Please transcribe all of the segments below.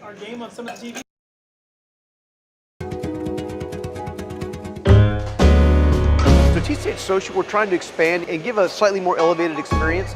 our game on some of the TV. So TCH Social, we're trying to expand and give a slightly more elevated experience.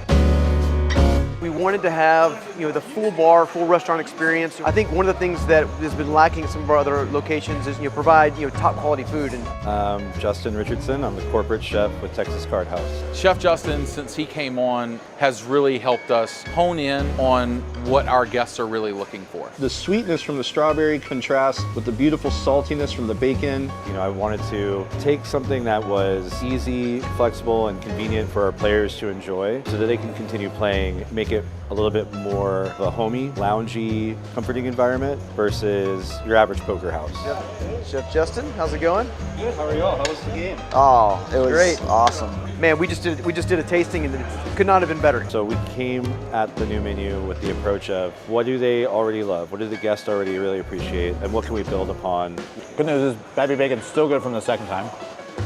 We wanted to have, the full bar, full restaurant experience. I think one of the things that has been lacking in some of our other locations is, provide, top quality food. And Justin Richardson, I'm the corporate chef with Texas Card House. Chef Justin, since he came on, has really helped us hone in on what our guests are really looking for. The sweetness from the strawberry contrasts with the beautiful saltiness from the bacon. I wanted to take something that was easy, flexible, and convenient for our players to enjoy so that they can continue playing, make it a little bit more of a homey, loungy, comforting environment versus your average poker house. Yep. Chef Justin, how's it going? Good, how are y'all? How was the game? Oh, it was Great. Awesome. Man, we just did a tasting and it could not have been better. So we came at the new menu with the approach of what do they already love? What do the guests already really appreciate? And what can we build upon? Good news is Bad Beat Bacon's still good from the second time.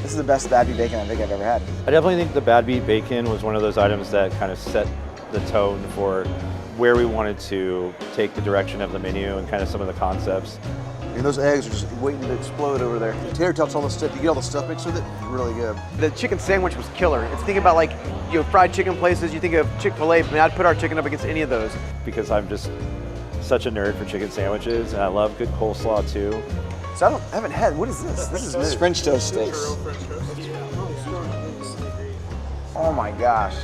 This is the best Bad Beat Bacon I think I've ever had. I definitely think the Bad Beat Bacon was one of those items that kind of set the tone for where we wanted to take the direction of the menu and kind of some of the concepts. And those eggs are just waiting to explode over there. The tater tots, all the stuff, you get all the stuff mixed with it, really good. The chicken sandwich was killer. It's thinking about fried chicken places, you think of Chick-fil-A, but I'd put our chicken up against any of those. Because I'm just such a nerd for chicken sandwiches and I love good coleslaw too. So I haven't had, what is this? This is new. French toast sticks. Oh my gosh.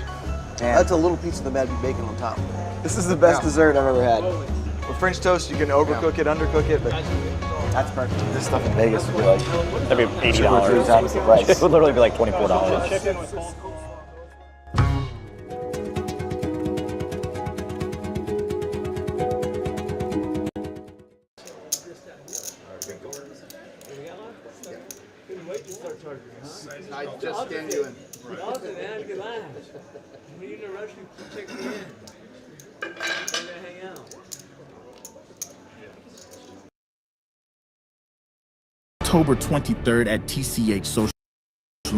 Man. That's a little piece of the Bad Beat Bacon on top. This is the best dessert I've ever had. With French toast, you can overcook it, undercook it, but That's perfect. This stuff in Vegas would be like, that'd be $80. 3 times the price. It would literally be like $24. I just scanned you in. Austin, man, good line. When you're in a rush, you check me in. We're gonna hang out. October 23rd at TCH Social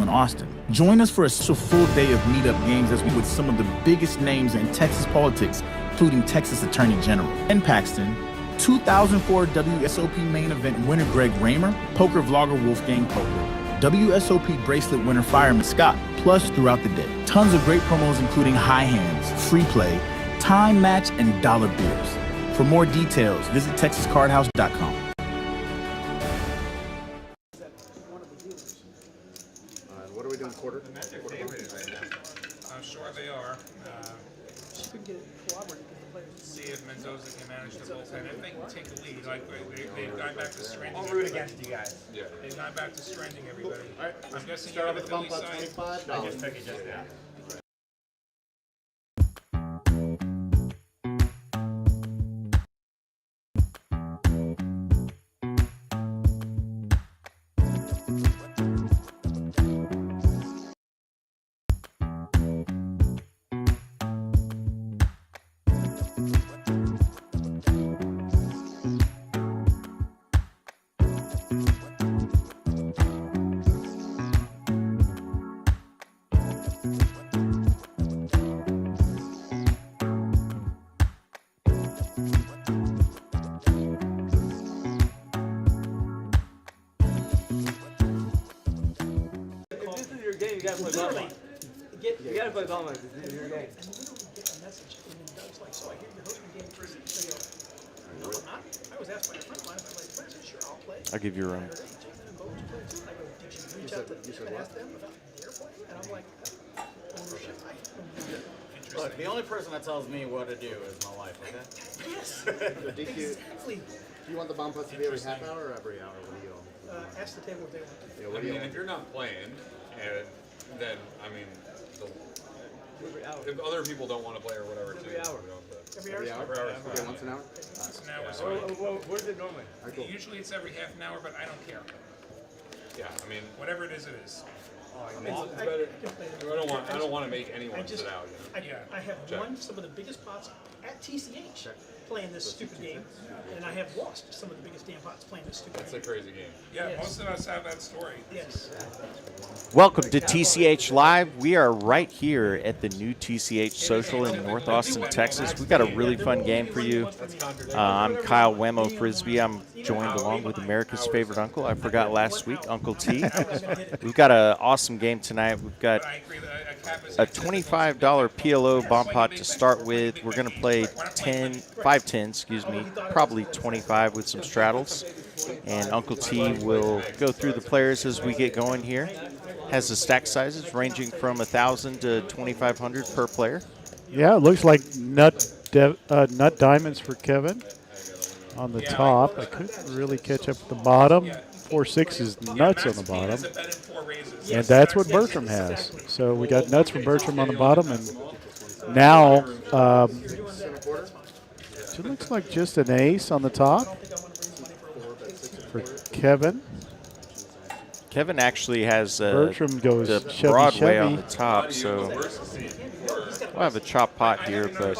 Austin. Join us for a full day of meetup games as we with some of the biggest names in Texas politics, including Texas Attorney General Ken Paxton, 2004 WSOP main event winner Greg Raymer, poker vlogger Wolfgang Poker, WSOP bracelet winner Fireman Scott, plus throughout the day. Tons of great promos including high hands, free play, time match, and dollar beers. For more details, visit texascardhouse.com. What are we doing, quarter? I'm sure they are. See if Mendoza can manage the bullpen. If they can take the lead, they've gone back to stranding. I'll root against you guys. Yeah. They've gone back to stranding everybody. All right. I'm guessing you're on the Philly side. I just took it just now. You gotta play ball. You gotta play ball, this is your game. And literally get a message, and then Doug's like, so I hear you're hosting a game first. I go, no, I'm not. I was asked by a friend of mine, I'm like, friends, sure, I'll play. I'll give you a room. I go, did you reach out to them and ask them about their play? And I'm like, ownership, Look, the only person that tells me what to do is my wife, okay? Yes, exactly. Do you want the bomb putt to be every half hour or every hour? What do you ask the table what they want. Yeah, what do you if you're not playing, and then if other people don't want to play or whatever, Every hour. Every hour? Okay, once an hour? It's an hour. So What is it normally? usually it's every half an hour, but I don't care. Yeah, whatever it is, it is. I don't want to make anyone sit out. I have won some of the biggest pots at TCH. playing this stupid game, and I have lost some of the biggest damn pots playing this stupid game. That's a crazy game. Yeah, most of us have that story. Yes. Welcome to TCH Live. We are right here at the new TCH Social in North Austin, Texas. We've got a really fun game for you. I'm Kyle Wemo Frisbee. I'm joined along with America's favorite uncle. I forgot last week, Uncle T. We've got an awesome game tonight. We've got a $25 PLO bomb pot to start with. We're going to play 5 10s, probably 25 with some straddles. And Uncle T will go through the players as we get going here. Has the stack sizes ranging from 1,000 to 2,500 per player. Yeah, it looks like nut diamonds for Kevin on the top. I couldn't really catch up at the bottom. 4-6 is nuts on the bottom. And that's what Bertram has. So we got nuts from Bertram on the bottom. And now it looks like just an ace on the top for Kevin. Kevin actually has Bertram goes the Chevy Broadway on Chevy. the top, so we'll have a chop pot here, but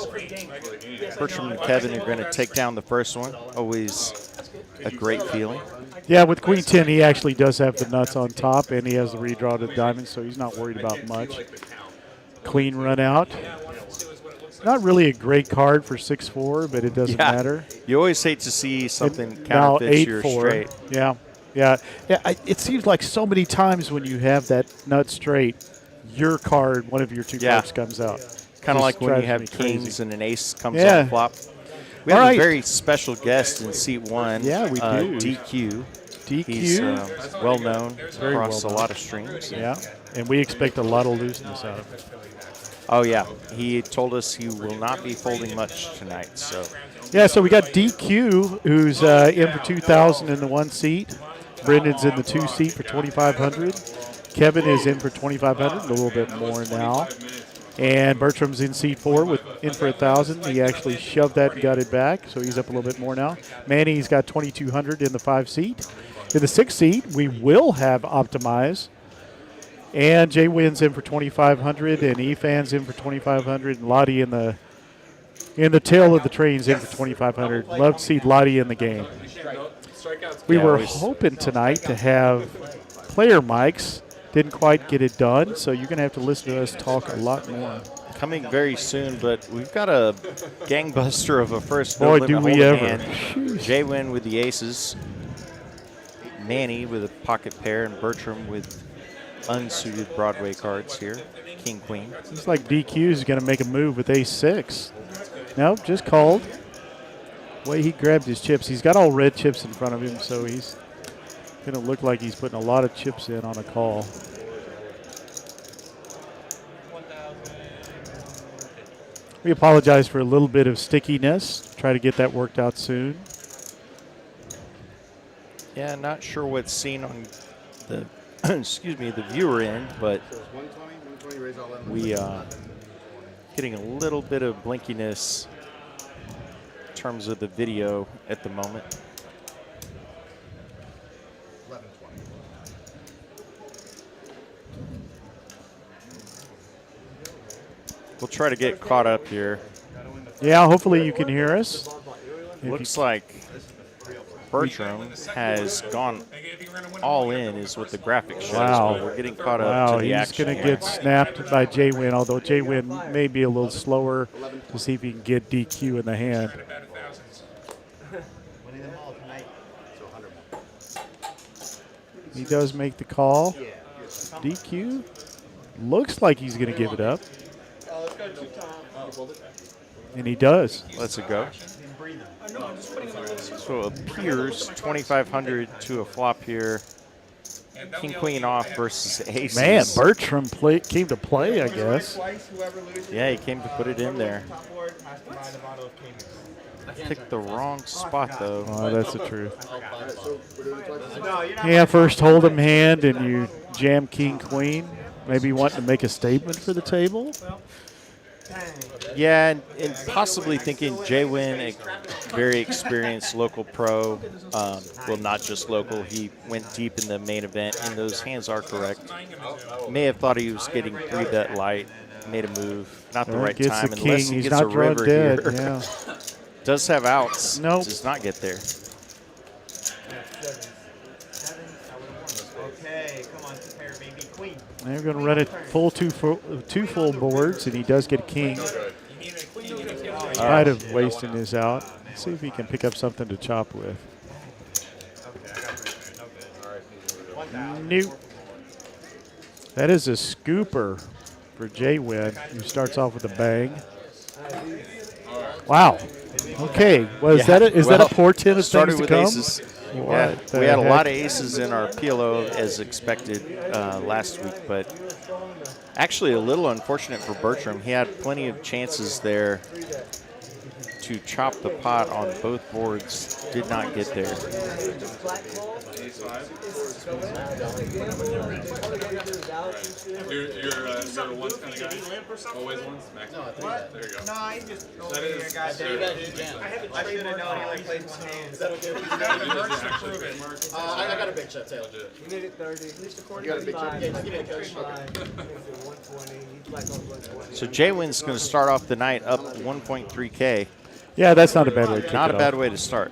Bertram and Kevin are going to take down the first one. Always a great feeling. Yeah, with Queen 10, he actually does have the nuts on top, and he has the redraw to the diamonds, so he's not worried about much. Clean run out. Not really a great card for 6-4, but it doesn't matter. You always hate to see something Now counterfeits your 8-4. straight. Yeah. It seems like so many times when you have that nut straight, your card, one of your two cards comes out. Kind of like when you have kings and an ace comes on flop. We have a very special guest in seat 1. Yeah, we do. DQ. DQ. He's well known Very across well a known. lot of streams. Yeah, and we expect a lot of looseness out of it. Oh, yeah. He told us he will not be folding much tonight. So Yeah, so we got DQ, who's in for 2,000 in the 1 seat. Brendan's in the 2 seat for 2,500. Kevin is in for 2,500, a little bit more now. And Bertram's in seat 4 in for 1,000. He actually shoved that and got it back, so he's up a little bit more now. Manny's got 2,200 in the 5 seat. In the 6 seat, we will have Optimize. And JWIN's in for 2,500, and EFAN's in for 2,500, and Lahti in the tail of the train's in for 2,500. Love to see Lahti in the game. We were hoping tonight to have player mics. Didn't quite get it done, so you're going to have to listen to us talk a lot more. coming very soon, but we've got a gangbuster of a first Boy, no do limit we hold'em ever. hand. JWIN with the aces. Manny with a pocket pair, and Bertram with unsuited Broadway cards here. King, queen. Looks like DQ is going to make a move with ace-6. Nope, just called. Way he grabbed his chips. He's got all red chips in front of him, so he's going to look like he's putting a lot of chips in on a call. We apologize for a little bit of stickiness. Try to get that worked out soon. Yeah, not sure what's seen on the excuse me, the viewer end, but we getting a little bit of blinkiness in terms of the video at the moment. We'll try to get caught up here. Yeah, hopefully you can hear us. Looks like Bertram has gone all in, is what the graphic shows. Wow. But we're getting caught up to the He's action. going to get snapped by JWIN, although JWIN may be a little slower to see if he can get DQ in the hand. He does make the call. DQ looks like he's going to give it up. And he does. Let's it go. So it appears 2,500 to a flop here. King, queen off versus aces. Man, Bertram came to play, I guess. Yeah, he came to put it in there. Picked the wrong spot, though. Oh, that's the truth. Yeah, first hold'em hand and you jam king, queen. Maybe wanting to make a statement for the table. Yeah, and possibly thinking JWIN, a very experienced local pro, well, not just local, he went deep in the main event, and those hands are correct. May have thought he was getting 3-bet light, made a move, not the right Gets time, the unless king. he He's gets not a drawn river dead. here. Yeah. Does have outs. Nope. Does not get there. Okay, come on, pair, baby, queen. They're going to run it two full boards, and he does get a king. Might have wasted his out. Let's see if he can pick up something to chop with. Nope. That is a scooper for JWIN, who starts off with a bang. Wow. Okay. Well, is that a portent of started things to with come? aces. Yeah, we had a lot of aces in our PLO as expected last week, but actually a little unfortunate for Bertram. He had plenty of chances there to chop the pot on both boards. Did not get there. You're sort of ones kind of guy? Always ones? Max? No, there you go. No, I just That is. I should have known he only plays one hand. Is that okay? I got a big shot tail. You need it 30. At least You got a big shot? Yeah, give me a coach. So JWIN's going to start off the night up 1.3K. Yeah, that's not a bad way to kick Not it a bad off. way to start.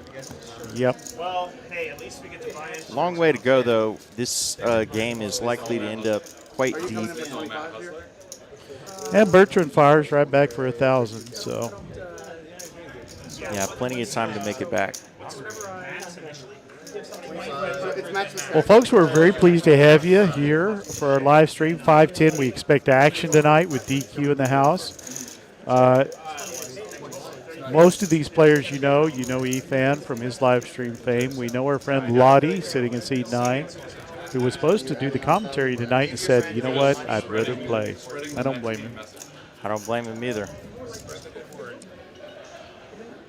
Yep. Well, hey, at least we get to buy it. Long way to go, though. This game is likely to end up quite deep. And Bertrand fires right back for 1,000. So. Yeah, plenty of time to make it back. Well, folks, we're very pleased to have you here for our live stream, 510. We expect action tonight with DQ in the house. Most of these players you know Ethan from his live stream fame. We know our friend Lahti sitting in seat 9, who was supposed to do the commentary tonight and said, you know what, I'd rather play. I don't blame him. I don't blame him either.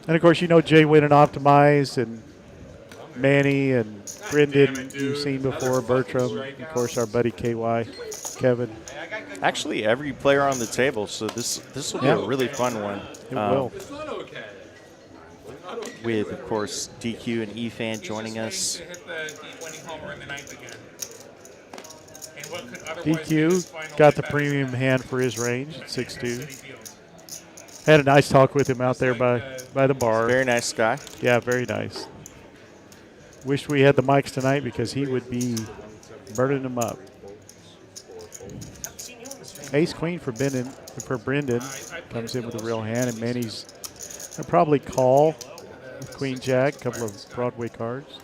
And, of course, you know JWIN and Optimize and Manny and Brendan you've seen before, Bertram, of course, our buddy KY, Kevin. Actually, every player on the table, so this will be a really fun one. It will. With, of course, DQ and EFAN joining us. DQ got the premium hand for his range at 6'2". Had a nice talk with him out there by the bar. Very nice guy. Yeah, very nice. Wish we had the mics tonight because he would be burning them up. Ace Queen for Brendan comes in with a real hand, and Manny's gonna probably call with Queen Jack, a couple of Broadway cards.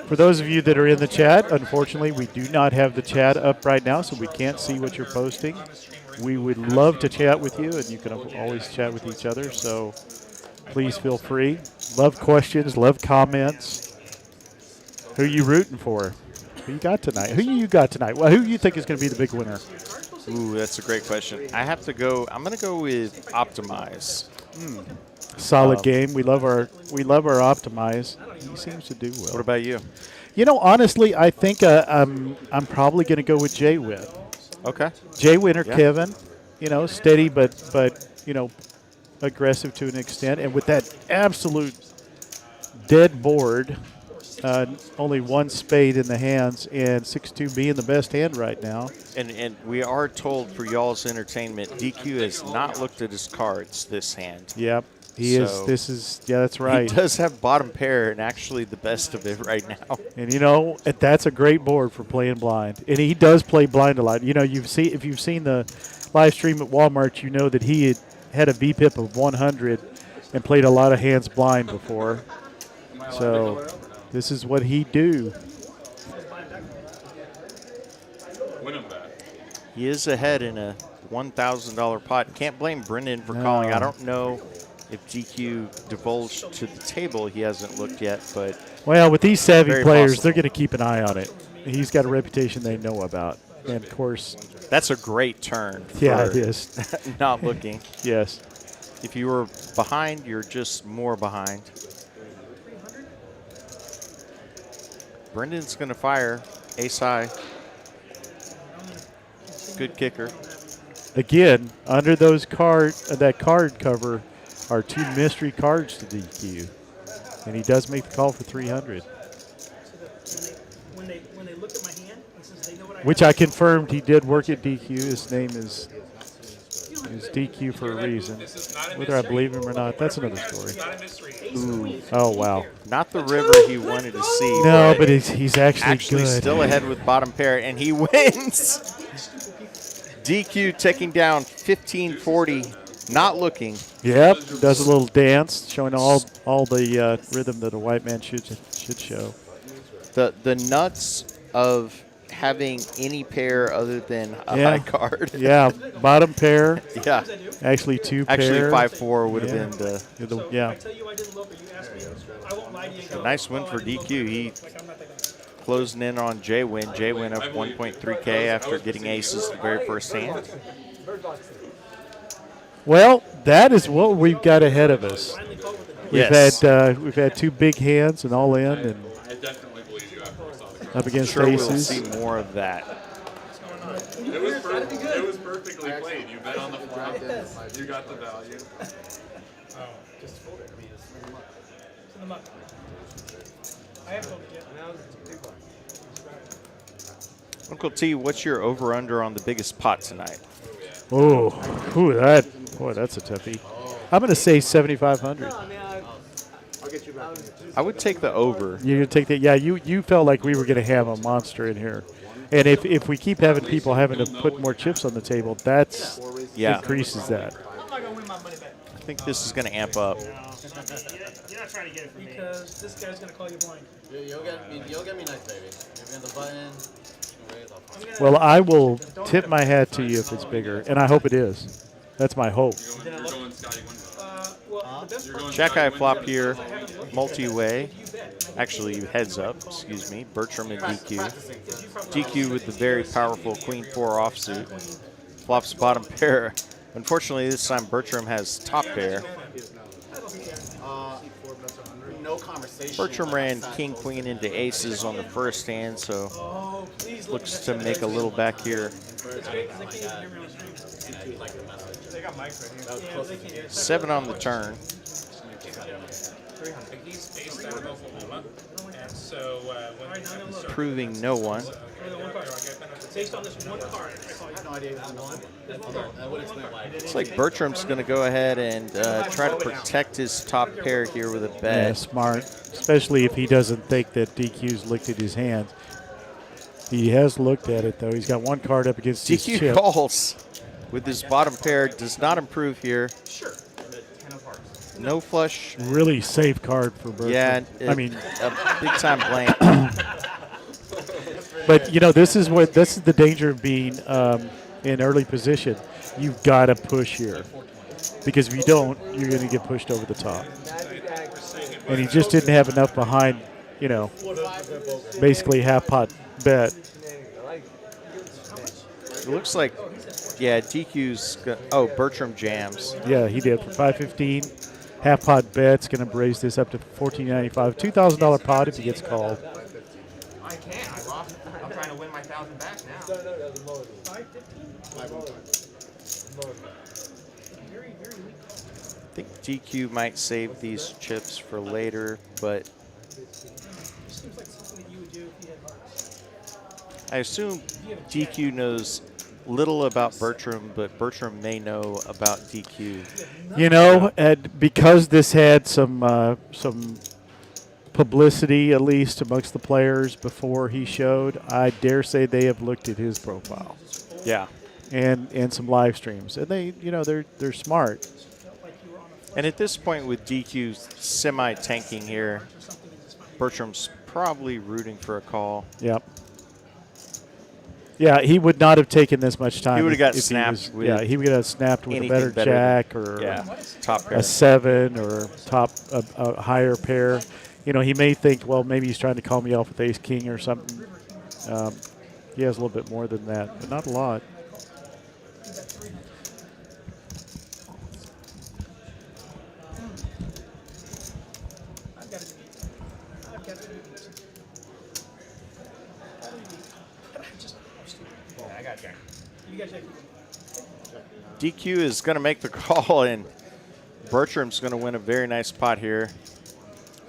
For those of you that are in the chat, unfortunately, we do not have the chat up right now, so we can't see what you're posting. We would love to chat with you, and you can always chat with each other, so please feel free. Love questions, love comments. Who are you rooting for? Who you got tonight? Who you got tonight? Well, who do you think is going to be the big winner? Ooh, that's a great question. I'm going to go with Optimize. Solid game. We love our Optimize. He seems to do well. What about you? You know, honestly, I think I'm probably going to go with JWIN. Okay. JWIN or Kevin. You know, steady but aggressive to an extent, and with that absolute dead board. Only one spade in the hands, and 6-2 being the best hand right now. And we are told for y'all's entertainment, DQ has not looked at his cards this hand. Yep, he is. Yeah, that's right. He does have bottom pair and actually the best of it right now. And that's a great board for playing blind. And he does play blind a lot. You know, if you've seen the live stream at Walmart, you know that he had a VPIP of 100 and played a lot of hands blind before. So. This is what he do. He is ahead in a $1,000 pot. Can't blame Brendan for calling. I don't know if DQ divulged to the table. He hasn't looked yet, but well, with these savvy players, possible. They're going to keep an eye on it. He's got a reputation they know about, and of course, that's a great turn. Yeah, it is. Not looking. Yes. If you were behind, you're just more behind. Brendan's going to fire ace high. Good kicker. Again, under those that card cover are 2 mystery cards to DQ, and he does make the call for 300. When they look at my hand, since they know what Which I confirmed he did work at DQ. His name is He's DQ for a reason. Whether I believe him or not, that's another story. Ooh. Oh, wow. Not the river he wanted to see. No, but he's actually good. Still ahead with bottom pair, and he wins. DQ taking down 15-40, not looking. Yep, does a little dance, showing all the rhythm that a white man should show. The nuts of having any pair other than a high card. Yeah, bottom pair. Yeah. Actually, two pair. Actually, 5-4 would have been the. Yeah. A nice win for DQ. He closing in on JWIN. JWIN up 1.3K after getting aces the very first hand. Well, that is what we've got ahead of us. Yes. We've had two big hands and all in, and I definitely believe you after I saw the up against sure aces. We'll see more of that. It was perfectly played. You bet on the flop. You got the value. Uncle T, what's your over/under on the biggest pot tonight? Oh, that's a toughie. I'm going to say 7,500. I would take the over. You're going to take that? Yeah, you felt like we were going to have a monster in here. And if we keep having people having to put more chips on the table, that's increases that. I think this is going to amp up. You're not trying to get it from me. Because this guy's going to call you blind. You'll get me next, baby. You're in the button. Well, I will tip my hat to you if it's bigger, and I hope it is. That's my hope. Jack high flop here, multi-way. Actually, heads up, excuse me. Bertram and DQ. DQ with the very powerful queen 4 offsuit. Flops bottom pair. Unfortunately, this time Bertram has top pair. No conversation. Bertram ran king queen into aces on the first hand, so looks to make a little back here. 7 on the turn. Proving no one. Based on this one card, Looks like Bertram's going to go ahead and try to protect his top pair here with a bet. Yeah, smart, especially if he doesn't think that DQ's looked at his hand. He has looked at it, though. He's got one card up against his chip. DQ calls with his bottom pair. Does not improve here. No flush. Really safe card for Bertram. Yeah, I mean, a big-time blank. But, you know, this is the danger of being in early position. You've got to push here. Because if you don't, you're going to get pushed over the top. And he just didn't have enough behind, you know, basically half-pot bet. It looks like, yeah, DQ's Bertram jams. Yeah, he did for 515. Half-pot bet's going to raise this up to $14.95. $2,000 pot if he gets called. I can't. I lost. I'm trying to win my 1,000 back now. I think DQ might save these chips for later, but I assume DQ knows little about Bertram, but Bertram may know about DQ. You know, because this had some publicity, at least amongst the players before he showed, I dare say they have looked at his profile. Yeah. And some live streams. And they, you know, they're smart. And at this point with DQ semi-tanking here, Bertram's probably rooting for a call. Yep. Yeah, he would not have taken this much time. He would have got if snapped. He would have snapped with a better jack or top pair. a 7 or a higher pair. You know, he may think, well, maybe he's trying to call me off with ace king or something. He has a little bit more than that, but not a lot. DQ is going to make the call, and Bertram's going to win a very nice pot here.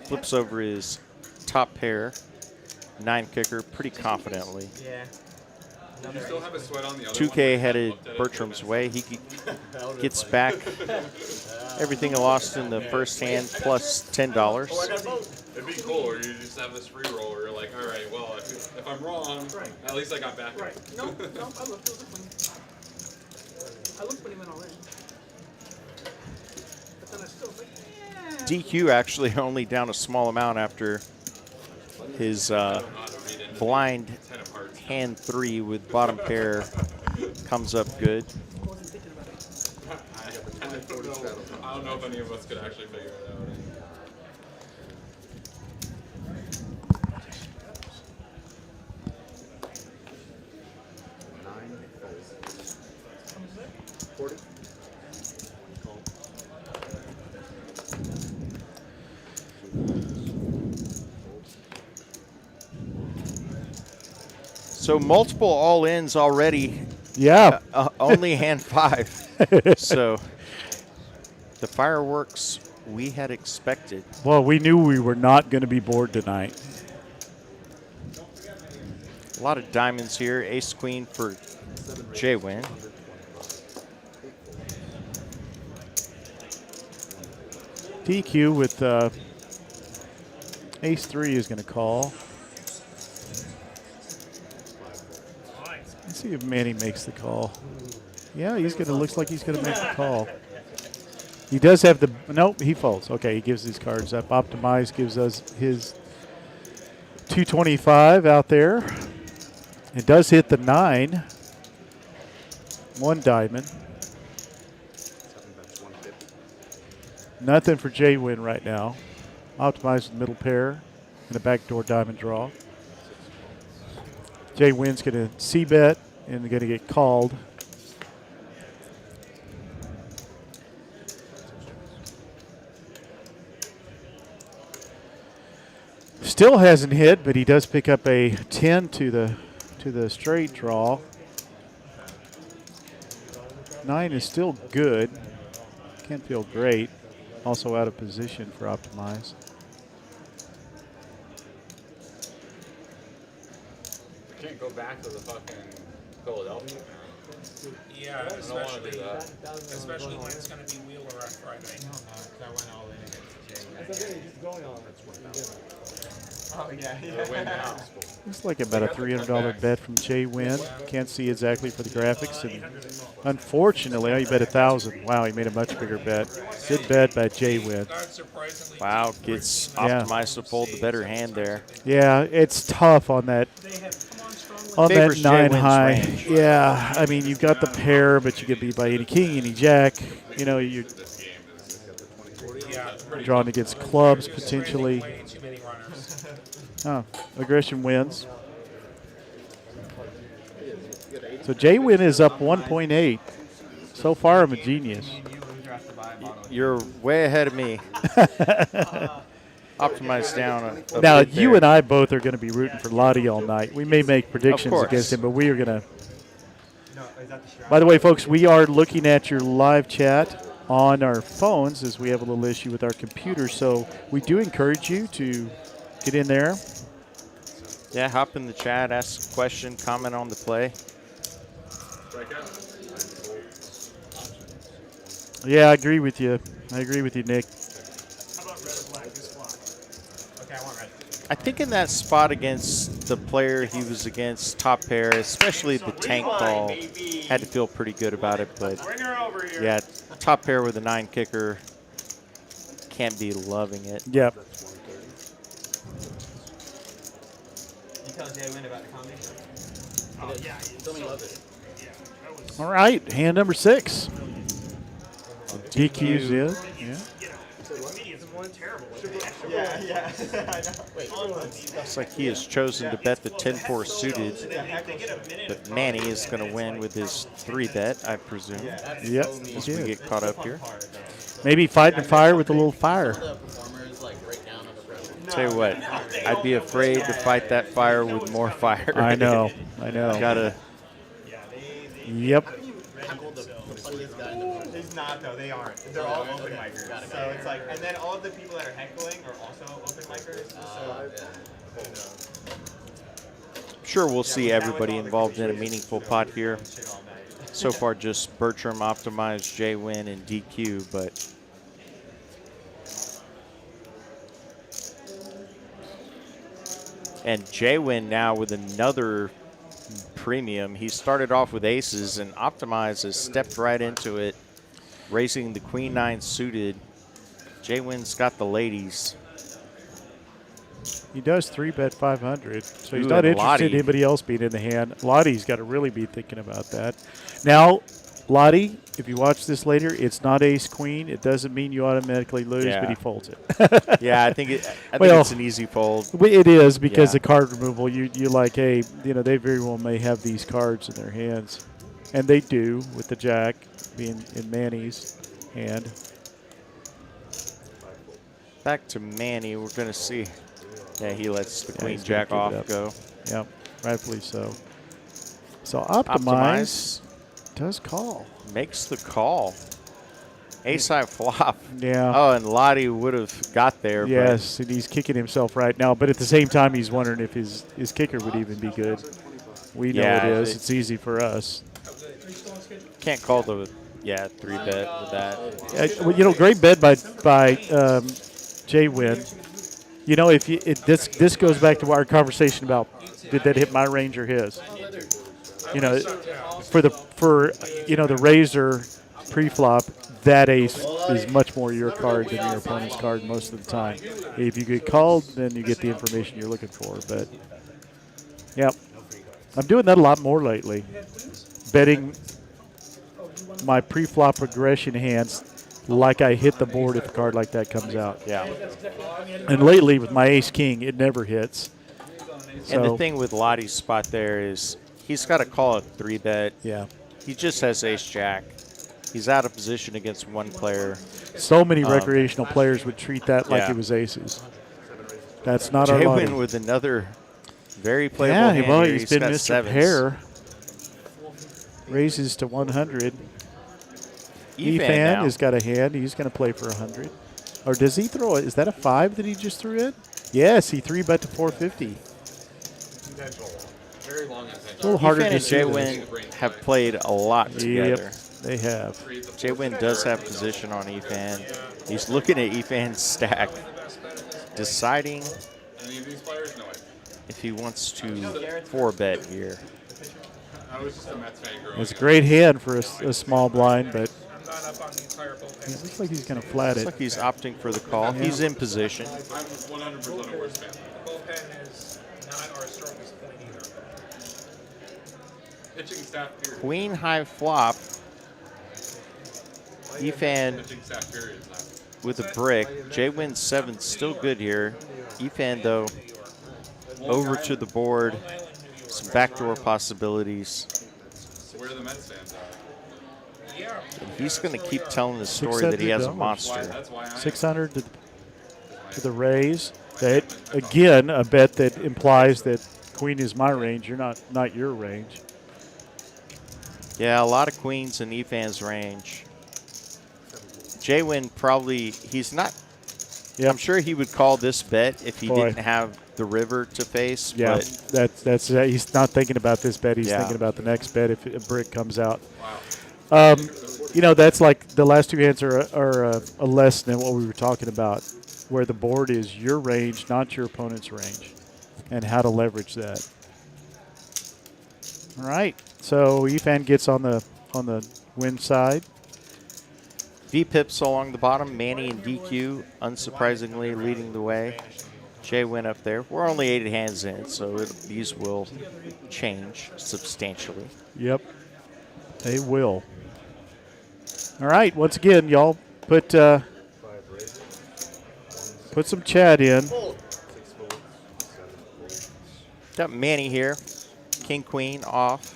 Flips over his top pair, 9 kicker pretty confidently. Yeah. You still have a sweat on the other 2K one? headed Bertram's way. He gets back everything he lost in the first hand plus $10. It'd be cool, or you just have this free roll where you're like, all right, well, if I'm wrong, at least I got back. Right. No, I looked. It was a clean. I looked when he went all in. But then I still was like, DQ actually only down a small amount after his blind hand 3 with bottom pair comes up good. I don't know if any of us could actually figure it out. So multiple all-ins already. Yeah. Only hand 5. So the fireworks we had expected. Well, we knew we were not going to be bored tonight. A lot of diamonds here. Ace Queen for JWIN. DQ with Ace 3 is going to call. Let's see if Manny makes the call. Yeah, he's going to. Looks like he's going to make the call. He does have the. Nope, he folds. Okay, he gives these cards up. Optimize gives us his 225 out there. It does hit the 9. 1 diamond. Nothing for JWIN right now. Optimize with middle pair and a backdoor diamond draw. JWIN's going to c-bet and going to get called. Still hasn't hit, but he does pick up a 10 to the straight draw. 9 is still good. Can't feel great. Also out of position for Optimize. Can't go back to the fucking Philadelphia. Yeah, I don't want to do that. especially when it's going to be Wheeler on Friday. I went all in against That's okay, just going on. Oh, yeah. Win now. Looks like about a $300 bet from JWIN. Can't see exactly for the graphics. And unfortunately, he bet 1,000. Wow, he made a much bigger bet. Good bet by JWIN. Wow, gets Optimized to fold the better hand there. Yeah, it's tough on that. On that Favors 9 JWIN's high. range. Yeah, I mean, you've got the pair, but you get beat by any king, any jack. You know, you're drawn against clubs potentially. Oh, aggression wins. So JWIN is up 1.8. So far, I'm a genius. You're way ahead of me. Optimized down. Now, bit you there. and I both are going to be rooting for Lahti all night. We may make predictions course. against him, but we are going to. By the way, folks, we are looking at your live chat on our phones as we have a little issue with our computer. So we do encourage you to get in there. Yeah, hop in the chat, ask a question, comment on the play. Yeah, I agree with you. I agree with you, Nick. I think in that spot against the player he was against, top pair, especially the tank ball, had to feel pretty good about it. But yeah, top pair with a 9 kicker, can't be loving it. Yep. You tell JWIN about the comedy show? Oh, yeah. Tell me love it. All right, hand number 6. DQ's in. Yeah. Looks like he has chosen to bet the 10-4 suited, but Manny is going to win with his 3-bet, I presume. Yep. As we get caught up here. Maybe fighting fire with a little fire. Tell you what, I'd be afraid to fight that fire with more fire. I know. I know. Gotta. Yep. It's not though, they aren't. They're all open micers. So it's like, and then all of the people that are heckling are also open micers. So sure we'll see everybody involved in a meaningful pot here. So far, just Bertram, Optimized, JWIN, and DQ, but and JWIN now with another premium. He started off with aces, and Optimized has stepped right into it, raising the Queen 9 suited. JWIN's got the ladies. He does 3-bet 500, so he's Ooh, not and interested in Lahti. anybody else being in the hand. Lottie's got to really be thinking about that. Now, Lottie, if you watch this later, it's not ace-queen. It doesn't mean you automatically lose, Yeah. but he folds it. Yeah, I think it's an easy fold. It is because Yeah. the card removal, you're like, hey, they very well may have these cards in their hands. And they do with the jack being in Manny's hand. Back to Manny, we're going to see. Yeah, he lets the queen he's gonna jack give it off up. go. Yep, rightfully so. So Optimize does call. Makes the call. Ace-high flop. Yeah. Oh, and Lottie would have got there. Yes, and he's kicking himself right now. But at the same time, he's wondering if his kicker would even be good. We know Yeah, it is. It's easy for us. But can't call the 3-bet with that. Great bet by JWIN. If this goes back to our conversation about did that hit my range or his. For the razor pre-flop, that ace is much more your card than your opponent's card most of the time. If you get called, then you get the information you're looking for. But yeah, I'm doing that a lot more lately. Betting my pre-flop regression hands like I hit the board if a card like that comes out. Yeah. And lately with my ace-king, it never hits. And the thing with Lottie's spot there is he's got to call a 3-bet. Yeah. He just has ace-jack. He's out of position against one player. So many recreational players would treat that like yeah. it was aces. That's not our Lottie. JWIN with another very playable Yeah, hand well, here. he's been got Mr. sevens. Pair. Raises to 100. Efan has got a hand. He's going to play for 100. Or does he throw it? Is that a 5 that he just threw in? Yes, he 3-bet to 450. Very long A little harder Efan to and see. JWIN have played a lot together. Yep, they have. JWIN does have position on Efan. He's looking at Efan's stack, deciding if he wants to 4-bet here. I was just a Mets fan growing It's a great hand for a small blind, but it looks like he's going to flat Looks it. like he's opting for the call. Yeah. He's in position. I'm 100% a worse fan. The bullpen is not our strongest point either. Pitching staff period. Queen high flop. Efan Pitching staff period. with a brick. JWIN 7 still good here. Efan though over to the board. Some backdoor possibilities. Where the Mets fans are. And he's going to keep telling the story that he has a monster. 600 to the raise. That again, a bet that implies that queen is my range. You're not your range. Yeah, a lot of queens in Efan's range. JWIN probably, he's not, I'm sure he would call this bet if he didn't have the river to face. Yeah, but that's he's not thinking about this bet. He's Yeah. thinking about the next bet if a brick comes out. That's like the last two hands are a less than what we were talking about, where the board is your range, not your opponent's range, and how to leverage that. All right, so Efan gets on the win side. V-pips along the bottom, Manny and DQ, unsurprisingly leading the way. JWIN up there. We're only 8 hands in, so these will change substantially. Yep, they will. All right, once again, y'all put some chat in. Got Manny here, king queen off.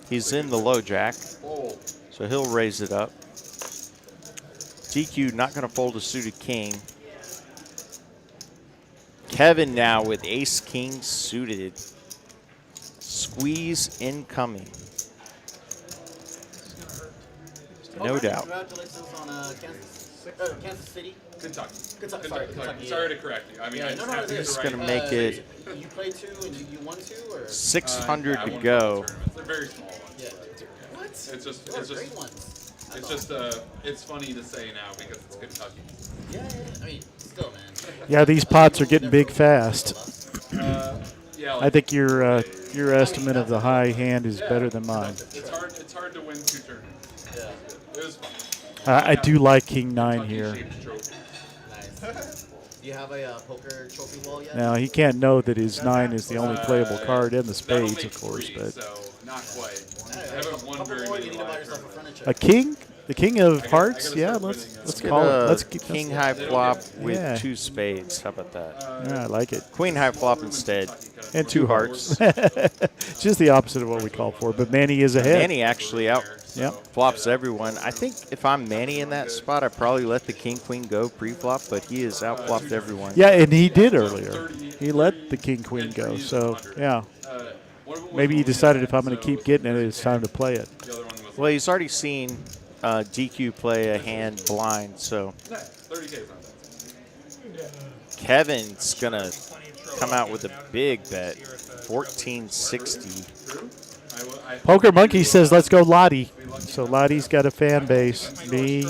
He's in the low jack, so he'll raise it up. DQ not going to fold a suited king. Kevin now with ace king suited. Squeeze incoming. No doubt. Congratulations on Kansas. Kansas City. Kentucky. Sorry, Kentucky. Sorry to correct you. I mean, I just have to get He's the going right. to make it You played 2 and you won 2, or 600 I to won a go. couple tournaments. They're very small ones. Yeah. but What? It's just, Great ones. it's just, it's funny to say now because it's Kentucky. Yeah. I mean, still, man. Yeah, these pots are getting big fast. Yeah, I think your estimate of the high hand is better than mine. It's hard to win 2 tournaments. Yeah. It was fun. I do like King 9 here. Nice. Do you have a poker trophy wall yet? Now, he can't know that his 9 is the only playable card in the spades, of course, but So, not quite. I haven't won very many live tournaments. a king? The king of hearts? Yeah, let's Get call it. a Let's keep king high flop with Yeah. 2 spades. How about that? Yeah, I like it. Queen high flop instead. And 2 hearts. Just the opposite of what we call for, but Manny is ahead. Manny actually out Yep. flops everyone. I think if I'm Manny in that spot, I probably let the king queen go pre-flop, but he has out flopped everyone. Yeah, and he did earlier. He let the king queen go, so yeah. Maybe he decided if I'm going to keep getting it, it's time to play it. Well, he's already seen DQ play a hand blind, so Kevin's going to come out with a big bet, 1460. Poker Monkey says, let's go Lahti. So Lahti's got a fan base. Me,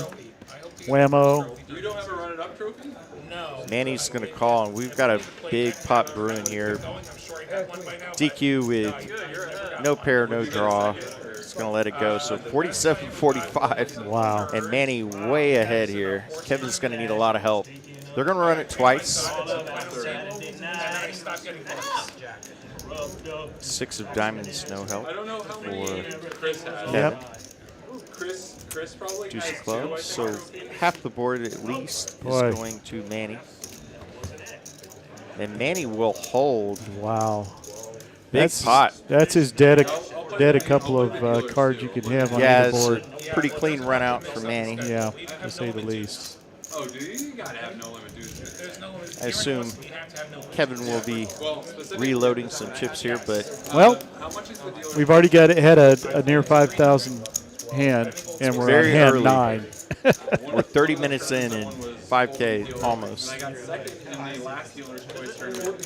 Whammo. You don't have a run it up trophy? No. Manny's going to call, and we've got a big pot brewing here. DQ with no pair, no draw. He's going to let it go. So 47-45. Wow. And Manny way ahead here. Kevin's going to need a lot of help. They're going to run it twice. 6 of diamonds, no help. I don't know how many Chris has. Kevin. Chris probably Deuce has of clubs. So half the board at least Boy. is going to Manny. And Manny will hold. Wow. Big pot. That's his dead a couple of cards you can have on Yeah, the it's board. a pretty clean run out for Manny. Yeah, to say the least. Oh, do you? You gotta have no limit dues. I assume Kevin will be reloading some chips here, but Well, we've already had a near 5,000 hand, and we're very on hand early. 9. We're 30 minutes in and 5K almost. I got second in the last dealer's choice tournament.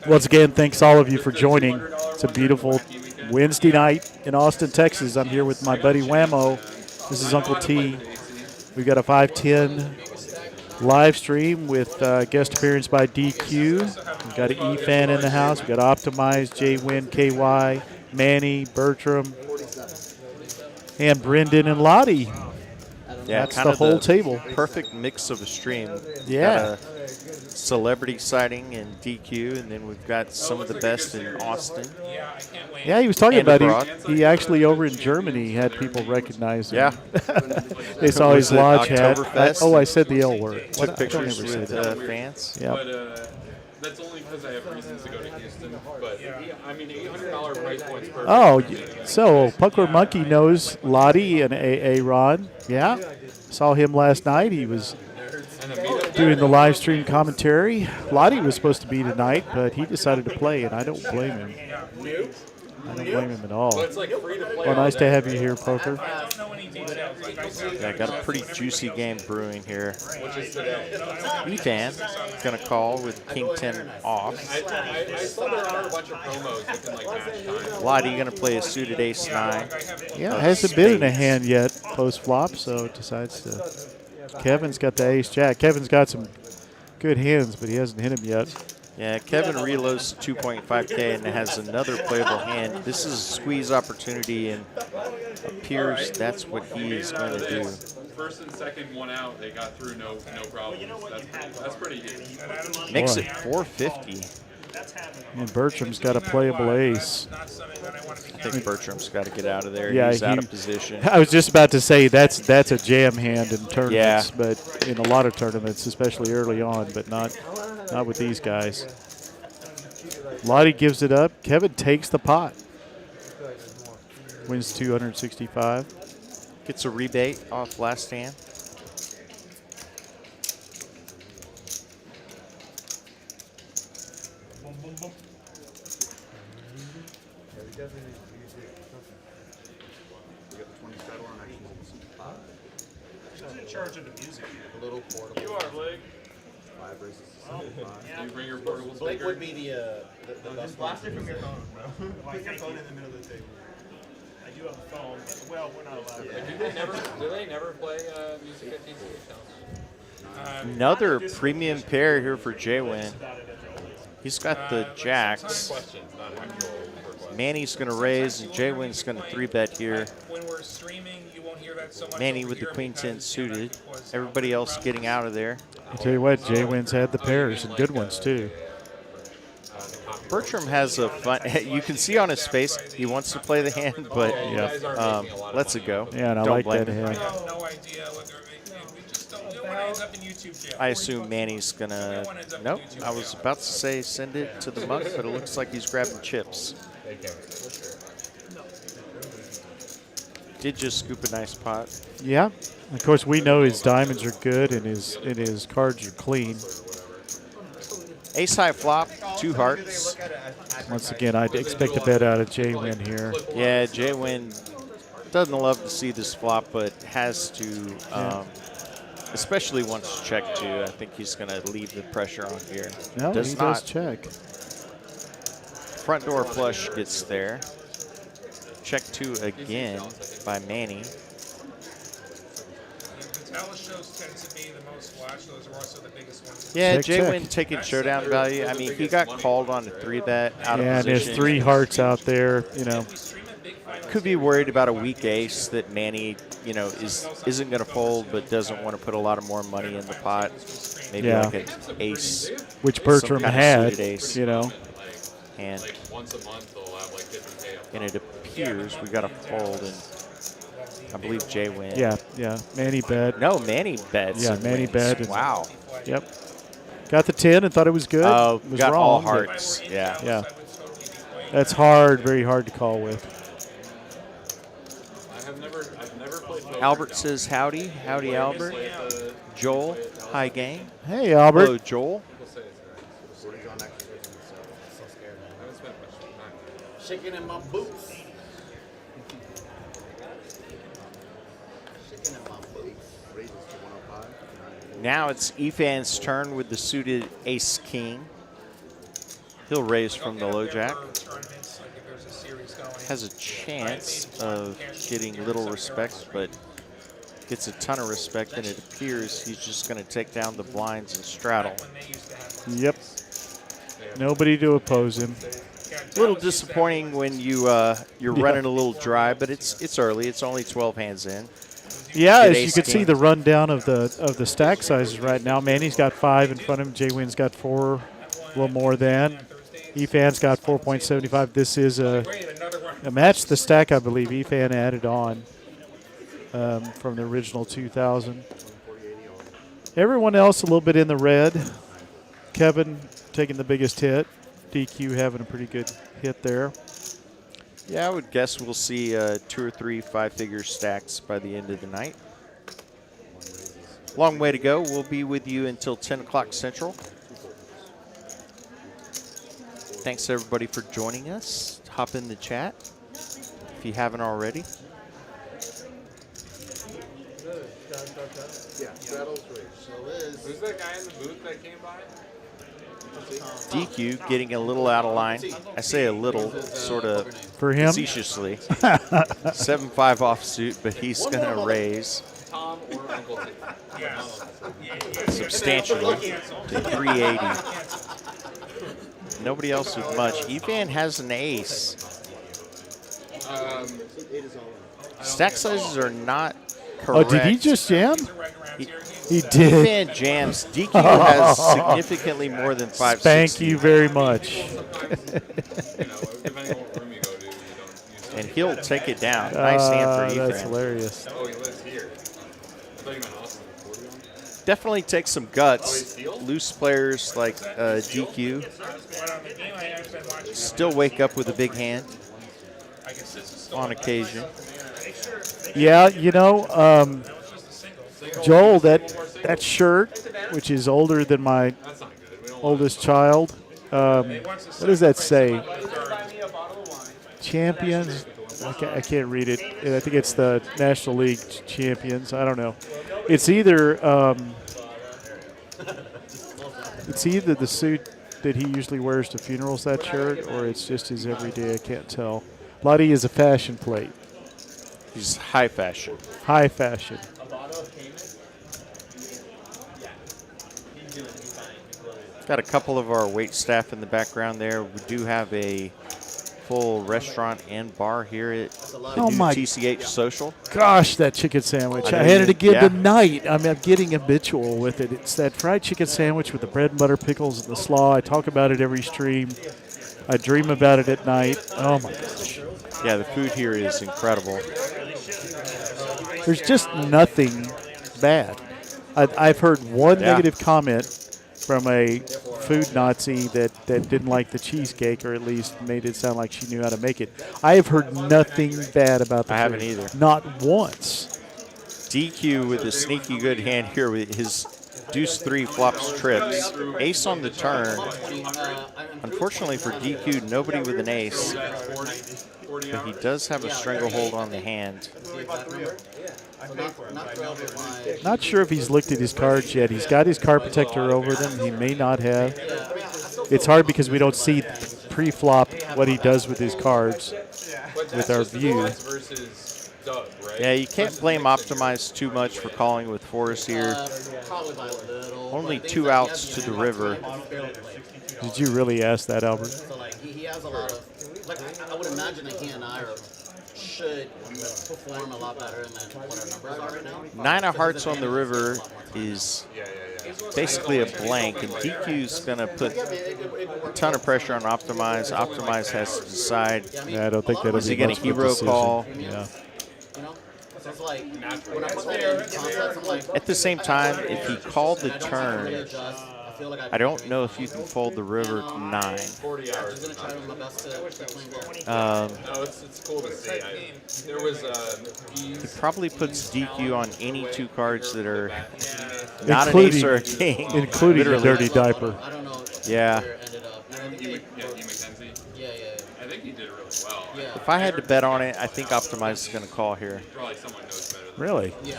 Once again, thanks all of you for joining. It's a beautiful Wednesday night in Austin, Texas. I'm here with my buddy Whammo. This is Uncle T. We've got a 510 live stream with guest appearance by DQ. We've got an E-Fan in the house. We've got Optimized, JWIN, KY, Manny, Bertram, and Brendan and Lottie. Yeah, that's kind the of whole table. Perfect mix of a stream. Yeah. Got a celebrity sighting in DQ, and then we've got some of the best in Austin. Yeah, he was talking And about abroad. he actually over in Germany had people recognize him. Yeah. They saw his Was it lodge hat. Oktoberfest? I said the L word. Took I don't pictures ever say with that. fans. Yeah. But that's only because I have reasons to go to Houston. But I mean, $800 price points per. Oh, so Puckler Monkey knows Lottie and A Rod. Yeah, saw him last night. He was doing the live stream commentary. Lottie was supposed to be tonight, but he decided to play, and I don't blame him. I don't blame him at all. Well, nice to have you here, Poker. Yeah, I got a pretty juicy game brewing here. E-Fan going to call with King 10 off. I saw there are a bunch of promos that can like match time. Lottie going to play a suited ace-9. Yeah, hasn't been in a hand yet post-flop, so decides to. Kevin's got the ace-jack. Kevin's got some good hands, but he hasn't hit him yet. Yeah, Kevin reloads to 2.5K and has another playable hand. This is a squeeze opportunity, and appears that's what he is going to do. First and second one out, they got through no problem. That's pretty good. Makes Boy. it 450. And Bertram's got a playable ace. I think Bertram's got to get out of there. Yeah, He's out of position. I was just about to say that's a jam hand in tournaments, Yeah. but in a lot of tournaments, especially early on, but not with these guys. Lottie gives it up. Kevin takes the pot. Wins 265. Gets a rebate off last hand. charge of the music. A little portable. You are, Blake. 5 races. Do you bring your portable Blake speaker? would be the best Blast it one. from your phone, bro. Put your phone in the middle of the table. I do have a phone, but well, we're not allowed. Do they never play music at TCH? Another premium pair here for JWIN. He's got the jacks. Manny's going to raise, and JWIN's going to 3-bet here. When we're streaming, you won't hear that so much. Manny over with the here queen 10 because, suited. Everybody else getting out of there. I tell you what, JWIN's had the pairs and good ones too. Bertram has a fun. You can see on his face he wants to play the hand, but lets it go. Yeah, and I Don't like blame that him. hand. I have no idea whether we just don't know when it ends up in YouTube jail. I assume Manny's gonna. Nope. I was about to say send it to the muck, but it looks like he's grabbing chips. Did just scoop a nice pot. Yeah. Of course, we know his diamonds are good and his cards are clean. Ace high flop, 2 hearts. Once again, I'd expect a bet out of JWIN here. Yeah, JWIN doesn't love to see this flop, but has to, especially once check 2. I think he's going to leave the pressure on here. No, does he not. does check. Front door flush gets there. Check 2 again by Manny. The talent shows tend to be the most watched. Those are also the biggest ones. Yeah, Check, JWIN check. taking showdown value. I mean, he got called on a 3-bet out of Yeah, and there's position. 3 hearts out there, you know. Could be worried about a weak ace that Manny, you know, isn't going to fold, but doesn't want to put a lot of more money in the pot. Maybe like an ace, which Bertram some kind of had, suited ace, you know. And Once a month they'll have like different payout. and it appears we got a fold, and I believe JWIN. Yeah, Manny bet. No, Manny bets. Yeah, and Manny wins. bet. and- Wow. Yep. Got the 10 and thought it was good. Oh, was got wrong, all but- hearts. Yeah. Yeah. That's hard, very hard to call with. I've never played poker. Albert says howdy. Howdy, Albert. Joel, hi gang. Hey, Albert. Hello, Joel. Shaking in my boots. Shaking in my boots. Raises to 105. Now it's Efan's turn with the suited ace-king. He'll raise from the low jack. Has a chance of getting little respect, but gets a ton of respect, and it appears he's just going to take down the blinds and straddle. Yep. Nobody to oppose him. A little disappointing when you're running a little dry, but it's early. It's only 12 hands in. Yeah, Good as you ace can see king. the rundown of the stack sizes right now. Manny's got 5 in front of him. JWIN's got 4, a little more than. Efan's got 4.75. This is a match the stack, I believe. Efan added on from the original 2000. Everyone else a little bit in the red. Kevin taking the biggest hit. DQ having a pretty good hit there. Yeah, I would guess we'll see 2 or 3 5-figure stacks by the end of the night. Long way to go. We'll be with you until 10 o'clock Central. Thanks, everybody, for joining us. Hop in the chat if you haven't already. Yeah, straddles raise. So is. Who's that guy in the booth that came by? DQ getting a little out of line. I say a little, sort of For him? facetiously. 7-5 offsuit, but he's going to raise Tom or Uncle T? Yes. substantially to 380. Nobody else with much. Efan has an ace. Stack sizes are not correct. Oh, did he just jam? He did. Efan jams. DQ has significantly more than 560. Thank you very much. And he'll take it down. Nice hand for Efan. That's hilarious. Oh, he lives here. I thought you meant Austin. 40 on? Definitely takes some guts. Loose players like DQ still wake up with a big hand on occasion. Yeah, you know, Joel, that shirt, which is older than my oldest child, what does that say? Champions? I can't read it. I think it's the National League champions. I don't know. It's either the suit that he usually wears to funerals, that shirt, or it's just his everyday. I can't tell. Lahti is a fashion plate. He's high fashion. High fashion. Got a couple of our wait staff in the background there. We do have a full restaurant and bar here at the new TCH Social. Gosh, that chicken sandwich. I had it again tonight. I'm getting habitual with it. It's that fried chicken sandwich with the bread and butter, pickles, and the slaw. I talk about it every stream. I dream about it at night. Oh, my gosh. Yeah, the food here is incredible. There's just nothing bad. I've heard one negative comment from a food Nazi that didn't like the cheesecake, or at least made it sound like she knew how to make it. I have heard nothing bad about the food. I haven't either. Not once. DQ with a sneaky good hand here with his deuce 3 flops trips. Ace on the turn. Unfortunately for DQ, nobody with an ace. But he does have a stranglehold on the hand. Not sure if he's looked at his cards yet. He's got his card protector over them. He may not have. It's hard because we don't see pre-flop what he does with his cards with our view. Yeah, you can't blame Optimize too much for calling with Forrest here. Only 2 outs to the river. Did you really ask that, Albert? He has a lot of, I would imagine that he and I should perform a lot better than what our numbers are right now. 9 of hearts on the river is basically a blank, and DQ's going to put a ton of pressure on Optimize. Optimize has to decide, yeah, I don't think that'll is he going to hero call? Yeah. At the same time, if he called the turn, I don't know if you can fold the river 9. It's cool to see. There was he probably puts DQ on any 2 cards that are not an ace or a king. Including a dirty diaper. Yeah. I think he did it really well. If I had to bet on it, I think Optimize is going to call here. Probably someone knows better than Really? Yeah. I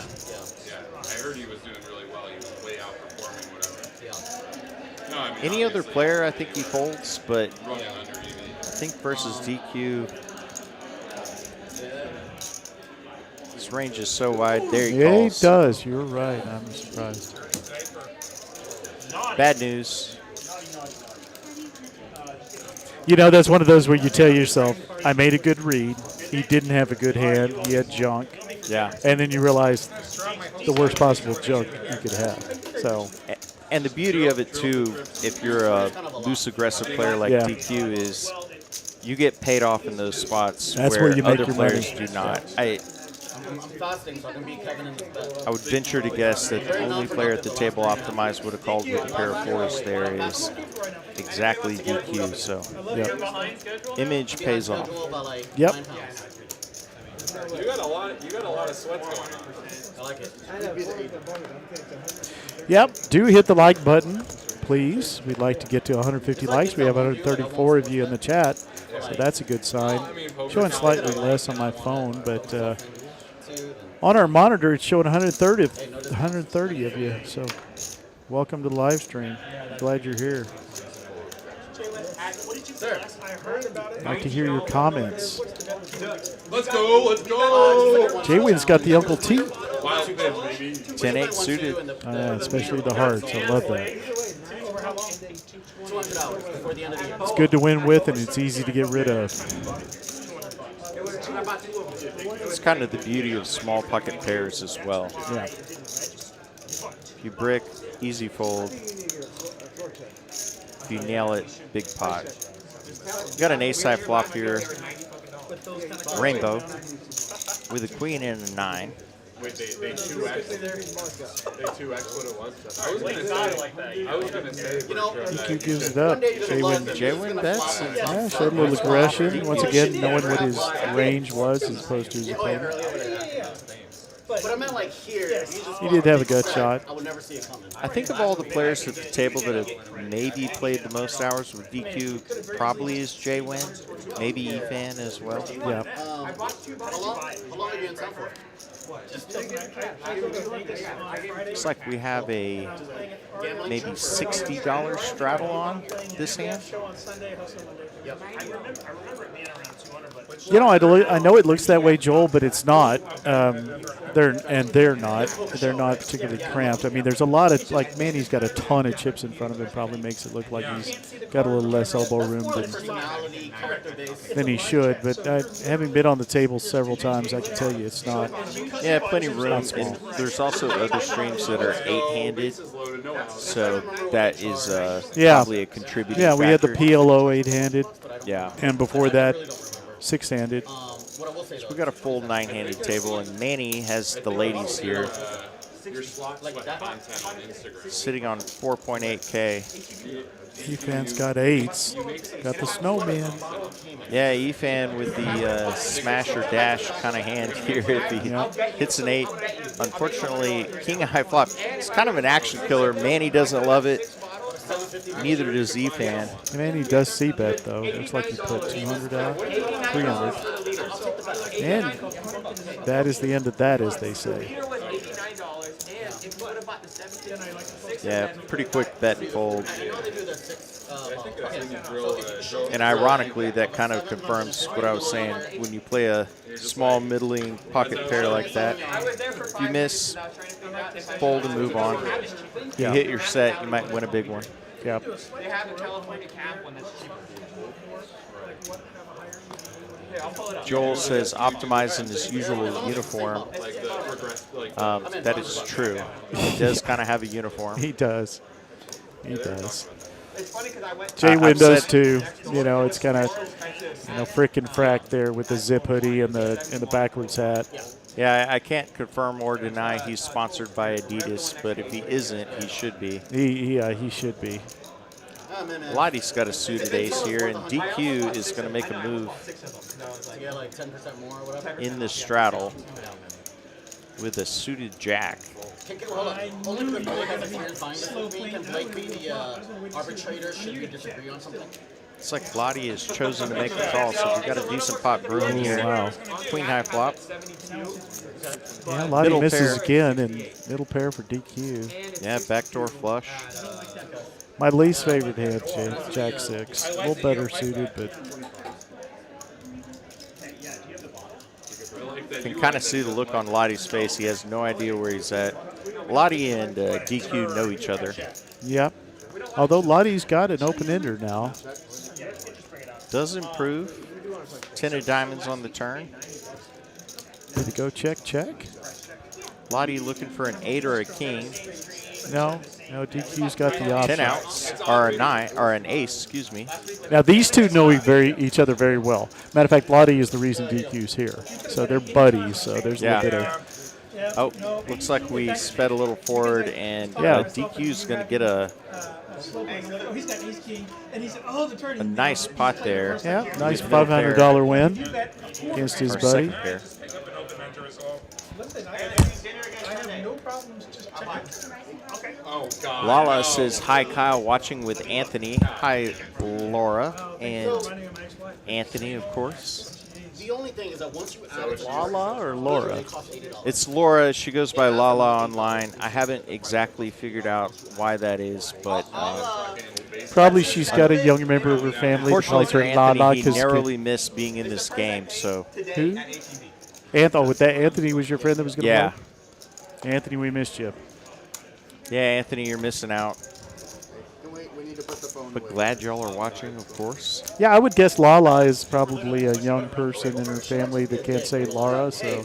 heard he was doing really well. He was way outperforming whatever. No, I mean, Any other player, I think he folds, but running under EV. I think versus DQ, his range is so wide. There he Yeah, calls. he does. You're right. I'm surprised. Bad news. You know, that's one of those where you tell yourself, I made a good read. He didn't have a good hand. He had junk. Yeah. And then you realize the worst possible junk you could have. So. And the beauty of it, too, if you're a loose, aggressive player like DQ, is you get paid off in those spots where you make other your players money. do not. I would venture to guess that the only player at the table Optimized would have called with a pair of 4s there is exactly DQ. So, image pays off. Yep. You got a lot of sweats going on. I like it. Yep. Do hit the like button, please. We'd like to get to 150 likes. We have 134 of you in the chat, so that's a good sign. Showing slightly less on my phone, but on our monitor it's showing 130 of you. So welcome to the live stream. Glad you're here. I'd like to hear your comments. Let's go. JWIN's got the Uncle T. 10-8 suited. Especially the hearts. I love that. It's good to win with, and it's easy to get rid of. It's kind of the beauty of small pocket pairs as well. Yeah. If you brick, easy fold. If you nail it, big pot. You got an ace-high flop here. Rainbow with a queen and a 9. Wait, they 2x what it was? I was gonna say. EQ gives it up. JWIN bets. Yeah, showed a little aggression. Once again, knowing what his range was as opposed to his opponent. But I meant like here. He did have a gut shot. I would never see it coming. I think of all the players at the table that have maybe played the most hours with DQ, probably is JWIN, maybe EFAN as well. Yeah. How long are you in town for? Looks like we have a maybe $60 straddle on this hand. You know, I know it looks that way, Joel, but it's not. They're not particularly cramped. I mean, there's a lot of, like, Manny's got a ton of chips in front of him. Probably makes it look like he's got a little less elbow room than he should. But having been on the table several times, I can tell you it's not. Yeah, plenty of room. And there's also other streams that are 8-handed, so that is probably a contributing Yeah, we had the factor. PLO 8-handed. Yeah. And before that, 6-handed. So we got a full 9-handed table, and Manny has the ladies here, sitting on 4.8K. Efan's got 8s. Got the snowman. Yeah, Efan with the smash or dash kind of hand here if he hits an 8. Unfortunately, king of high flop, it's kind of an action killer. Manny doesn't love it. Neither does Efan. Manny does C-bet, though. Looks like he put 200 out, 300. And that is the end of that, as they say. Yeah, pretty quick bet and fold. And ironically, that kind of confirms what I was saying. When you play a small, middling pocket pair like that, if you miss, fold and move on. If you hit your set, you might win a big one. Yep. They have the California cap one that's cheaper. Joel says optimizing his usual uniform. That is true. He does kind of have a uniform. He does. He does. JWIN JWIN does too. You know, it's kind of, frickin' frack there with the zip hoodie and the backwards hat. Yeah, I can't confirm or deny he's sponsored by Adidas, but if he isn't, he should be. He should be. Lahti's got a suited ace here, and DQ is going to make a move in the straddle with a suited jack. It's like Lahti has chosen to make the call, so we've got a decent pot brewing here. Wow. Queen high flop. Yeah, Lahti misses again, and middle pair for DQ. Yeah, backdoor flush. My least favorite hand, Jack 6. A little better suited, but you can kind of see the look on Lahti's face. He has no idea where he's at. Lahti and DQ know each other. Yep. Although Lahti's got an open-ender now. Does improve. 10 of diamonds on the turn. Did it go check? Lahti looking for an 8 or a king. No, DQ's got the option. 10 outs, or a 9, or an ace, excuse me. Now, these two know each other very well. Matter of fact, Lahti is the reason DQ's here. So they're buddies, so there's a little bit of... Oh, looks like we sped a little forward, and DQ's going to get a nice pot there. Yeah, nice $500 win against his buddy. Lala says, hi, Kyle, watching with Anthony. Hi, Laura. And Anthony, of course. The only thing is that once you add it, Lala or Laura? It's Laura. She goes by Lala online. I haven't exactly figured out why that is, but probably she's got a young member of her family. Fortunately for Lala, Anthony, he narrowly missed being in this game. So who? With that Anthony was your friend that was going to yeah. Play? Anthony, we missed you. Yeah, Anthony, you're missing out. But glad y'all are watching, of course. Yeah, I would guess Lala is probably a young person in her family that can't say Laura, so.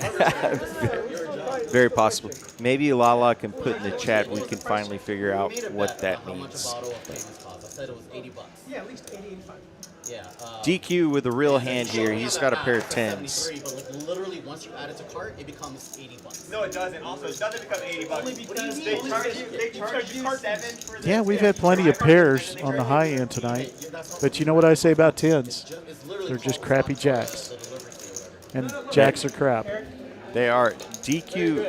Very possible. Maybe Lala can put in the chat. We can finally figure out what that means. Yeah, at least 80, 85. DQ with a real hand here. He's got a pair of 10s. But like literally, once you add it to cart, it becomes $80. No, it doesn't. Also, it doesn't become $80. Only because they charge you 7 for Yeah, we've had plenty of pairs on the high end tonight. But you know what I say about 10s? They're just crappy jacks. And jacks are crap. They are. DQ,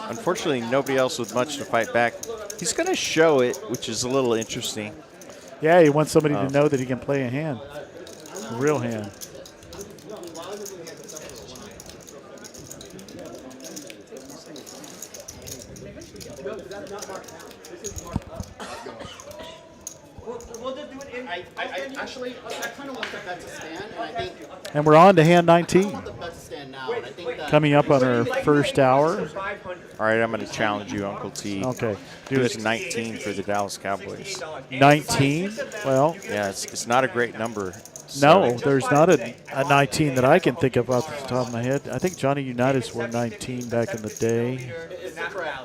unfortunately, nobody else with much to fight back. He's going to show it, which is a little interesting. Yeah, he wants somebody to know that he can play a hand. A real hand. We'll just do it in. I actually, I kind of want the bet to stand, and I think. And we're on to hand 19. I want the bet to stand now, and I think that. Coming up on our first hour. All right, I'm going to challenge you, Uncle T. Okay. Who's 19 for the Dallas Cowboys? 19? Well. Yeah, it's not a great number. No, there's not a 19 that I can think of off the top of my head. I think Johnny Unitas wore 19 back in the day,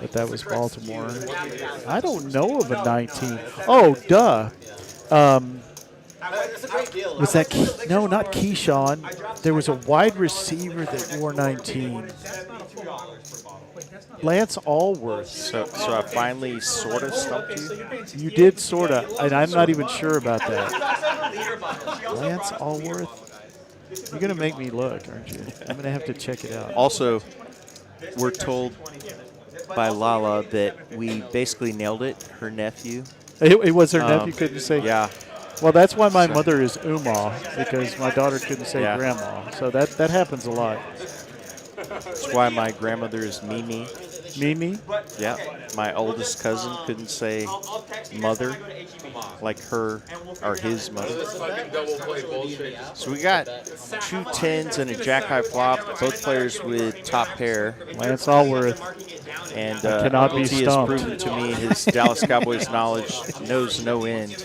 but that was Baltimore. I don't know of a 19. Oh, duh. Was that no, not Keyshawn. There was a wide receiver that wore 19. Lance Allworth. So I finally sort of stumped you? You did sort of, and I'm not even sure about that. Lance Allworth? You're going to make me look, aren't you? I'm going to have to check it out. Also, we're told by Lala that we basically nailed it, her nephew. It was her nephew couldn't say. Yeah. Well, that's why my mother is Uma, because my daughter couldn't say grandma. So that happens a lot. That's why my grandmother is Mimi. Mimi? Yeah. My oldest cousin couldn't say mother like her or his mother. So we got 2 10s and a jack high flop, both players with top pair. Lance Allworth. And cannot be T has stumped. proven to me his Dallas Cowboys knowledge knows no end.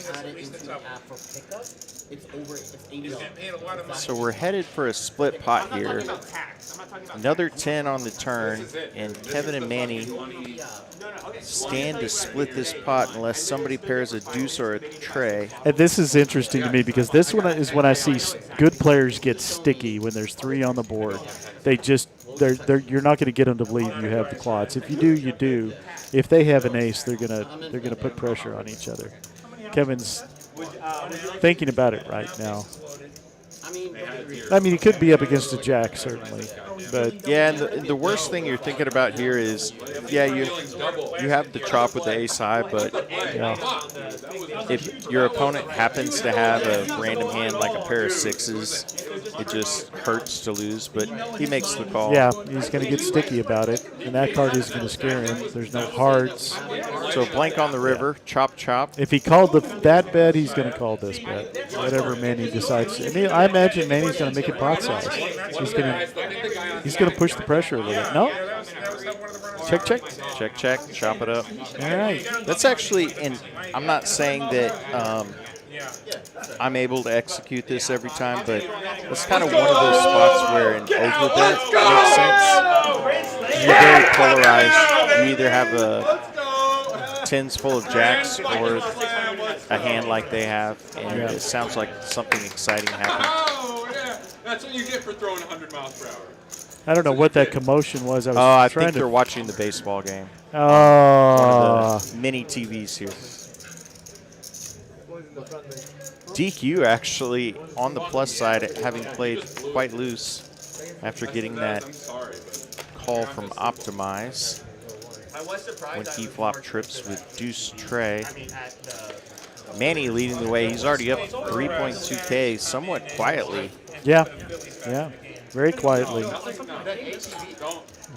So we're headed for a split pot here. Another 10 on the turn, and Kevin and Manny stand to split this pot unless somebody pairs a deuce or a tray. And this is interesting to me because this one is when I see good players get sticky when there's 3 on the board. They just you're not going to get them to believe you have the clots. If you do, you do. If they have an ace, they're gonna put pressure on each other. Kevin's thinking about it right now. I mean, he could be up against a jack, certainly. But yeah, and the worst thing you're thinking about here is, yeah, you have the chop with the ace high, but if your opponent happens to have a random hand like a pair of 6s, it just hurts to lose, but he makes the call. Yeah, he's going to get sticky about it, and that card is going to scare him. There's no hearts. So blank on the river, chop, chop. If he called that bet, he's going to call this bet, whatever Manny decides. I mean, I imagine Manny's going to make it pot size. He's going to push the pressure a little bit. No? Check, check. Check, check, chop it up. All right. That's actually, and I'm not saying that I'm able to execute this every time, but it's kind of one of those spots where an overbet makes sense. You're very polarized. You either have a 10s full of jacks or a hand like they have, and it sounds like something exciting happened. Oh, yeah. That's what you get for throwing 100 miles per hour. I don't know what that commotion was. I think they're watching the baseball game. Oh. One of the mini TVs here. DQ actually on the plus side, having played quite loose after getting that call from Optimize when he flopped trips with deuce tray. Manny leading the way. He's already up 3.2K somewhat quietly. Yeah, very quietly.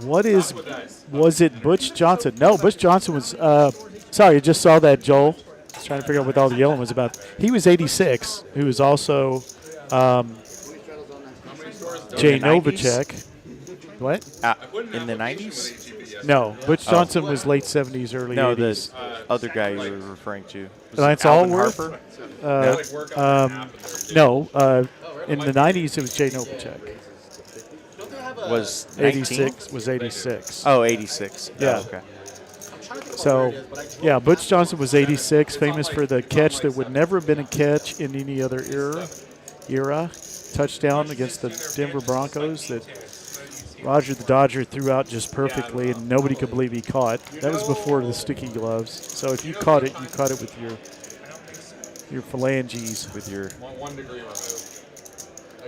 Was it Butch Johnson? No, Butch Johnson was, sorry, I just saw that, Joel. I was trying to figure out what all the yelling was about. He was 86, who was also Jay Novacek. What? In the 90s? No, Butch Johnson was late 70s, early 80s. No, the other guy you were referring to. Lance Allworth? No, in the 90s it was Jay Novacek. Was 86? Was 86. Oh, 86. Yeah. Oh, okay. So, yeah, Butch Johnson was 86, famous for the catch that would never have been a catch in any other era. Touchdown against the Denver Broncos that Roger the Dodger threw out just perfectly, and nobody could believe he caught. That was before the sticky gloves. So if you caught it with your phalanges. With your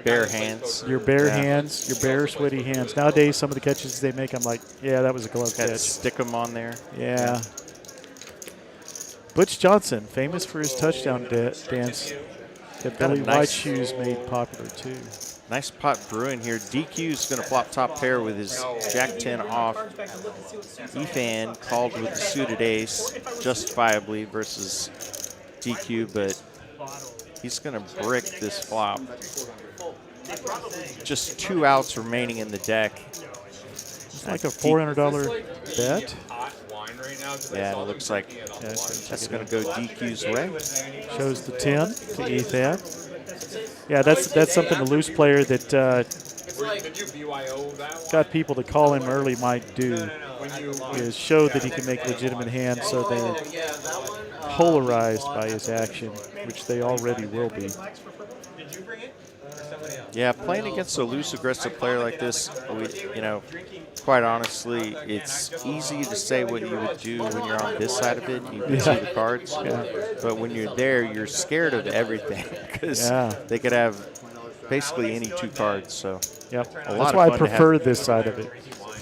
bare hands. Your bare hands, your bare sweaty hands. Nowadays, some of the catches they make, I'm like, yeah, that was a glove catch. Stick them on there. Yeah. Butch Johnson, famous for his touchdown dance that Billy White Shoes made popular too. Nice pot brewing here. DQ's going to flop top pair with his Jack 10 off. Efan called with the suited ace, justifiably, versus DQ, but he's going to brick this flop. Just 2 outs remaining in the deck. It's like a $400 bet. Yeah, it looks like that's going to go DQ's way. Shows the 10 to Ethan. Yeah, that's something a loose player that got people to call him early might do, is show that he can make legitimate hands so they're polarized by his action, which they already will be. Yeah, playing against a loose, aggressive player like this, quite honestly, it's easy to say what you would do when you're on this side of it and you can see the cards. Yeah. But when you're there, you're scared of everything because they could have basically any 2 cards. So, yep. A lot That's of why I fun prefer this side of it.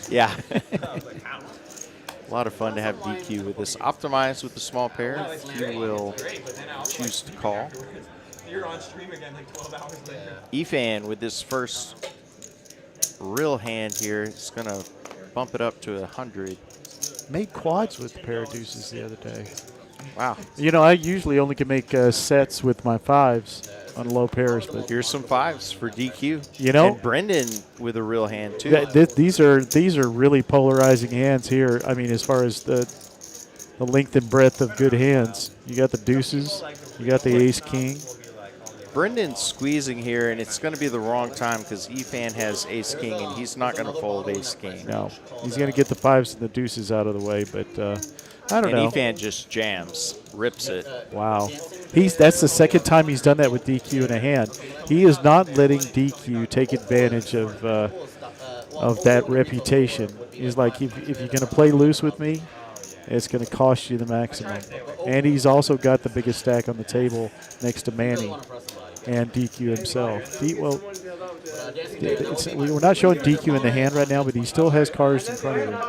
Yeah. A lot of fun to have DQ with this. Optimized with the small pair. He will choose to call. You're on stream again like 12 hours later. Efan with this first real hand here is going to bump it up to 100. Made quads with a pair of deuces the other day. Wow. You know, I usually only can make sets with my 5s on low pairs, but here's some 5s for DQ. You know, and Brendan with a real hand too. These are really polarizing hands here. I mean, as far as the length and breadth of good hands, you got the deuces, you got the ace king. Brendan's squeezing here, and it's going to be the wrong time because Efan has ace king, and he's not going to fold ace king. No, he's going to get the 5s and the deuces out of the way, but I don't know. And Efan just jams, rips it. Wow. That's the second time he's done that with DQ in a hand. He is not letting DQ take advantage of that reputation. He's like, if you're going to play loose with me, it's going to cost you the maximum. And he's also got the biggest stack on the table next to Manny and DQ himself. We're not showing DQ in the hand right now, but he still has cards in front of him.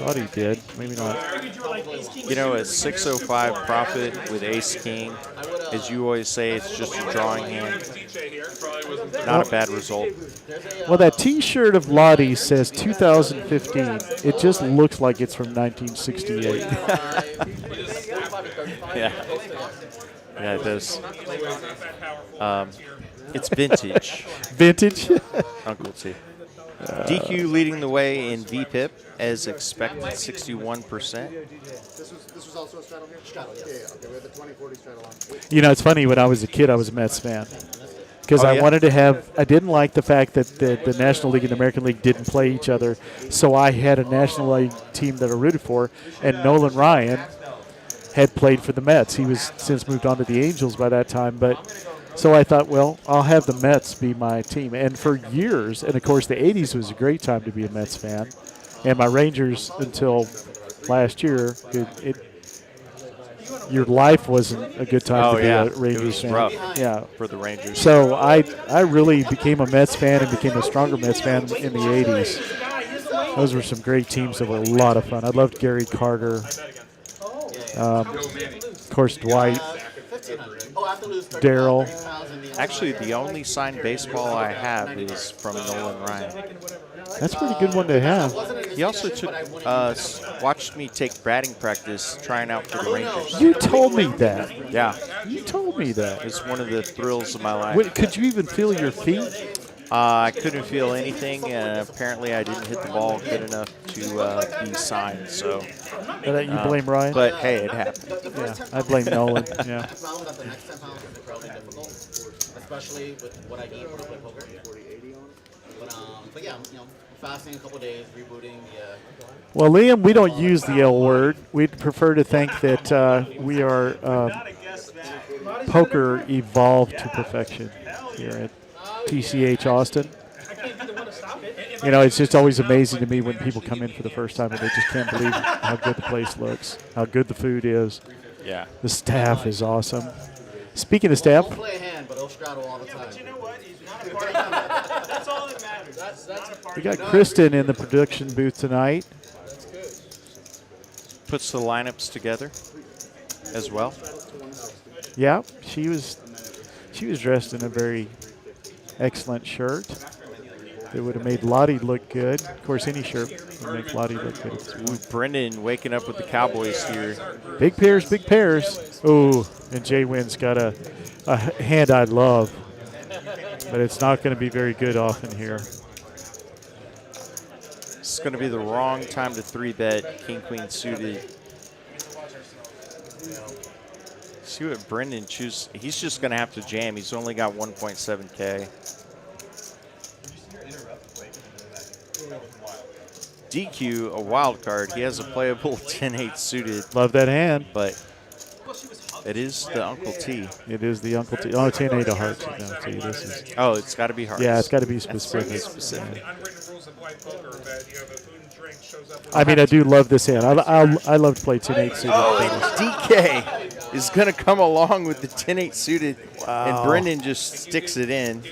Thought he did, maybe not. You know, a 605 profit with ace king, as you always say, it's just a drawing hand. Not a bad result. Well, that T-shirt of Lahti says 2015. It just looks like it's from 1968. Yeah, it does. It's vintage. Vintage? Uncle T. DQ leading the way in VPIP as expected, 61%. This was also a straddle here? Straddle, yes. Yeah, okay, we had the 2040 straddle on. You know, it's funny, when I was a kid, I was a Mets fan. Because I wanted to have – I didn't like the fact that the National League and the American League didn't play each other, so I had a National League team that I rooted for, and Nolan Ryan had played for the Mets. He was since moved on to the Angels by that time, but – so I thought, well, I'll have the Mets be my team. And for years, and of course the 80s was a great time to be a Mets fan. And my Rangers until last year, your life wasn't a good time to be a Rangers fan. Rough for the Rangers. So I really became a Mets fan and became a stronger Mets fan in the 80s. Those were some great teams that were a lot of fun. I loved Gary Carter. Of course, Dwight. Daryl. Actually, the only signed baseball I have is from Nolan Ryan. That's a pretty good one to have. He also watched me take batting practice trying out for the Rangers. You told me that. Yeah. You told me that. It's one of the thrills of my life. Wait, could you even feel your feet? I couldn't feel anything, and apparently I didn't hit the ball good enough to be signed. So you blame Ryan? But hey, it happened. Yeah, I blame Nolan. Yeah. Especially with what I need to play poker. But yeah, fasting a couple days, rebooting. Well, Liam, we don't use the L word. We'd prefer to think that we are poker evolved to perfection here at TCH Austin. You know, it's just always amazing to me when people come in for the first time and they just can't believe how good the place looks, how good the food is. Yeah. The staff is awesome. Speaking of staff, Don't play a hand, but he'll straddle all the time. But you know what? He's not a party member. That's all that matters. That's a party. we got Kristen in the production booth tonight. That's good. Puts the lineups together as well. Yeah, she was She was dressed in a very excellent shirt. It would have made Lahti look good. Of course, any shirt would make Lahti look good. Ooh, Brendan waking up with the Cowboys here. Big pairs, big pairs. Oh, and JWIN's got a hand I love, but it's not going to be very good often here. It's going to be the wrong time to 3-bet King Queen suited. See what Brendan chooses. He's just going to have to jam. He's only got 1.7K. DQ, a wild card. He has a playable 10-8 suited. Love that hand. But it is the Uncle T. It is the Uncle T. Oh, 10-8 of hearts. No, see, this is. Oh, it's got to be hearts. Yeah, it's got to be specific. I mean, I do love this hand. I love to play 10-8 suited. Oh, DK is going to come along with the 10-8 suited, wow. And Brendan just sticks it in.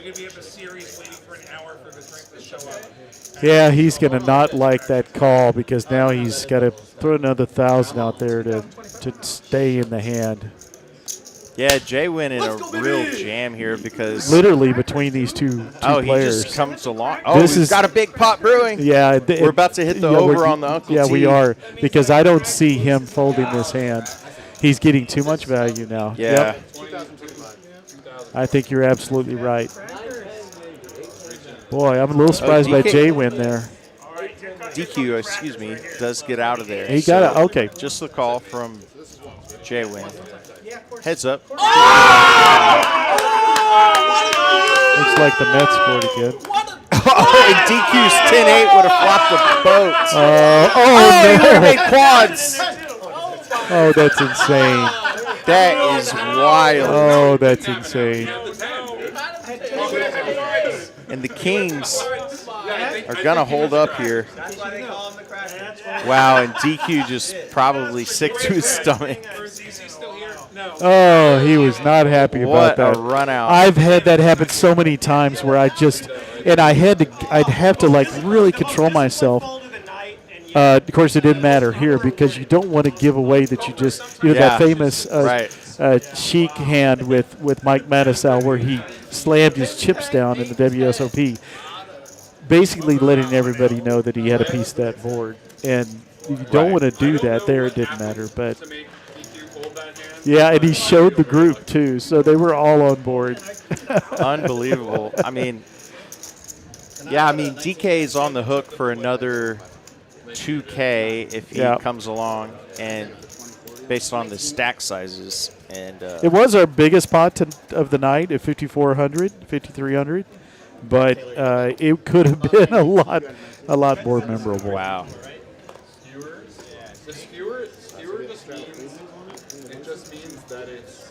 Yeah, he's going to not like that call because now he's got to throw another 1,000 out there to stay in the hand. Yeah, JWIN in a real jam here because literally between these two players. He just comes along. Oh, he's got a big pot brewing. Yeah, we're about to hit the over on the Uncle T. Yeah, we are because I don't see him folding this hand. He's getting too much value now. Yeah. Yep. I think you're absolutely right. Boy, I'm a little surprised by JWIN there. DQ, excuse me, does get out of there. He got it. Okay. Just the call from JWIN. Heads up. Looks like the Mets scored again. Oh, and DQ's 10-8 would have flopped the boat. Oh, he would have made quads. Oh, that's insane. That is wild. Oh, that's insane. And the Kings are going to hold up here. Wow, and DQ just probably sick to his stomach. Oh, he was not happy about that. What a run out. I've had that happen so many times where I'd have to like really control myself. Of course, it didn't matter here because you don't want to give away that you just, that famous Sheik hand with Mike Mattisau where he slammed his chips down in the WSOP, basically letting everybody know that he had a piece of that board. And you don't want to do that there. It didn't matter. But, yeah, and he showed the group, too, so they were all on board. Unbelievable. I mean, DK is on the hook for another 2K if he comes along, and based on the stack sizes. And it was our biggest pot of the night at 5,400, 5,300, but it could have been a lot more memorable. Wow. It just means that it's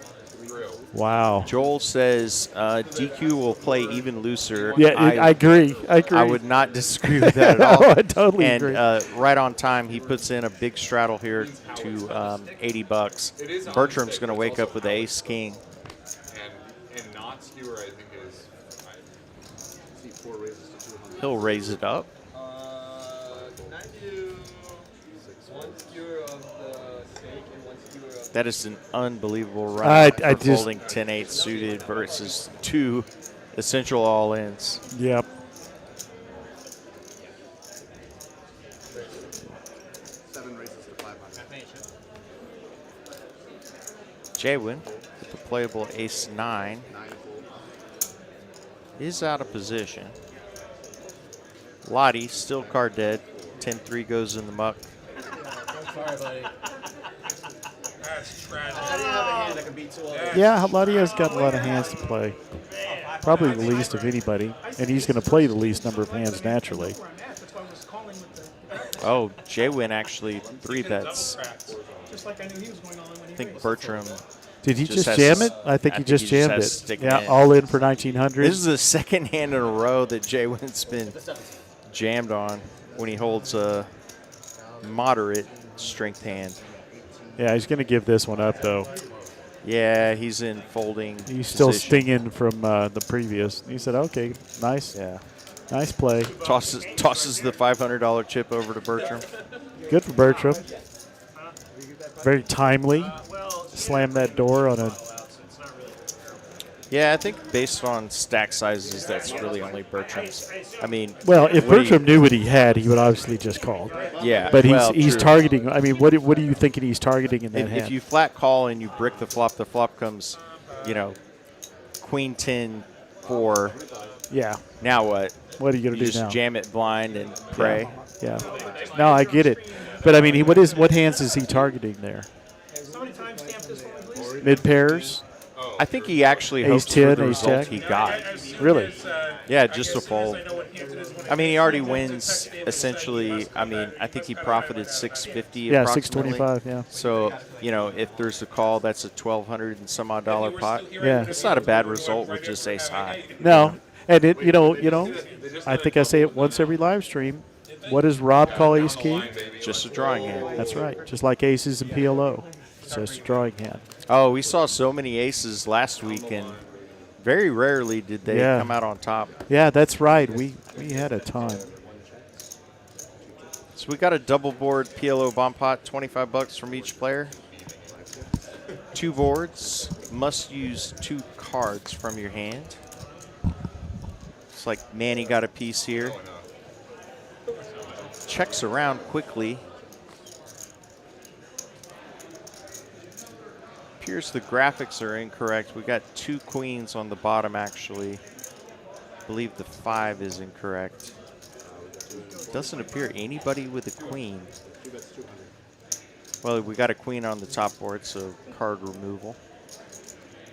real. Wow. Joel says DQ will play even looser. Yeah, I agree. I would not disagree with that at all. I totally agree. And right on time, he puts in a big straddle here to $80. Bertram's going to wake up with the ace king. And not skewer, I think, is. See 4 raises to 200. He'll raise it up. Can I do 1 skewer of the snake and 1 skewer of That is an unbelievable run I for folding 10-8 suited versus 2 essential all-ins. Yep. JWIN with the playable ace-9 is out of position. Lahti still card dead. 10-3 goes in the muck. Sorry, buddy. That's tragic. I didn't have a hand that could beat 2 others. Yeah, Lahti's got a lot of hands to play. Probably the least of anybody, and he's going to play the least number of hands naturally. Oh, JWIN actually 3-bets. I think Bertram. Did he just jam it? I think he just jammed it. Yeah, all in for 1,900. This is the second hand in a row that JWIN's been jammed on when he holds a moderate strength hand. Yeah, he's going to give this one up, though. Yeah, he's in folding He's still position. stinging from the previous. He said, okay, nice. Yeah. Nice play. Tosses the $500 chip over to Bertram. Good for Bertram. Very timely. Slam that door on a Yeah, I think based on stack sizes, that's really only Bertram's. I mean, well, if Bertram knew what he had, he would obviously just call. Yeah, but well, he's true. targeting. I mean, what are you thinking he's targeting in that hand? If you flat call and you brick the flop comes, you know, Queen 10 4. Yeah. Now what? What are you gonna do just now? Jam it blind and pray. Yeah. No, I get it, but I mean, what hands is he targeting there? Somebody timestamp this one, please. Mid pairs. I think he actually Ace hopes 10, for the ace result jack. he got. Really? Yeah, just a fold. I mean, he already wins essentially. I mean, I think he profited 650. Yeah, approximately. 625. Yeah. So you know, if there's a call, that's a $1,200 and some odd dollar pot. Yeah. It's not a bad result with just ace high. No, and it you know I think I say it once every live stream. What does Rob call ace king? Just a drawing hand. That's right. Just like aces and PLO. It's just a drawing hand. Oh, we saw so many aces last week, and very rarely did they come out on top. Yeah, that's right. We had a ton. So we got a double board PLO bomb pot, $25 from each player. 2 boards. Must use 2 cards from your hand. It's like Manny got a piece here. Checks around quickly. Appears the graphics are incorrect. We got 2 queens on the bottom, actually. I believe the 5 is incorrect. Doesn't appear anybody with a queen. Well, we got a queen on the top board, so card removal.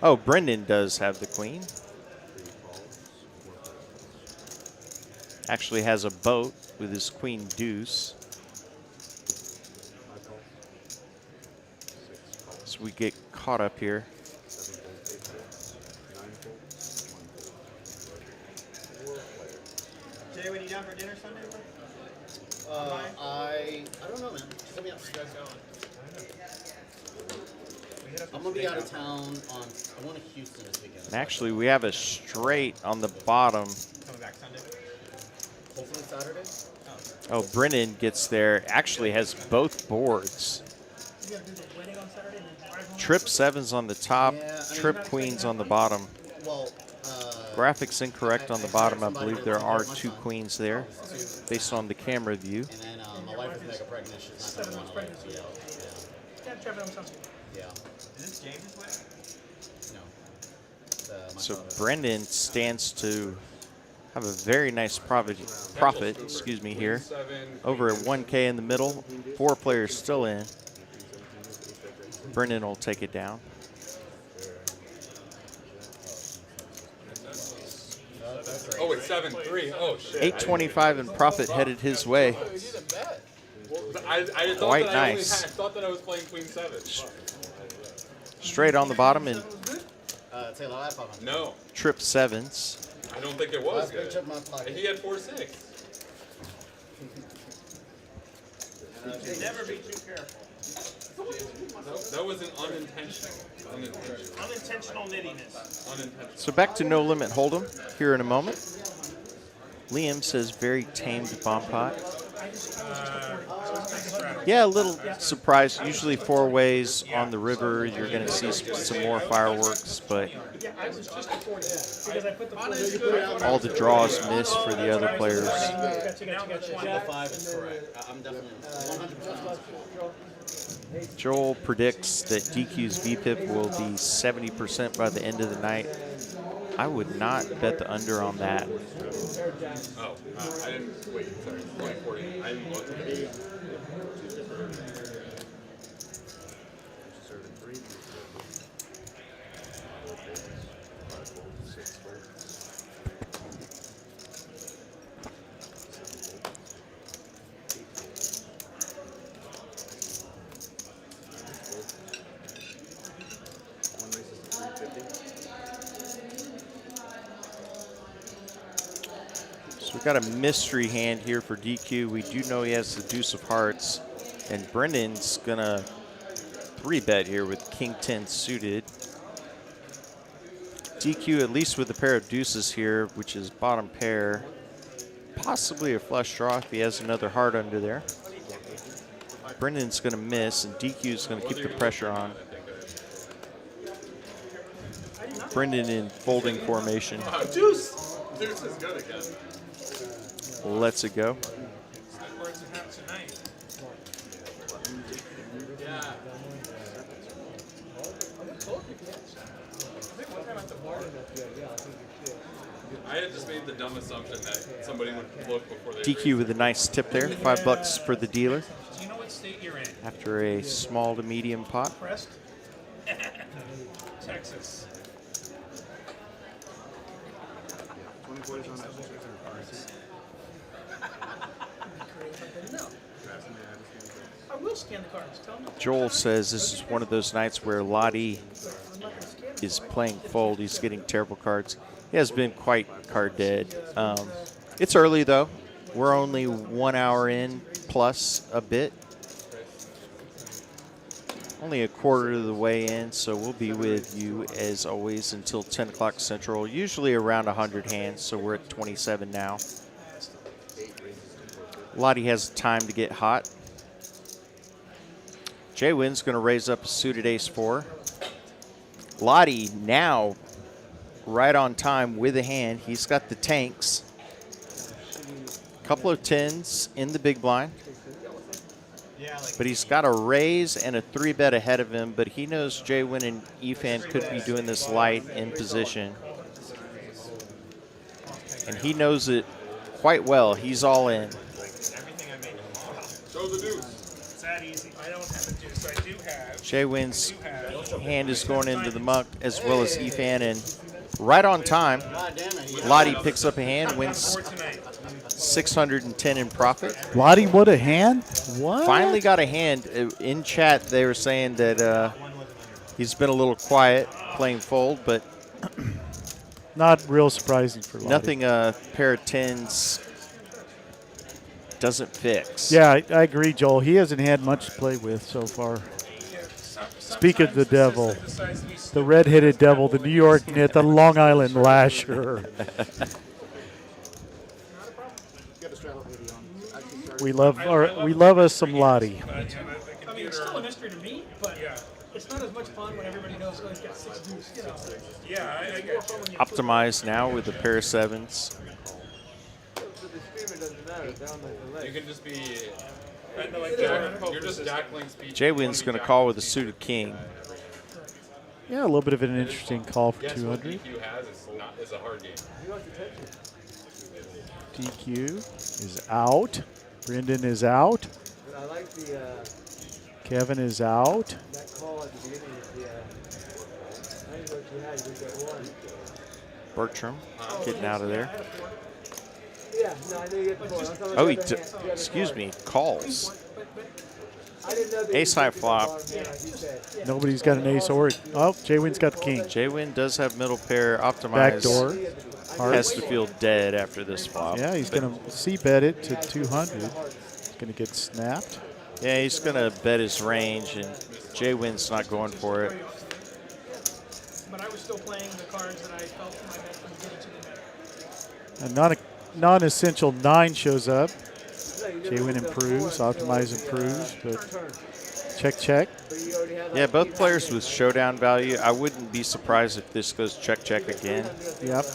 Oh, Brendan does have the queen. Actually has a boat with his queen deuce. So we get caught up here. JWIN, you down for dinner Sunday? I don't know, man. Just let me know. I'm gonna be out of town on. I'm going to Houston this weekend. And actually, we have a straight on the bottom. Coming back Sunday? Hopefully Saturday. Oh, Brennan gets there. Actually has both boards. Trip 7's on the top. Trip queens on the bottom. Well, graphics incorrect on the bottom. I believe there are 2 queens there, based on the camera view. And then my wife is mega pregnant. She's not going to want to leave. Yeah. Is this James' wedding? No. So Brendan stands to have a very nice profit here. Over at 1K in the middle. 4 players still in. Brendan will take it down. Oh, it's 7-3. Oh, shit. 825 in profit headed his way. I thought Quite that nice. I thought that I was playing Queen 7. Straight on the bottom and Taylor, no. trip 7s. I don't think it was good. He had 4-6. Never be too careful. That was an unintentional. Unintentional nittiness. Unintentional. So back to No Limit Hold'em here in a moment. Liam says very tamed bomb pot. Yeah, a little surprised. Usually 4 ways on the river, you're going to see some more fireworks, but all the draws miss for the other players. I'm definitely 100%. Joel predicts that DQ's VPIP will be 70% by the end of the night. I would not bet the under on that. Oh, I didn't. Wait, sorry. 2040. I didn't look. So we've got a mystery hand here for DQ. We do know he has the deuce of hearts, and Brendan's gonna 3-bet here with king 10 suited. DQ at least with a pair of deuces here, which is bottom pair. Possibly a flush draw if he has another heart under there. Brendan's gonna miss, and DQ's gonna keep the pressure on. Brendan in folding formation. Deuce! Deuce is good again. Lets it go. Words of how tonight. Yeah. I had just made the dumb assumption that somebody would look before they DQ with a nice tip there. $5 for the dealer. Do you know what state you're in? After a small to medium pot. Pressed? Texas. I will scan the cards. Tell me. Joel says this is one of those nights where Lahti is playing fold. He's getting terrible cards. He has been quite card dead. It's early though. We're only 1 hour in plus a bit. Only a quarter of the way in, so we'll be with you as always until 10 o'clock Central. Usually around 100 hands, so we're at 27 now. Lahti has time to get hot. JWIN's going to raise up a suited ace-4. Lahti now right on time with a hand. He's got the tanks. Couple of 10s in the big blind. But he's got a raise and a 3-bet ahead of him, but he knows JWIN and Efan could be doing this light in position. And he knows it quite well. He's all in. Show the deuce. It's that easy. I don't have a deuce. I do have. JWIN's hand is going into the muck as well as Efan, and right on time, Lahti picks up a hand, wins 610 in profit. Lahti, what a hand. What? Finally got a hand. In chat, they were saying that he's been a little quiet playing fold, but not real surprising for Lahti. nothing a pair of 10s doesn't fix. Yeah, I agree, Joel. He hasn't had much to play with so far. Speak of the devil, the red-headed devil, the New York Knit, the Long Island Lasher. We love us some Lahti. I mean, it's still a mystery to me, but it's not as much fun when everybody knows he's got 6 deuce. You know, Yeah, I get you. Optimized now with a pair of 7s. You can just be. You're just jackling speech. JWIN's going to call with a suited king. Yeah, a little bit of an interesting call for Guess what 200. DQ has is a hard game. DQ is out. Brendan is out. But I like the Kevin is out. that call at the beginning of the I didn't know what you had, you just got one. Bertram getting out of there. Yeah, no, I knew you get the 4. I'm talking about Oh, the he, other hand, the other excuse card. me, calls. I didn't know that Ace you high could flop. bottom hand, like you said. Nobody's got an ace or oh, JWIN's got the king. JWIN does have middle pair optimized. Backdoor. Has to feel dead after this flop. Yeah, he's going to c-bet it to 200. It's going to get snapped. Yeah, he's going to bet his range, and JWIN's not going for it. but I was still playing the cards that I felt my bet was getting to the net. A non-essential 9 shows up. JWIN improves, Optimize improves, but check. Yeah, both players with showdown value. I wouldn't be surprised if this goes check again. Yep.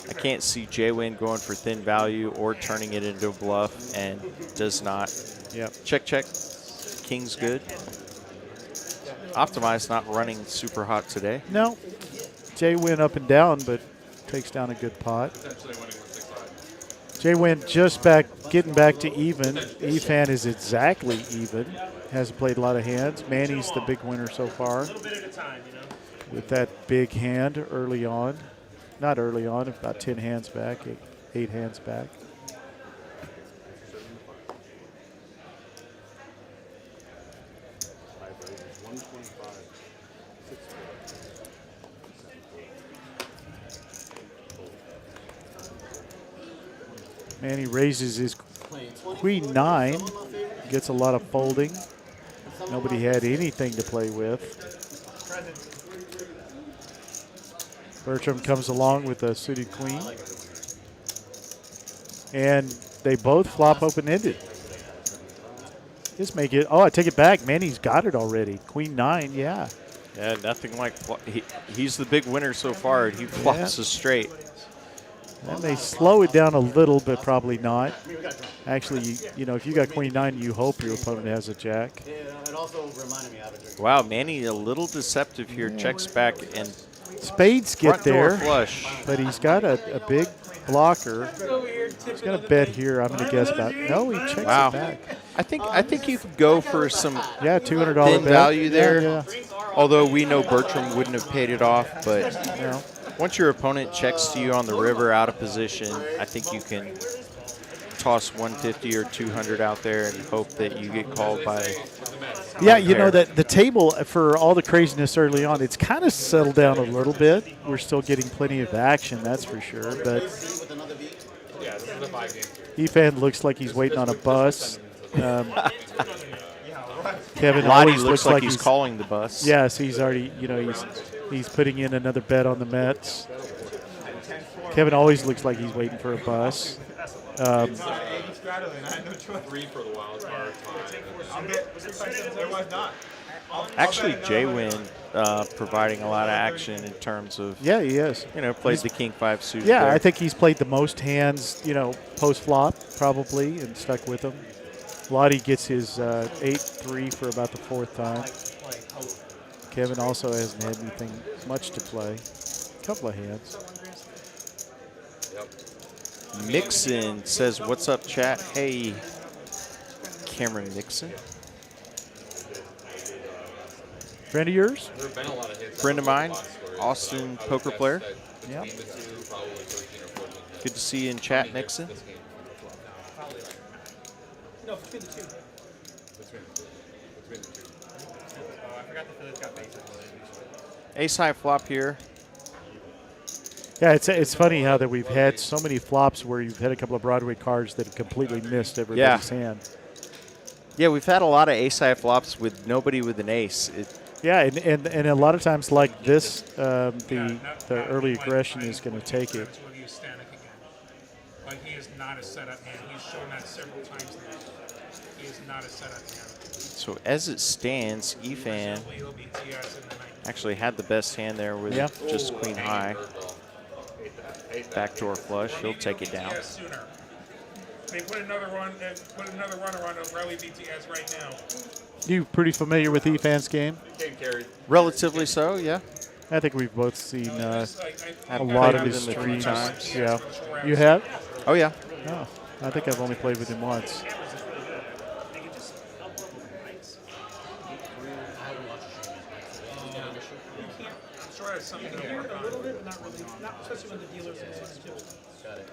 I can't see JWIN going for thin value or turning it into a bluff, and does not. Yep. Check. King's good. Optimize not running super hot today. No. JWIN up and down, but takes down a good pot. JWIN just getting back to even. Efan is exactly even. Hasn't played a lot of hands. Manny's the big winner so far. A little bit at a time, you know. With that big hand early on. Not early on, about 10 hands back, 8 hands back. Manny raises his queen 9, gets a lot of folding. Nobody had anything to play with. Bertram comes along with a suited queen. And they both flop open-ended. Just make it, oh, I take it back. Manny's got it already. Queen 9, yeah. Yeah, nothing like he's the big winner so far. He flops a straight. That may slow it down a little, but probably not. Actually, you know, if you got queen nine, you hope your opponent has a jack. It also reminded me of a drink. Wow, Manny a little deceptive here. Checks back and spades get there, flush. But he's got a big blocker. He's going to bet here. I'm going to guess about. No, he checks it back. I think you could go for some $200 thin bet. value there. Yeah. Although we know Bertram wouldn't have paid it off, but once your opponent checks to you on the river out of position, I think you can toss 150 or 200 out there and hope that you get called by. Yeah, you know that the table for all the craziness early on, it's kind of settled down a little bit. We're still getting plenty of action, that's for sure. But Efan looks like he's waiting on a bus. Kevin Lahti always looks like he's calling the bus. Yes, he's already. You know, he's putting in another bet on the Mets. Kevin always looks like he's waiting for a bus. Three for the wild card. Actually, JWIN providing a lot of action in terms of. Yeah, he is. You know, played the king 5 suit. Yeah, there. I think he's played the most hands, you know, post flop probably, and stuck with him. Lahti gets his 8-3 for about the 4th time. Kevin also hasn't had anything much to play. A couple of hands. Mixon says, "What's up, chat?" Hey, Cameron Mixon. Friend of yours? Friend of mine, Austin poker player. Yeah. Good to see you in chat, Mixon. No, between the two. Ace high flop here. Yeah, it's funny how that we've had so many flops where you've had a couple of Broadway cards that have completely missed everybody's hand. Yeah, we've had a lot of ace high flops with nobody with an ace. Yeah, and a lot of times like this, the early aggression is going to take it. Like he is not a setup hand. He's shown that several times now. He is not a setup hand. So as it stands, Efan actually had the best hand there with just queen high. Backdoor flush, he'll take it down. They put another runner on O'Reilly BTS right now. You pretty familiar with Efan's game? Relatively so, yeah. I think we've both seen a I've lot played of his with him a few streams. times. Yeah. You have? Oh, yeah. Oh, I think I've only played with him once. Something to work on. A little bit, but not really. Not especially when the dealers are too. Got it.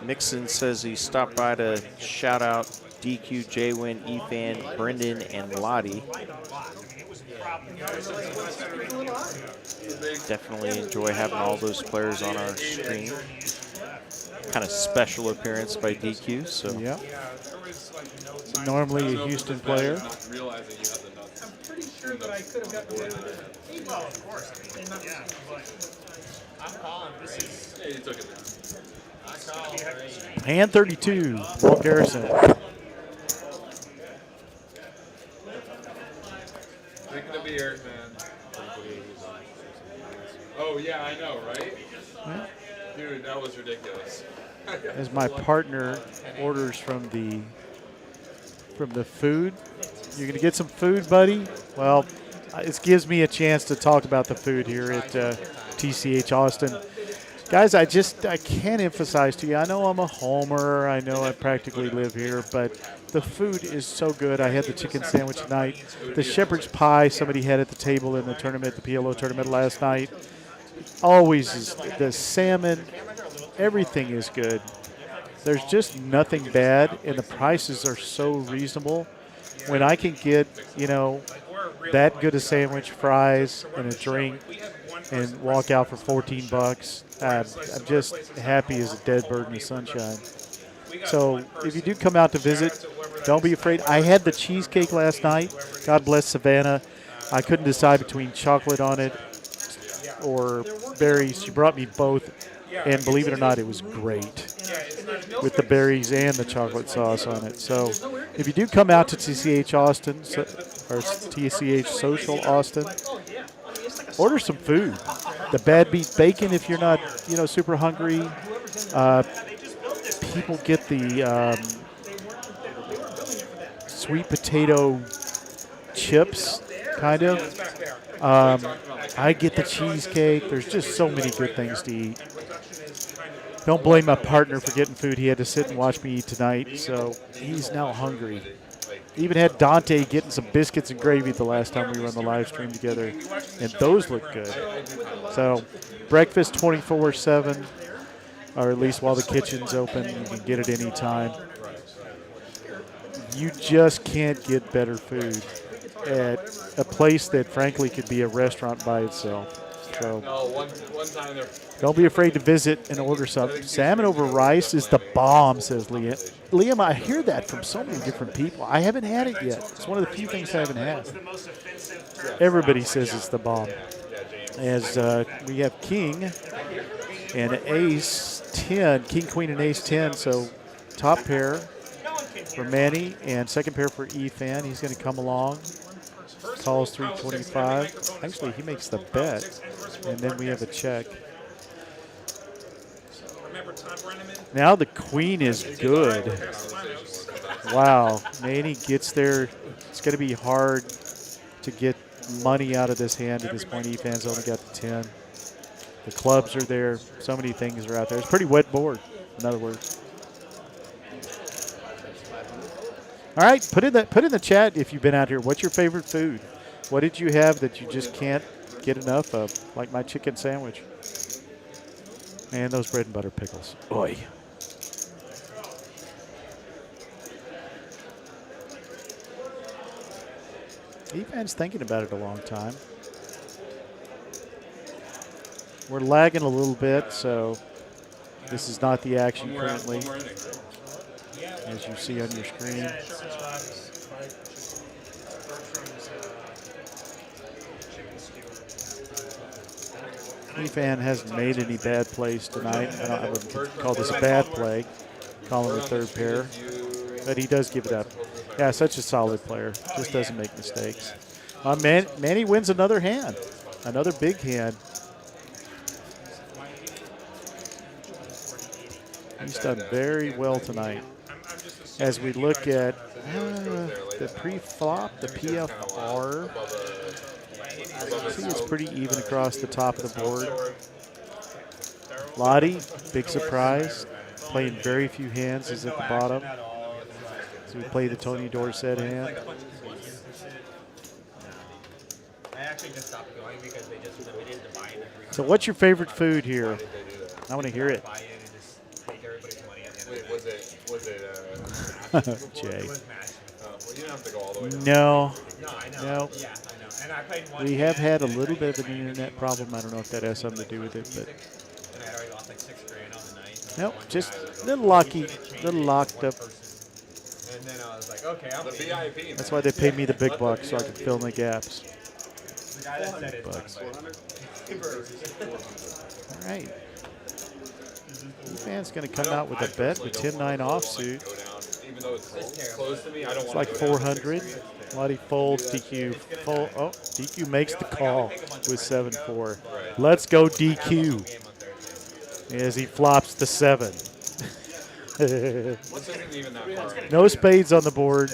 Mixon says he stopped by to shout out DQ, JWIN, Efan, Brendan, and Lahti. Definitely enjoy having all those players on our stream. Kind of special appearance by DQ. So yeah. Normally a Houston player. I'm pretty sure that I could have gotten away with it. Well, of course. I'm calling. This is. Yeah, you took it down. Hand 32, Walt Garrison. Drinking the beer, man. Oh yeah, I know, right? Yeah. Dude, that was ridiculous. As my partner orders from the food. You're going to get some food, buddy? Well, it gives me a chance to talk about the food here at TCH Austin. Guys, I can't emphasize to you, I know I'm a homer, I know I practically live here, but the food is so good. I had the chicken sandwich tonight. The shepherd's pie somebody had at the table in the tournament, the PLO tournament last night. Always is the salmon, everything is good. There's just nothing bad, and the prices are so reasonable. When I can get, you know, that good a sandwich, fries, and a drink, and walk out for $14, I'm just happy as a dead bird in the sunshine. So if you do come out to visit, don't be afraid. I had the cheesecake last night. God bless Savannah. I couldn't decide between chocolate on it or berries. She brought me both. And believe it or not, it was great with the berries and the chocolate sauce on it. So if you do come out to TCH Austin, or TCH Social Austin, order some food. The bad beef bacon if you're not, super hungry. People get the sweet potato chips, kind of. I get the cheesecake. There's just so many good things to eat. Don't blame my partner for getting food. He had to sit and watch me eat tonight, so he's now hungry. Even had Dante getting some biscuits and gravy the last time we were on the live stream together, and those look good. So breakfast 24/7, or at least while the kitchen's open. You can get it any time. You just can't get better food at a place that frankly could be a restaurant by itself. So don't be afraid to visit and order something. Salmon over rice is the bomb, says Liam. Liam, I hear that from so many different people. I haven't had it yet. It's one of the few things I haven't had. Everybody says it's the bomb. As we have king and ace 10, king, queen, and ace 10. So top pair for Manny and second pair for Ethan. He's going to come along. Calls 325. Actually, he makes the bet, and then we have a check. Now the queen is good. Wow, Manny gets there. It's going to be hard to get money out of this hand at this point. Ethan's only got the 10. The clubs are there. So many things are out there. It's a pretty wet board, in other words. All right, put in the chat if you've been out here. What's your favorite food? What did you have that you just can't get enough of? Like my chicken sandwich. And those bread and butter pickles. Oy. Evan's thinking about it a long time. We're lagging a little bit, so this is not the action currently, as you see on your screen. Evan hasn't made any bad plays tonight. I wouldn't call this a bad play. Call him a third pair. But he does give it up. Yeah, such a solid player. Just doesn't make mistakes. Manny wins another hand. Another big hand. He's done very well tonight. As we look at the pre-flop, the PFR, see it's pretty even across the top of the board. Lahti, big surprise, playing very few hands, is at the bottom. So we play the Tony Dorsett hand. So what's your favorite food here? I want to hear it. Wait, was it Jay. you don't have to go all the way down. No. No. No. We have had a little bit of an internet problem. I don't know if that has something to do with it, but nope, just a little lucky, little locked up. And then I was like, okay, I'm the VIP. That's why they paid me the big bucks, so I could fill in the gaps. The guy that said it. All right. Evan's going to come out with a bet with 10-9 offsuit. Even though it's close to me, I don't It's want like 400. Lahti folds, DQ. Oh, DQ makes the call with 7-4. Let's go DQ. As he flops the 7. No spades on the board.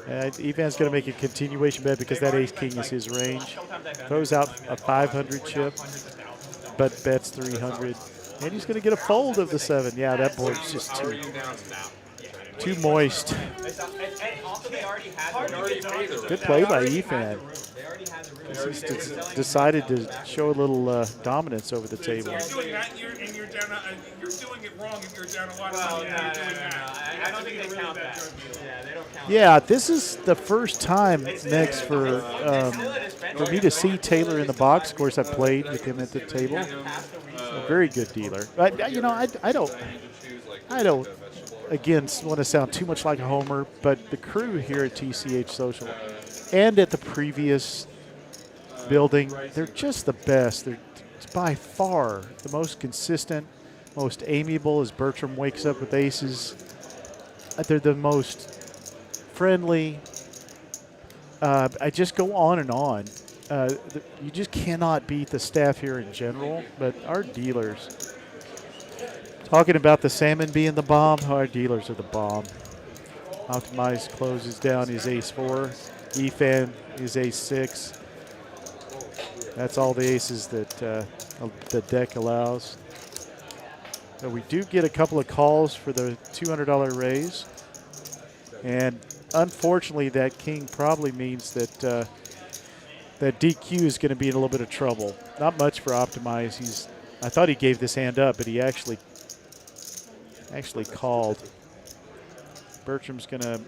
Evan's going to make a continuation bet because that ace-king is his range. Throws out a 500 chip, but bets 300. And he's going to get a fold of the 7. Yeah, that board's just too moist. Good play by Ethan. He's decided to show a little dominance over the table. You're doing that, and you're down. You're doing it wrong if you're down a lot of money. You're doing that. I don't think they count that. Yeah, they don't count. Yeah, this is the first time, Next, for me to see Taylor in the box. Of course, I played with him at the table. A very good dealer. I don't. Again, want to sound too much like a homer, but the crew here at TCH Social and at the previous building, they're just the best. They're by far the most consistent, most amiable as Bertram wakes up with aces. They're the most friendly. I just go on and on. You just cannot beat the staff here in general, but our dealers, talking about the salmon being the bomb, our dealers are the bomb. Optimize closes down his ace-4. Efan is ace-6. That's all the aces that the deck allows. So we do get a couple of calls for the $200 raise. And unfortunately, that king probably means that that DQ is going to be in a little bit of trouble. Not much for Optimize. I thought he gave this hand up, but he actually called. Bertram's going to,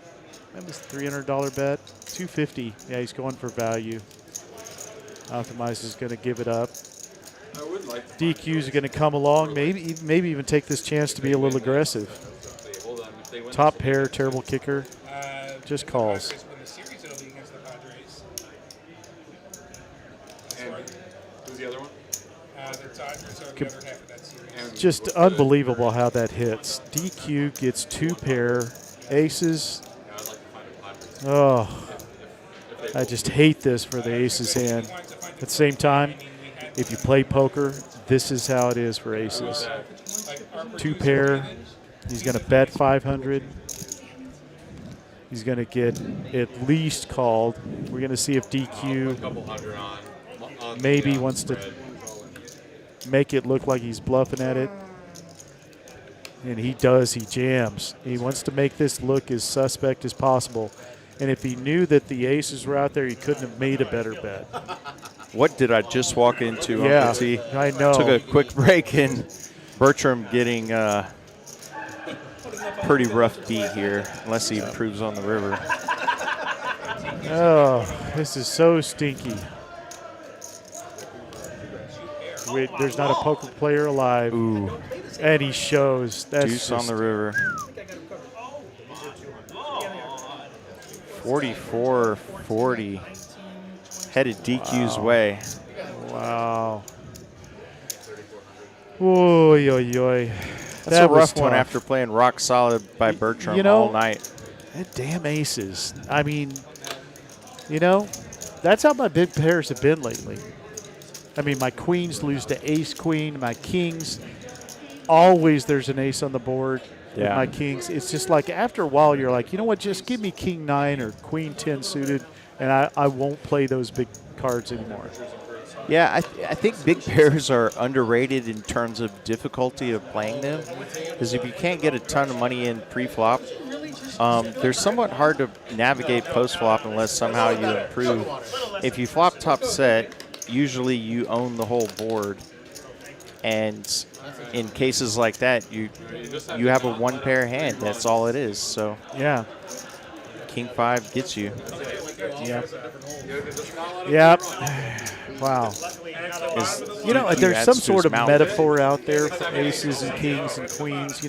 that was a $300 bet. $250. Yeah, he's going for value. Optimize is going to give it up. DQ's going to come along, maybe even take this chance to be a little aggressive. Top pair, terrible kicker, just calls. Who's the other one? Just unbelievable how that hits. DQ gets 2 pair aces. Oh, I just hate this for the aces hand. At the same time, if you play poker, this is how it is for aces. 2 pair. He's going to bet 500. He's going to get at least called. We're going to see if DQ maybe wants to make it look like he's bluffing at it. And he does. He jams. He wants to make this look as suspect as possible. And if he knew that the aces were out there, he couldn't have made a better bet. What did I just walk into? Yeah, Uncle T? I know. Took a quick break, and Bertram getting pretty rough beat here, unless he improves on the river. Oh, this is so stinky. There's not a poker player alive. Ooh. And he shows. That's Deuce on the river. 44-40. Headed DQ's way. Wow. Oy, oy, oy. That's a rough one after playing rock solid by Bertram all night. That damn aces. I mean, that's how my big pairs have been lately. I mean, my queens lose to ace-queen. My kings, always there's an ace on the board. With my kings. It's just like after a while you're like, you know what, just give me king 9 or queen 10 suited, and I won't play those big cards anymore. Yeah, I think big pairs are underrated in terms of difficulty of playing them. Because if you can't get a ton of money in pre-flop, they're somewhat hard to navigate post-flop unless somehow you improve. If you flop top set, usually you own the whole board. And in cases like that, you have a 1-pair hand. That's all it is. So yeah, king 5 gets you. Yep. Yep. Wow. There's some sort of metaphor out there for aces and kings and queens.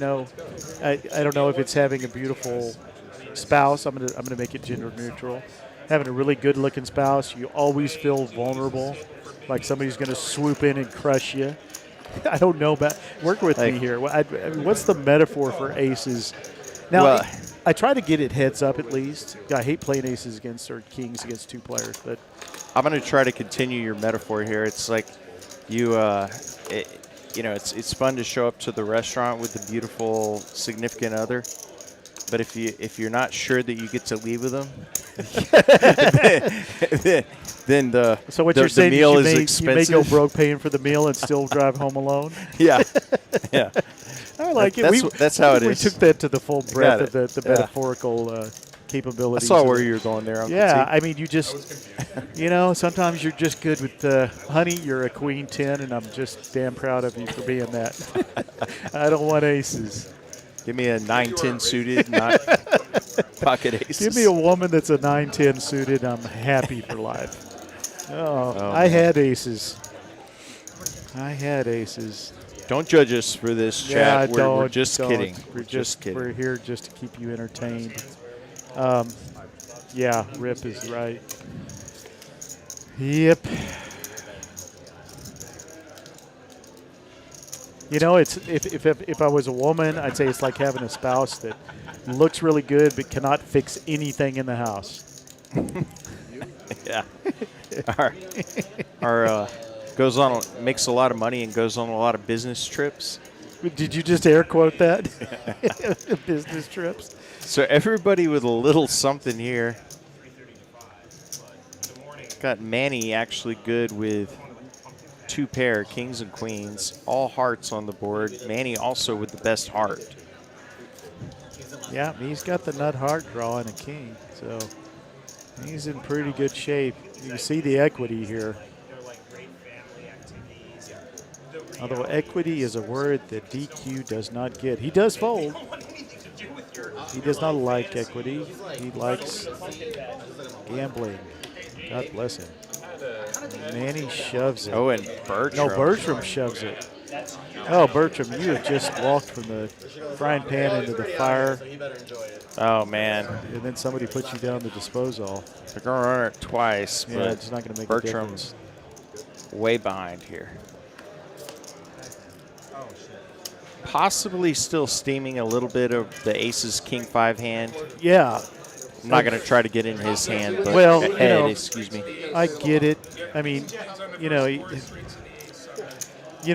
I don't know if it's having a beautiful spouse. I'm gonna make it gender neutral. Having a really good looking spouse, you always feel vulnerable, like somebody's gonna swoop in and crush you. I don't know about. Work with me here. I mean, what's the metaphor for aces? Now, I try to get it heads up at least. I hate playing aces against or kings against 2 players, but I'm going to try to continue your metaphor here. It's like it's fun to show up to the restaurant with a beautiful significant other, but if you're not sure that you get to leave with them, then the meal is expensive. You may go broke paying for the meal and still drive home alone. Yeah, yeah. I like it. That's how it is. We took that to the full breadth of the metaphorical capabilities. I saw where you were going there. Uncle T. I mean, you just, sometimes you're just good with honey, you're a queen 10, and I'm just damn proud of you for being that. I don't want aces. Give me a 9-10 suited, not pocket aces. Give me a woman that's a 9-10 suited. I'm happy for life. I had aces. Don't judge us for this, chat. We're just kidding. We're just kidding. We're here just to keep you entertained. Yeah, Rip is right. Yep. You know, it's if I was a woman, I'd say it's like having a spouse that looks really good but cannot fix anything in the house. Yeah. Goes on, makes a lot of money and goes on a lot of business trips. Did you just air quote that? Business trips. So everybody with a little something here. Got Manny actually good with 2 pair, kings and queens, all hearts on the board. Manny also with the best heart. Yeah, he's got the nut heart draw and a king, so he's in pretty good shape. You can see the equity here. Although equity is a word that DQ does not get. He does fold. He does not like equity. He likes gambling. God bless him. Manny shoves it. Oh, and Bertram. No, Bertram shoves it. Oh, Bertram, you have just walked from the frying pan into the fire. Oh, man. And then somebody puts you down the disposal. They're going to run it twice, Yeah, but it's not going to make Bertram's way behind here. Possibly still steaming a little bit of the aces king 5 hand. Yeah. I'm not going to try to get in his hand, but well, head, excuse me. I get it. I mean, you know,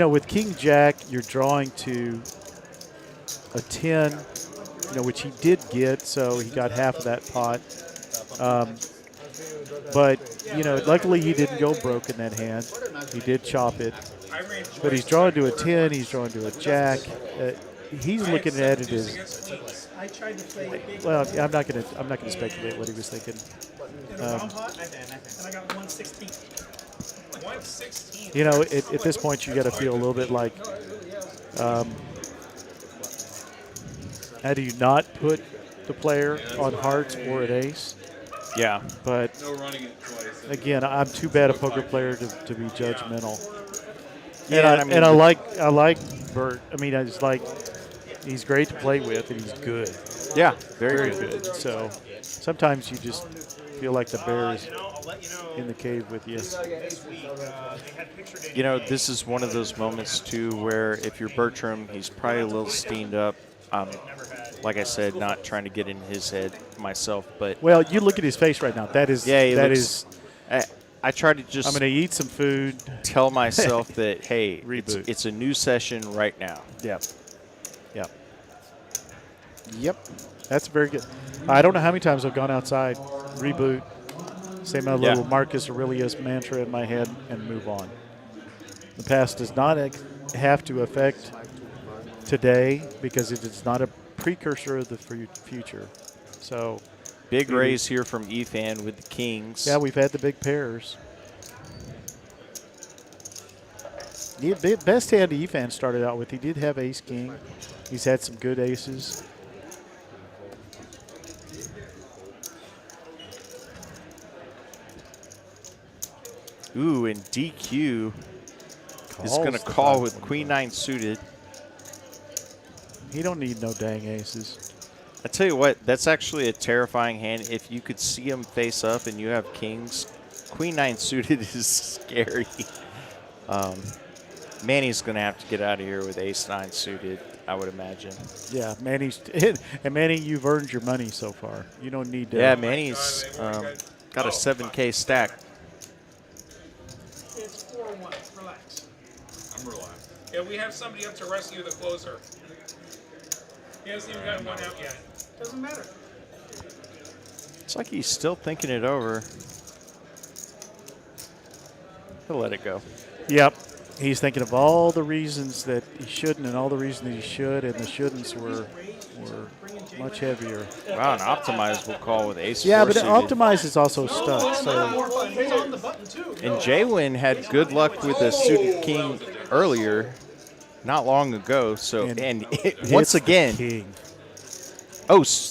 with King Jack, you're drawing to a 10, which he did get, so he got half of that pot. But, luckily he didn't go broke in that hand. He did chop it. But he's drawing to a 10, he's drawing to a jack. He's looking at it as, well, I'm not gonna speculate what he was thinking. And I got 116. 116. You know, at this point, you got to feel a little bit like, how do you not put the player on hearts or an ace? Yeah. But again, I'm too bad a poker player to be judgmental. Yeah, and I like Bert. I mean, I just like, he's great to play with, and he's good. Yeah, very good. So sometimes you just feel like the bear is in the cave with you. You know, this is one of those moments, too, where if you're Bertram, he's probably a little steamed up. Like I said, not trying to get in his head myself, but... Well, you look at his face right now. That is... Yeah, that is. I try to just... I'm going to eat some food. Tell myself that, hey, Reboot. It's a new session right now. Yep. Yep. Yep. That's very good. I don't know how many times I've gone outside, reboot, say my little Marcus Aurelius mantra in my head, and move on. The past does not have to affect today because it is not a precursor of the future. So, big raise here from Efan with the kings. Yeah, we've had the big pairs. The best hand Efan started out with, he did have ace king. He's had some good aces. Ooh, and DQ is going to call with queen 9 suited. He don't need no dang aces. I tell you what, that's actually a terrifying hand. If you could see him face up and you have kings, queen 9 suited is scary. Manny's going to have to get out of here with ace 9 suited, I would imagine. Yeah, Manny's and Manny, you've earned your money so far. You don't need to. Yeah, Manny's got a 7K stack. It's 4-1. Relax. I'm relaxed. Yeah, we have somebody up to rescue the closer. He hasn't even got one out yet. Doesn't matter. It's like he's still thinking it over. He'll let it go. Yep. He's thinking of all the reasons that he shouldn't and all the reasons that he should, and the shouldn'ts were much heavier. Wow, an optimize will call with ace. Yeah, but suited. optimize is also stuck. So. And JWIN had good luck with a suited king earlier, not long ago. So and once again,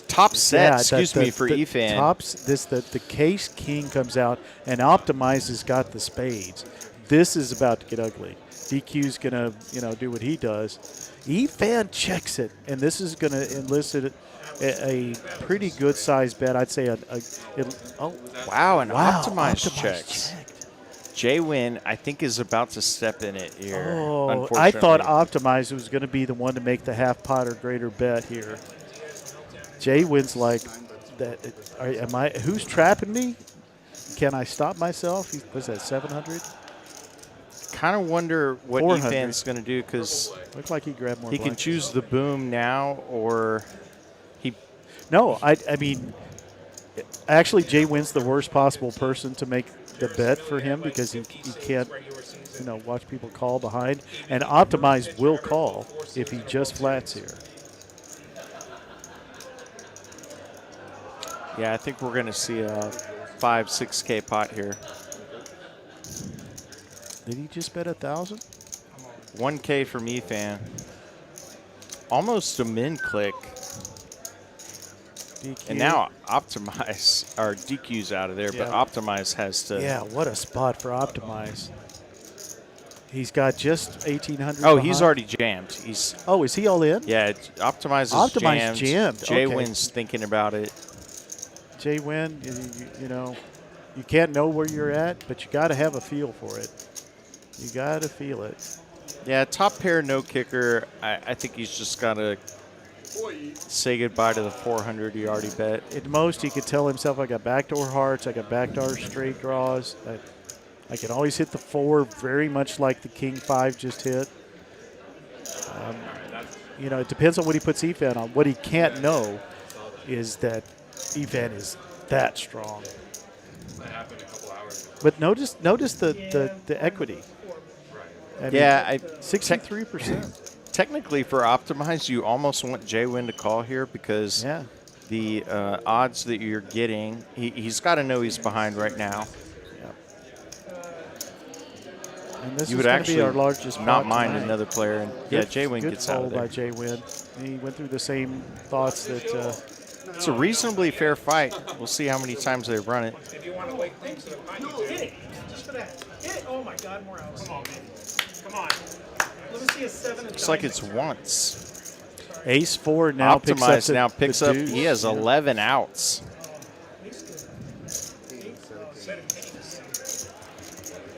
top set. Yeah, excuse me for Efan. The case king comes out and optimize has got the spades. This is about to get ugly. DQ's gonna, do what he does. Efan checks it, and this is gonna elicit a pretty good sized bet. I'd say wow, optimize checks. JWIN, I think, is about to step in it here. Oh, I thought Optimize was going to be the one to make the half pot or greater bet here. JWIN's like that. Who's trapping me? Can I stop myself? Was that 700? Kind of wonder what Ethan's going to do because looked like he grabbed more. He can choose the boom now, or he. No, I mean, actually, JWIN's the worst possible person to make the bet for him because he can't, watch people call behind. And Optimize will call if he just flats here. Yeah, I think we're going to see a 5-6K pot here. Did he just bet 1,000? 1K from Ethan. Almost a min click. DQ. And now Optimize, or DQ's out of there, but Optimize has to. Yeah, what a spot for Optimize. He's got just 1,800. Oh, he's already jammed. Oh, is he all in? Yeah, Optimize is jammed. JWIN's thinking about it. JWIN, you can't know where you're at, but you got to have a feel for it. You got to feel it. Yeah, top pair, no kicker. I think he's just got to say goodbye to the 400 he already bet. At most, he could tell himself, I got backdoor hearts, I got backdoor straight draws. I can always hit the 4 very much like the King 5 just hit. It depends on what he puts EFAN on. What he can't know is that EFAN is that strong. That happened a couple hours ago. But notice the equity. I mean, 63%. Technically, for Optimize, you almost want JWIN to call here because the odds that you're getting, he's got to know he's behind right now. And this you is would going actually to be our largest not pot mind tonight. another player. And JWIN gets out of there. Good call by JWIN. He went through the same thoughts that. It's a reasonably fair fight. We'll see how many times they run it. If you want to wait things to the pot, you hit it. Just for that. Hit it. Oh my God, more outs. Come on, man. Come on. Let me see a 7. Looks like it's once. Ace 4 now picks up. He has 11 outs.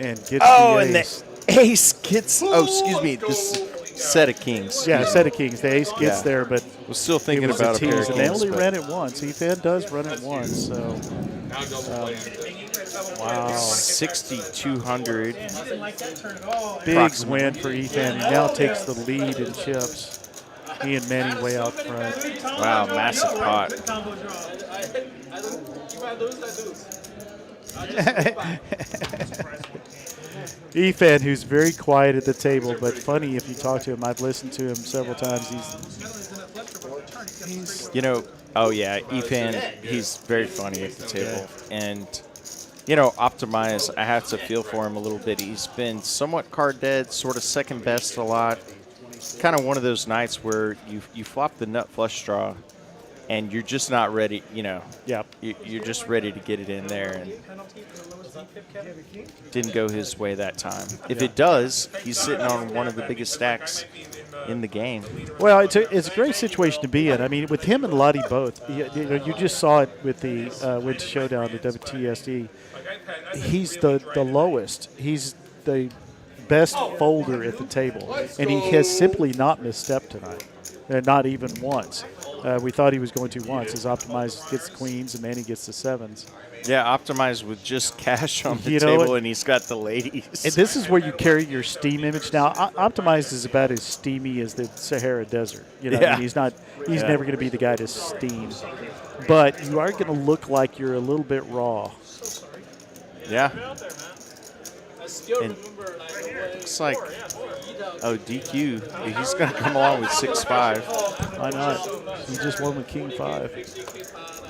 And gets and the ace gets. Oh, excuse me. This set of kings. Yeah, set of kings. The ace gets there, but was still thinking about a pair of kings. And they only ran it once. EFAN does run it once. So, wow, 6,200. Big win for EFAN. He now takes the lead in chips. He and Manny way out front. Wow, massive pot. EFAN, who's very quiet at the table, but funny if you talk to him. I've listened to him several times. Oh yeah, EFAN, he's very funny at the table. And, Optimize, I have to feel for him a little bit. He's been somewhat card dead, sort of second best a lot. Kind of one of those nights where you flop the nut flush draw and you're just not ready, you're just ready to get it in there. And didn't go his way that time. If it does, he's sitting on one of the biggest stacks in the game. Well, it's a great situation to be in. I mean, with him and Lahti both, you just saw it with the WIN showdown, the WTSD. He's the lowest. He's the best folder at the table, and he has simply not misstepped tonight, not even once. We thought he was going to once. As Optimize gets the queens and Manny gets the 7s. Yeah, Optimize with just cash on the table, and he's got the ladies. And this is where you carry your steam image. Now, Optimize is about as steamy as the Sahara Desert. I mean, he's not. He's never going to be the guy to steam. But you are going to look like you're a little bit raw. Yeah. And looks like, DQ. He's going to come along with 6-5. Why not? He just won with King 5.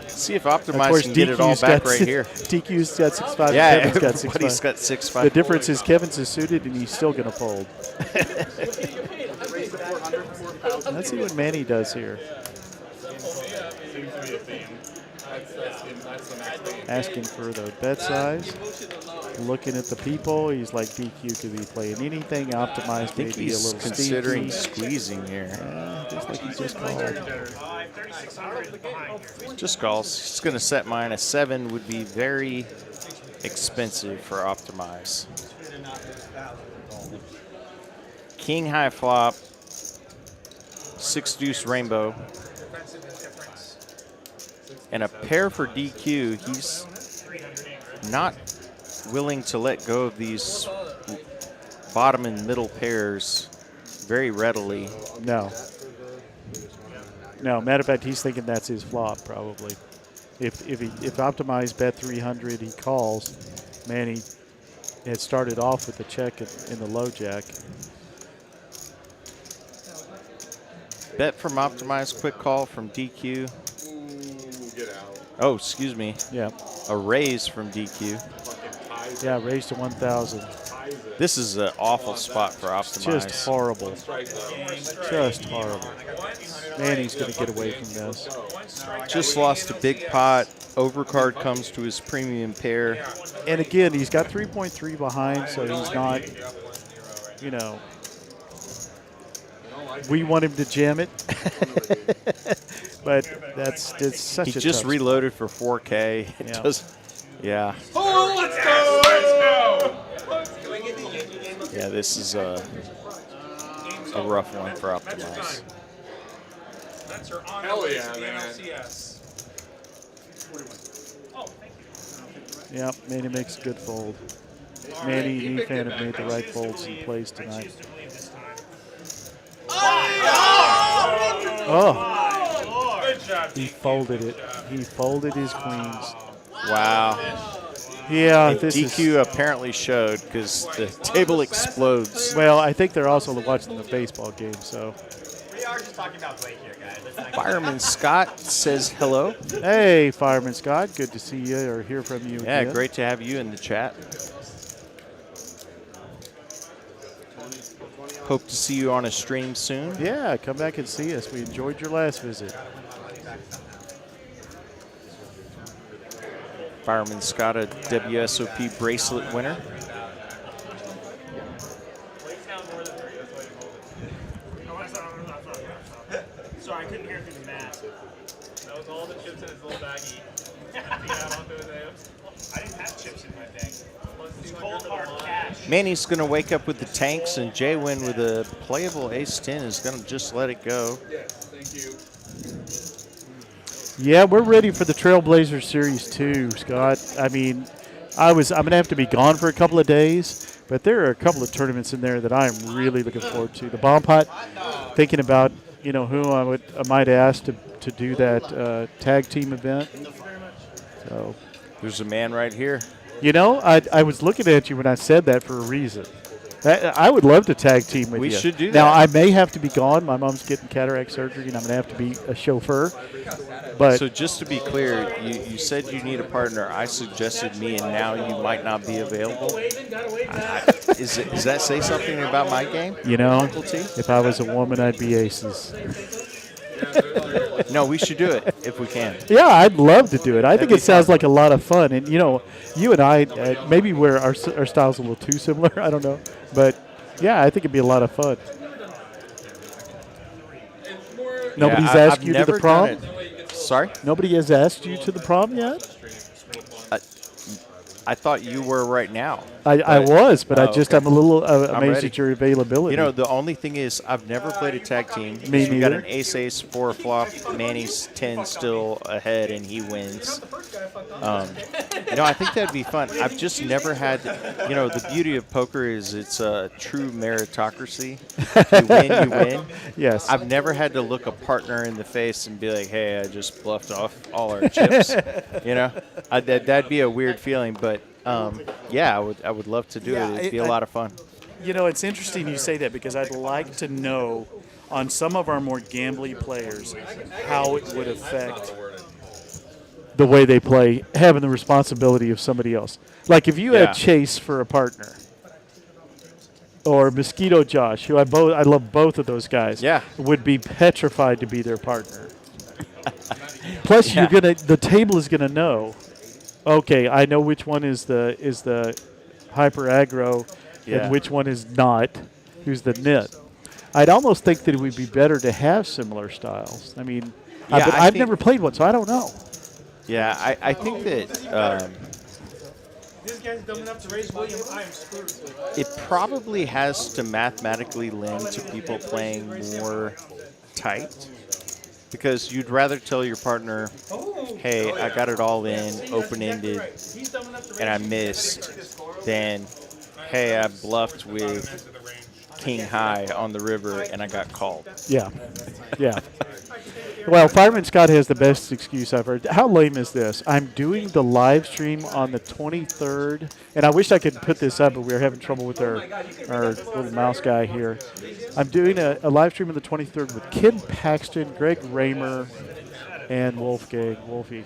See if Optimize can get it all back right here. DQ's got 6-5. Yeah, Kevin's got 6-5. Everybody's got 6-5. The difference is Kevin's is suited and he's still going to fold. Let's see what Manny does here. Asking for the bet size. Looking at the people, he's like DQ could be playing anything. Optimized, maybe a little considering sneaky. Squeezing here. Yeah, just like he just called. Just calls. He's going to set mine. A 7 would be very expensive for Optimize. King high flop, 6 deuce rainbow, and a pair for DQ. He's not willing to let go of these bottom and middle pairs very readily. No. No, matter of fact, he's thinking that's his flop probably. If Optimize bet 300, he calls. Man, he had started off with the check in the low jack. Bet from Optimize, quick call from DQ. Ooh, get out. Oh, excuse me. Yeah. A raise from DQ. Yeah, raise to 1,000. This is an awful spot for Optimize. Just horrible. Just horrible. Man, he's going to get away from this. Just lost a big pot. Overcard comes to his premium pair. And again, he's got 3.3 behind, so he's not, you know, we want him to jam it. But it's such a He just tough reloaded for 4K. It Yeah. does, yeah. Oh, let's go! Yeah, this is a rough one for Optimize. That's her honor. Hell yeah, to the man. NLCS. Yep, Manny makes a good fold. Manny and E-Fan have made the right folds in plays tonight. Oh, Good job. he folded it. He folded his queens. Wow. Yeah, And this DQ is. apparently showed because the table explodes. Well, I think they're also watching the baseball game, so. We are just talking about Blake here, guys. Let's not Fireman Scott says hello. Hey, Fireman Scott, good to see you or hear from you Yeah, again. great to have you in the chat. Hope to see you on a stream soon. Yeah, come back and see us. We enjoyed your last visit. Fireman Scott, a WSOP bracelet winner. Sorry, I couldn't hear through the mask. That was all the chips in his little baggie. I didn't have chips in my bag. It's cold hard cash. Manny's going to wake up with the tanks, and JWIN with a playable ace-10 is going to just let it go. Yes, thank you. Yeah, we're ready for the Trailblazer Series 2, Scott. I mean, I'm going to have to be gone for a couple of days, but there are a couple of tournaments in there that I'm really looking forward to. The Bomb Pot, thinking about, you know, who I might ask to do that tag team event. So, there's a man right here. You know, I was looking at you when I said that for a reason. I would love to tag team with you. We should do Now, that. I may have to be gone. My mom's getting cataract surgery, and I'm going to have to be a chauffeur. But So just to be clear, you said you need a partner. I suggested me, and now you might not be available. Does that say something about my game? you know, Uncle T? if I was a woman, I'd be aces. No, we should do it if we can. Yeah, I'd love to do it. I think be it sounds fun. like a lot of fun. And, you know, you and I, maybe our styles a little too similar. I don't know. But, yeah, I think it'd be a lot of fun. Nobody's Yeah, asked I've you to never the prom? done it. Sorry? Nobody has asked you to the prom yet? I thought you were right now. I was, but Oh, okay. I'm a little I'm amazed ready. at your availability. You know, the only thing is I've never played a tag team. Me We got neither. an ace-ace, 4 flop. Manny's 10 still ahead, and he wins. You know, I think that'd be fun. I've just never had, you know, the beauty of poker is it's a true meritocracy. You win, you win. Yes. I've never had to look a partner in the face and be like, hey, I just bluffed off all our chips. You know, that'd be a weird feeling, but yeah, I would love to do it. It'd be a lot of fun. You know, it's interesting you say that because I'd like to know on some of our more gambly players how it would affect the way they play, having the responsibility of somebody else. Like if you Yeah. had Chase for a partner, or Mosquito Josh, who I love both of those guys. Yeah. Would be petrified to be their partner. Plus, Yeah. the table is gonna know. Okay, I know which one is the hyper aggro, Yeah. and which one is not. Who's the nit? I'd almost think that it would be better to have similar styles. I mean, Yeah, but I I've think- never played one, so I don't know. Yeah, I think that This guy's dumb enough to raise William. I am screwed. It probably has to mathematically lend to people playing more tight, because you'd rather tell your partner, hey, I got it all in, open-ended, and I missed, than, hey, I bluffed with king high on the river and I got called. Yeah, yeah. Well, Fireman Scott has the best excuse I've heard. How lame is this? I'm doing the live stream on the 23rd, and I wish I could put this up, but we were having trouble with our little mouse guy here. I'm doing a live stream on the 23rd with Ken Paxton, Greg Raymer, and Wolfie.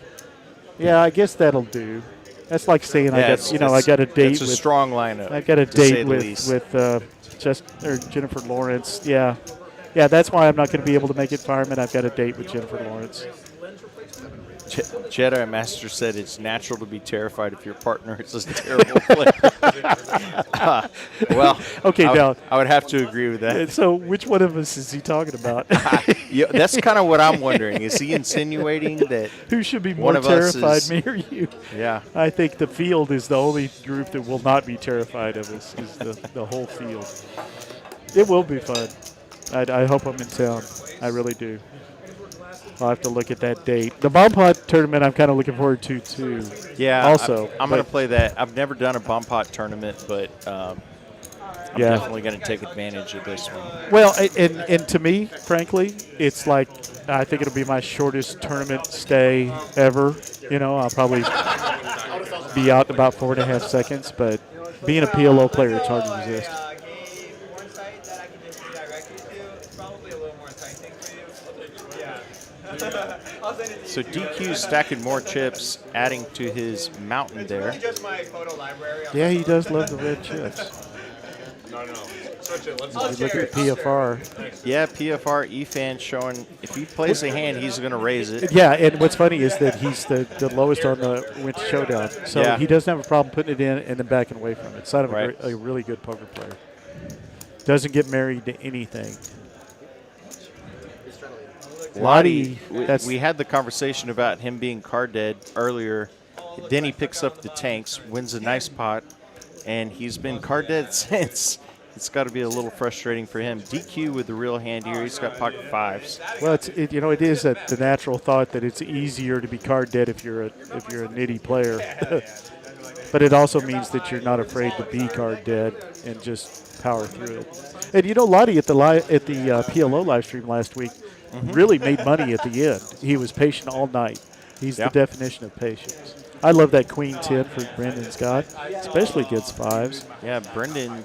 Yeah, I guess that'll do. That's like saying I got a date. It's a strong lineup. I got a date with Jennifer Lawrence. Yeah. Yeah, that's why I'm not going to be able to make it, Fireman. I've got a date with Jennifer Lawrence. Jedi Master said it's natural to be terrified if your partner is a terrible player. Well, okay, now I would have to agree with that. So, which one of us is he talking about? Yeah, that's kind of what I'm wondering. Is he insinuating that who should be more terrified, me or you? Yeah, I think the field is the only group that will not be terrified of us. Is the whole field. It will be fun. I hope I'm in town. I really do. I'll have to look at that date. The Bomb Pot tournament I'm kind of looking forward to, too. Yeah, also. I'm going to play that. I've never done a Bomb Pot tournament, but I'm definitely going to take advantage of this one. Well, and to me, frankly, it's like I think it'll be my shortest tournament stay ever. You know, I'll probably be out in about 4.5 seconds, but being a PLO player, it's hard to resist. So DQ's stacking more chips, adding to his mountain there. Yeah, he does love the red chips. No. Switch it. Let's look at the PFR. Yeah, PFR E-fan showing if he plays a hand, he's going to raise it. Yeah, and what's funny is that he's the lowest on the Win Showdown. So he doesn't have a problem putting it in and then backing away from it. Sign of a really good poker player. Doesn't get married to anything. Lahti, we had the conversation about him being card dead earlier. Then he picks up the tanks, wins a nice pot, and he's been card dead since. It's got to be a little frustrating for him. DQ with the real hand here. He's got pocket fives. Well, it is the natural thought that it's easier to be card dead if you're a nitty player, but it also means that you're not afraid to be card dead and just power through it. And Lahti at the PLO live stream last week. Really made money at the end. He was patient all night. He's the definition of patience. I love that Queen 10 for Brendan Scott, especially against fives. Yeah, Brendan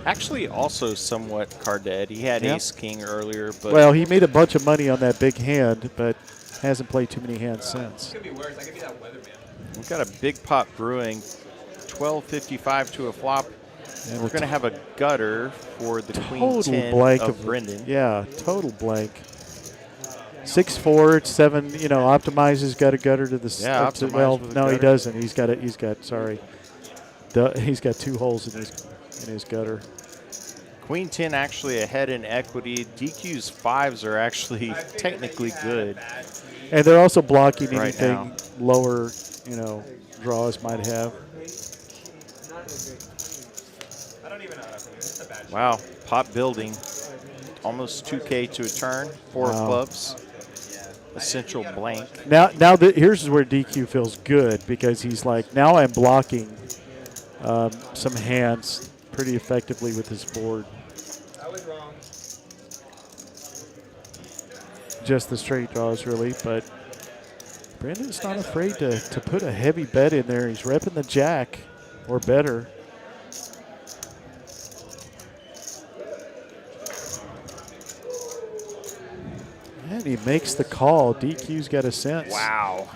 actually also somewhat card dead. He had ace king earlier, but well, he made a bunch of money on that big hand, but hasn't played too many hands since. We've got a big pot brewing, 12.55 to a flop. And we're going to have a gutter for the Queen 10 blank of Brendan. Yeah, total blank. 6-4, 7. Optimizes got a gutter to the. Yeah, well, no, gutter. He doesn't. He's got he's got 2 holes in his gutter. Queen 10 actually ahead in equity. DQ's fives are actually technically good. And they're also blocking anything lower, draws might have. Wow, pot building. Almost 2K to a turn. 4 of clubs. Essential blank. Now here's where DQ feels good, because he's like, now I'm blocking some hands pretty effectively with his board. I was wrong. Just the straight draws, really, but Brendan's not afraid to put a heavy bet in there. He's repping the jack or better. And he makes the call. DQ's got a sense. Wow.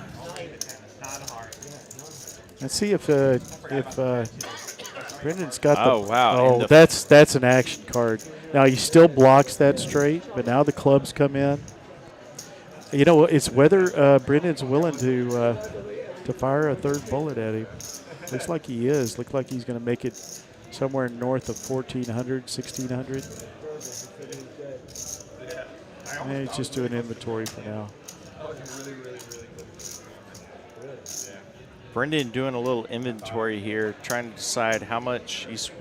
Let's see if Brendan's got the. Oh, wow. Oh, that's an action card. Now he still blocks that straight, but now the clubs come in. It's whether Brendan's willing to fire a third bullet at him. Looks like he is. Looks like he's going to make it somewhere north of 1,400, 1,600. Yeah, he's just doing inventory for now. Brendan doing a little inventory here, trying to decide how much he's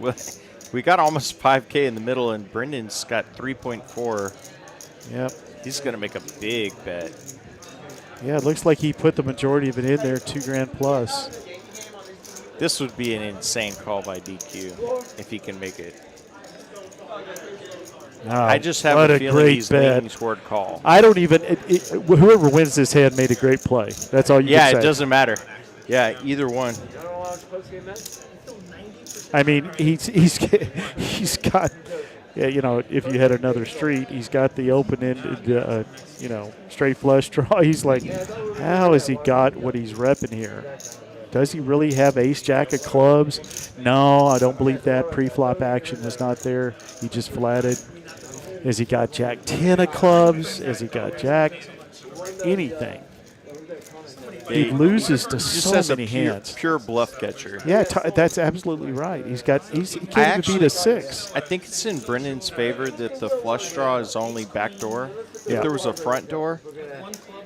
we got almost 5K in the middle, and Brendan's got 3.4. Yep. He's going to make a big bet. Yeah, it looks like he put the majority of it in there, $2,000 plus. This would be an insane call by DQ if he can make it. Oh, I just have what a a feeling great he's bet. leaning toward call. I don't even whoever wins this hand made a great play. That's all you can say. Yeah, it doesn't matter. Yeah, either one. I mean, he's got, yeah, you know, if you had another street, he's got the open-ended, you know, straight flush draw. He's like, how has he got what he's repping here? Does he really have ace-jack of clubs? No, I don't believe that. Pre-flop action was not there. He just flatted. Has he got jack 10 of clubs? Has he got jack anything? He loses to so many hands. Pure bluff catcher. Yeah, that's absolutely right. He can't even beat a 6. I think it's in Brendan's favor that the flush draw is only back door. If there was a front door,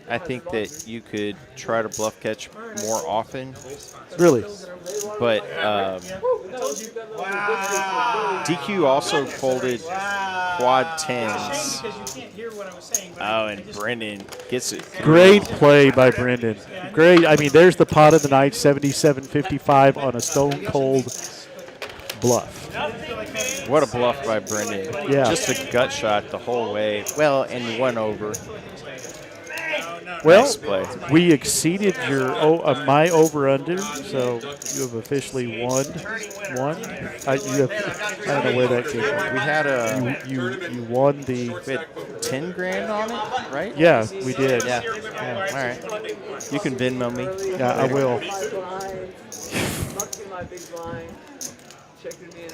I think that you could try to bluff catch more often. Really? But DQ also folded quad 10s. Oh, and Brendan gets it. Great play by Brendan. Great. I mean, there's the pot of the night, 77.55 on a stone cold bluff. What a bluff by Brendan. Yeah. Just a gut shot the whole way. Well, and 1 over. Well, nice play. We exceeded your my over/under, so you have officially won. I don't know where that came from. We had you won the. We had 10 grand on it, right? Yeah, we did. Yeah. All right. You can Venmo me. Yeah, I will.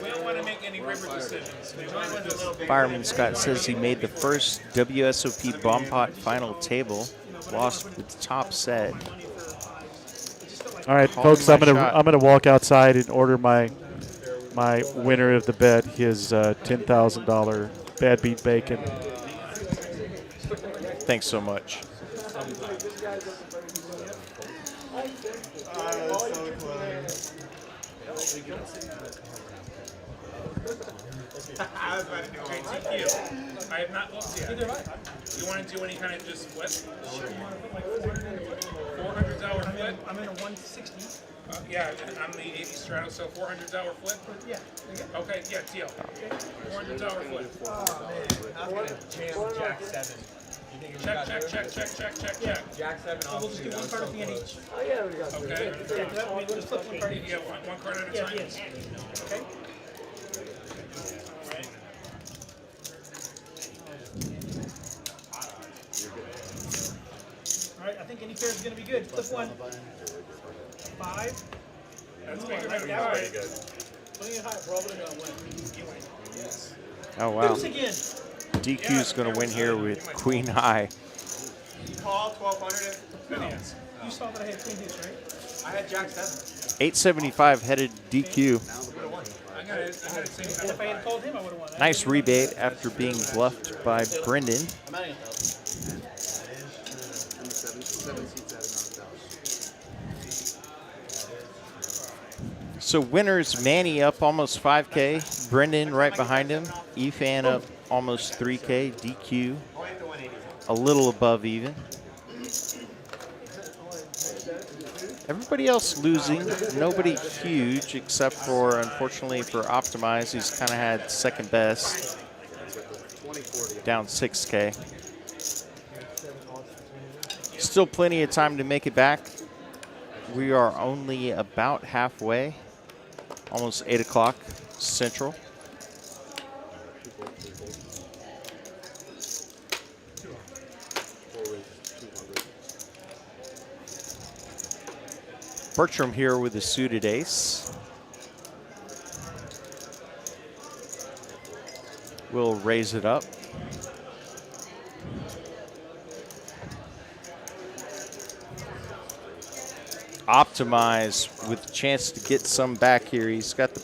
We don't want to make any river decisions. We want to do a little bit. Fireman Scott says he made the first WSOP bomb pot final table, lost the top set. All right, folks, I'm gonna walk outside and order my winner of the bet, his $10,000 bad beat bacon. Thanks so much. I was about to do great TQ. I have not looked yet. You want to do any kind of just flip? Sure. $400 flip? I'm in a 160. Yeah, I'm the 80 Strato, so $400 flip? Yeah. Okay, yeah, deal. $400 flip. Oh, man. I'm going to jam Jack 7. Check. Jack 7 off. We'll just do one card at the end each. Oh, yeah, we got Okay. Yeah, that way we'll just flip one card each. Yeah, one card at a time. Yeah. Okay. All right, I think any pair is going to be good. Flip one. 5. That's bigger than that way. Putting it high, probably going to win. Oh, wow. Deuce again. DQ's going to win here with queen high. Call 1200 Finance. You saw that I had queen deuce, right? I had Jack 7. 875 headed DQ. If I had called him, I would have won. Nice rebate after being bluffed by Brendan. So winners, Manny up almost 5K, Brendan right behind him, Efan up almost 3K, DQ a little above even. Everybody else losing, nobody huge except for, unfortunately for Optimize, who's kind of had second best, down 6K. Still plenty of time to make it back. We are only about halfway, almost 8 o'clock Central. Bertram here with a suited ace. We'll raise it up. Optimize with a chance to get some back here. He's got the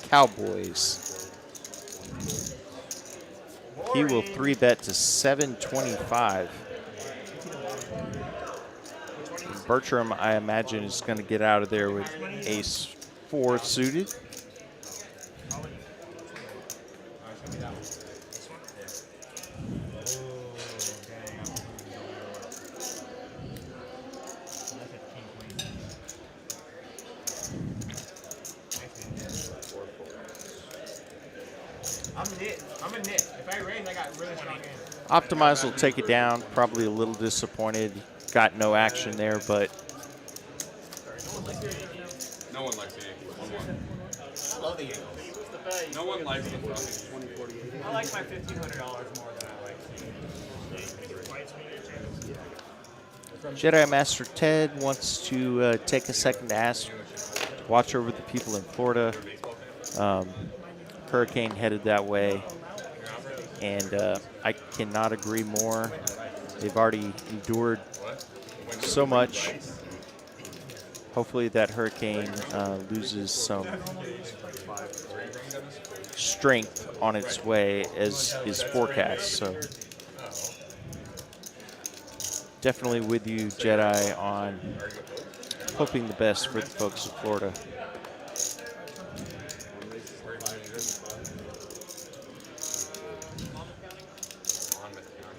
Cowboys. He will 3-bet to 725. Bertram, I imagine, is going to get out of there with ace 4 suited. I'm a nit. If I raise, I got really strong hands. Optimize will take it down. Probably a little disappointed. Got no action there, but No one likes the Yankees. 1-1. I love the Yankees. No one likes the Phillies. I like my $1,500 more than I like Jedi Master Ted wants to take a second to ask, watch over the people in Florida. Hurricane headed that way, and I cannot agree more. They've already endured so much. Hopefully that hurricane loses some strength on its way as is forecast. So definitely with you, Jedi, on hoping the best for the folks of Florida.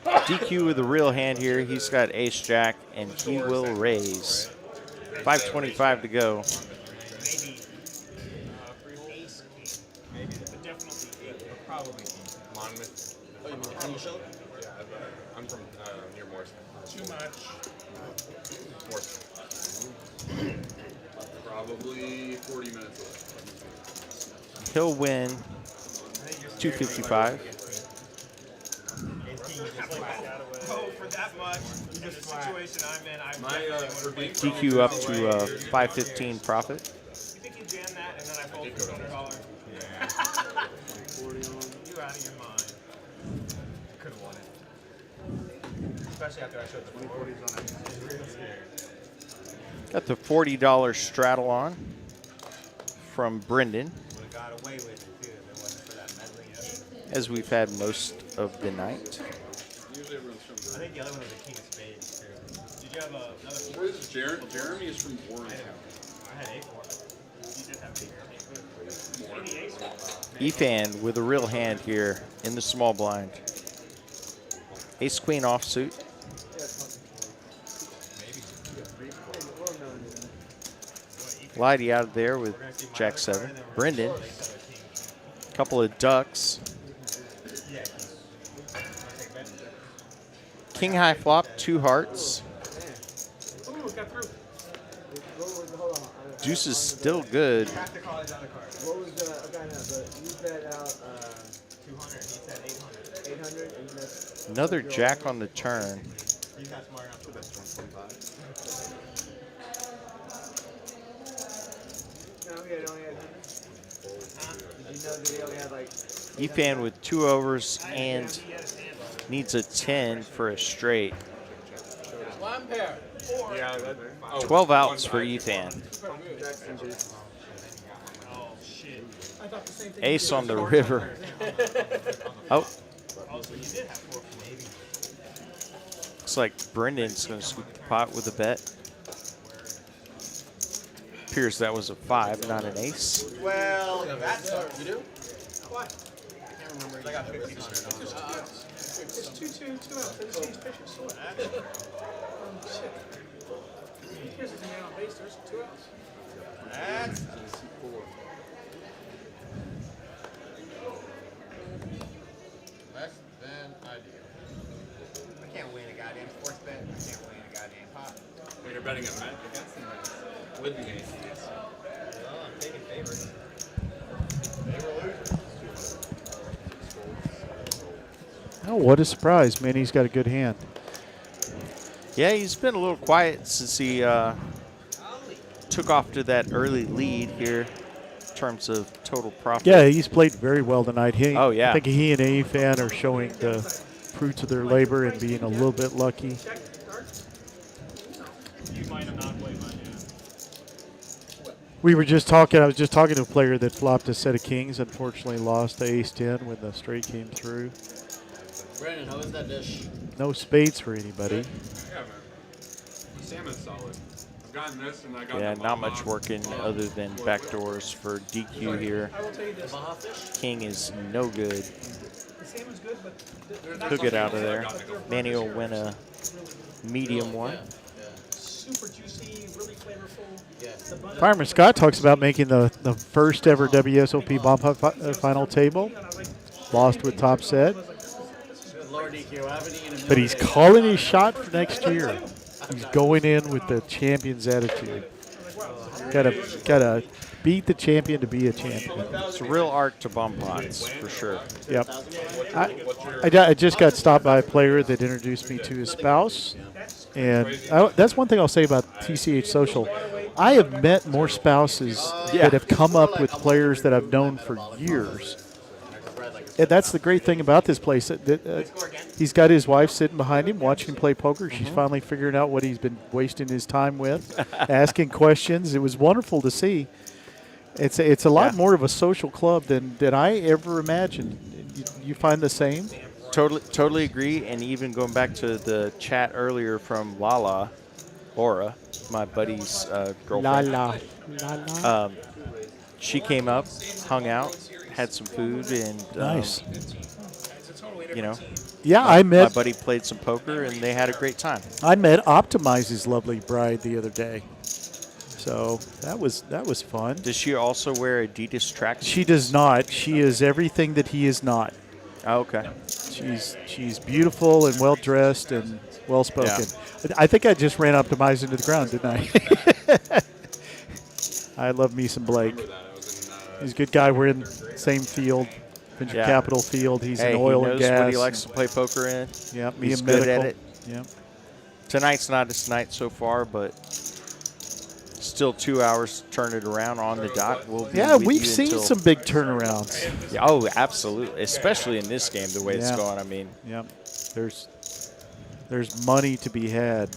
DQ with a real hand here. He's got ace jack, and he will raise. 5:25 to go. Monmouth. Oh, you mean Honey Show? Yeah, I'm from near Morristown. Too much. Morristown. Probably 40 minutes away. He'll win 255. Oh, for that much, in the situation I'm in, I DQ up to 515 profit. You think you jam that and then I fold for $200? Yeah. You out of your mind. Could have won it. Especially after I showed the 40s on it. Real scared. Got the $40 straddle on from Brendan, Would have got away with it too if it wasn't for that meddling. as we've had most of the night. I think the other one was a king of spades too. Did you have another? Where is Jeremy is from Warrentown. I had 8-4. You did have 8. Efan with a real hand here in the small blind. Ace queen offsuit. Lahti out of there with jack 7. Brendan, couple of ducks. King high flop, 2 hearts. Ooh, got through. Deuce is still good. What was you bet out 200. He said 800. 800 and that's Another jack on the turn. He's not smart enough to bet 125. no, he only had 100. Did you know that he only had like Efan with 2 overs and needs a 10 for a straight. one pair? 12 outs for Efan. Oh shit. I thought the same thing. Ace on the river. Oh. Oh, so you did have 4 maybe. Looks like Brendan's going to scoop the pot with a bet. Appears that was a 5, not an ace. Well, that's you do? What? I can't remember. I got 1,500 on it. It's 2-2, 2 out. They just changed pitches. So shit. Here's his man on base. There's 2 outs. That's less than ideal. I can't win a goddamn sports bet. I can't win a goddamn pot. When you're betting a bet against the Mets with the Yankees. Oh, I'm taking favorites. Oh, what a surprise. Manny's got a good hand. Yeah, he's been a little quiet since he took off to that early lead here in terms of total profit. Yeah, he's played very well tonight. Oh, yeah. I think he and A-Fan are showing the fruits of their labor and being a little bit lucky. You might have not played mine yet. We were just talking, I was just talking to a player that flopped a set of kings, unfortunately lost to ace-10 when the straight came through. Brandon, how is that dish? No spades for anybody. Yeah, man. Salmon's solid. I've gotten this and I got Yeah, the not bomb much off. working other than backdoors for DQ here. I will tell you this. King is no good. The salmon's good, but He'll get out of there. Manny will win a medium one. super juicy, really flavorful. Fireman Scott talks about making the first ever WSOP bomb putt final table. Lost with top set. But he's calling his shot for next year. He's going in with the champion's attitude. Gotta beat the champion to be a champion. It's a real art to bomb pots, for sure. Yep. I just got stopped by a player that introduced me to his spouse. And that's one thing I'll say about TCH Social. I have met more spouses that have come up with players that I've known for years. And that's the great thing about this place. He's got his wife sitting behind him watching him play poker. She's finally figuring out what he's been wasting his time with, asking questions. It was wonderful to see. It's a lot more of a social club than I ever imagined. You find the same? Totally agree. And even going back to the chat earlier from Aura, my buddy's girlfriend. She came up, hung out, had some food, and nice. Yeah, I met my buddy played some poker, and they had a great time. I met Optimize's lovely bride the other day, so that was fun. Does she also wear Adidas tracksuits? She does not. She is everything that he is not. Oh, okay. She's beautiful and well dressed and well spoken. Yeah. I think I just ran Optimize into the ground, didn't I? I love me some Blake. He's a good guy. We're in the same field, Venture Capital field. He's in oil and gas. He knows what he likes to play poker in. Yeah, he's good at it. Yeah. Tonight's not his night so far, but still 2 hours to turn it around on the dot. We've seen some big turnarounds. Yeah, oh, absolutely, especially in this game, the way it's going. I mean, there's money to be had.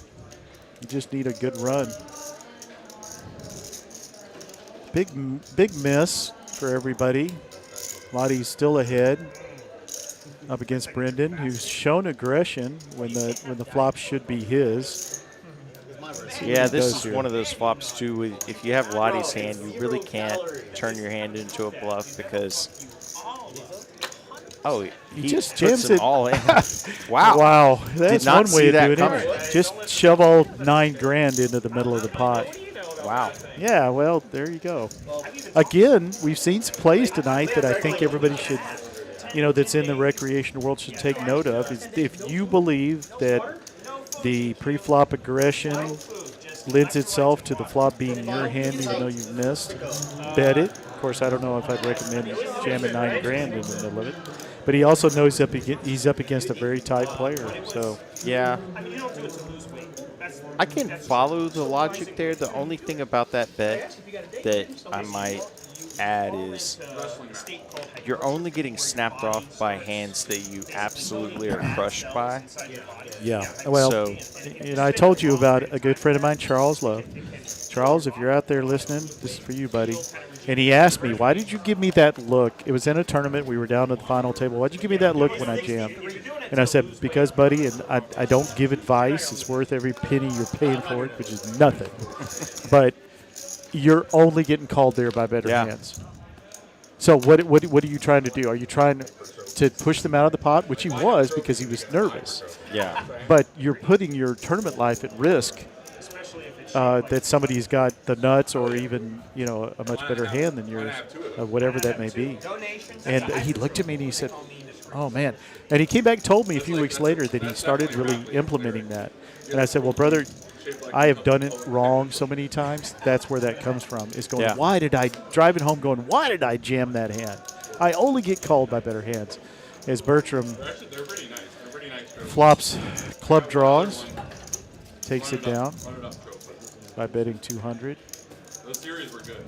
You just need a good run. Big miss for everybody. Lottie's still ahead up against Brendan, who's shown aggression when the flop should be his. Yeah, this is one of those flops too. If you have Lottie's hand, you really can't turn your hand into a bluff because he just puts jams them it all in. Wow! Wow, that's one way of doing coming. it. Just shove all $9 grand into the middle of the pot. Wow. Yeah, well, there you go. Again, we've seen some plays tonight that I think everybody should, that's in the recreational world should take note of. Is if you believe that the pre-flop aggression lends itself to the flop being your hand, even though you've missed, bet it. Of course, I don't know if I'd recommend jamming $9 grand in the middle of it. But he also knows he's up against a very tight player. So yeah. I can follow the logic there. The only thing about that bet that I might add is you're only getting snapped off by hands that you absolutely are crushed by. Yeah. Well, I told you about a good friend of mine, Charles Love. Charles, if you're out there listening, this is for you, buddy. And he asked me, why did you give me that look? It was in a tournament. We were down at the final table. Why did you give me that look when I jammed? And I said, because, buddy, and I don't give advice. It's worth every penny you're paying for it, which is nothing. But you're only getting called there by better hands. So what are you trying to do? Are you trying to push them out of the pot, which he was because he was nervous? Yeah. But you're putting your tournament life at risk. That somebody's got the nuts or even, a much better hand than yours, whatever that may be. And he looked at me and he said, oh, man. And he came back and told me a few weeks later that he started really implementing that. And I said, well, brother, I have done it wrong so many times. That's where that comes from. Is going, driving home going, why did I jam that hand? I only get called by better hands. As Bertram flops club draws, takes it down by betting 200. Those series were good.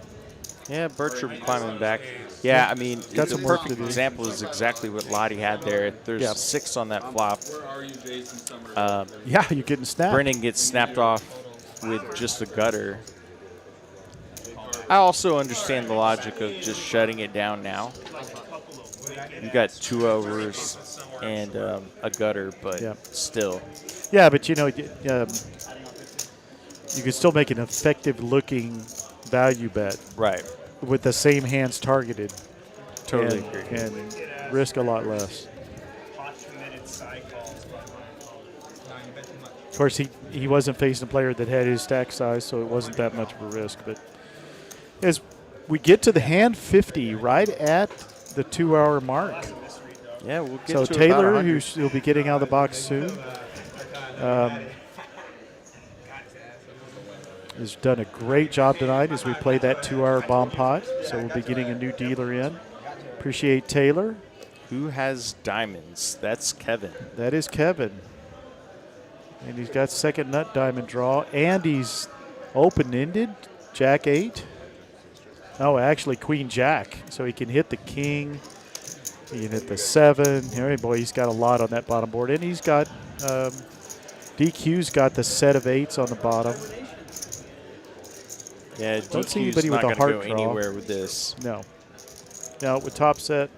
Yeah, Bertram climbing back. Yeah, I mean, Got the some work to perfect do. example is exactly what Lottie had there. There's a 6 on that flop. Yeah, you're getting snapped. Brennan gets snapped off with just a gutter. I also understand the logic of just shutting it down now. You got 2 overs and a gutter, but still. Yeah, but you could still make an effective-looking value bet. Right. With the same hands targeted. Totally and, agree. And risk a lot less. Of course, he wasn't facing a player that had his stack size, so it wasn't that much of a risk. But as we get to the hand 50, right at the 2-hour mark. Yeah, we'll get so to Taylor, about who will be getting out of the box soon, has done a great job tonight as we play that 2-hour bomb pot. So we'll be getting a new dealer in. Appreciate Taylor. Who has diamonds? That's Kevin. That is Kevin. And he's got second nut diamond draw, and he's open-ended, Jack 8. Oh, actually Queen Jack. So he can hit the king. He can hit the 7. Hey, boy, he's got a lot on that bottom board. And he's got, DQ's got the set of 8s on the bottom. Yeah, Don't see DQ's anybody not with a going to heart go draw. anywhere with this. No. No, with top set.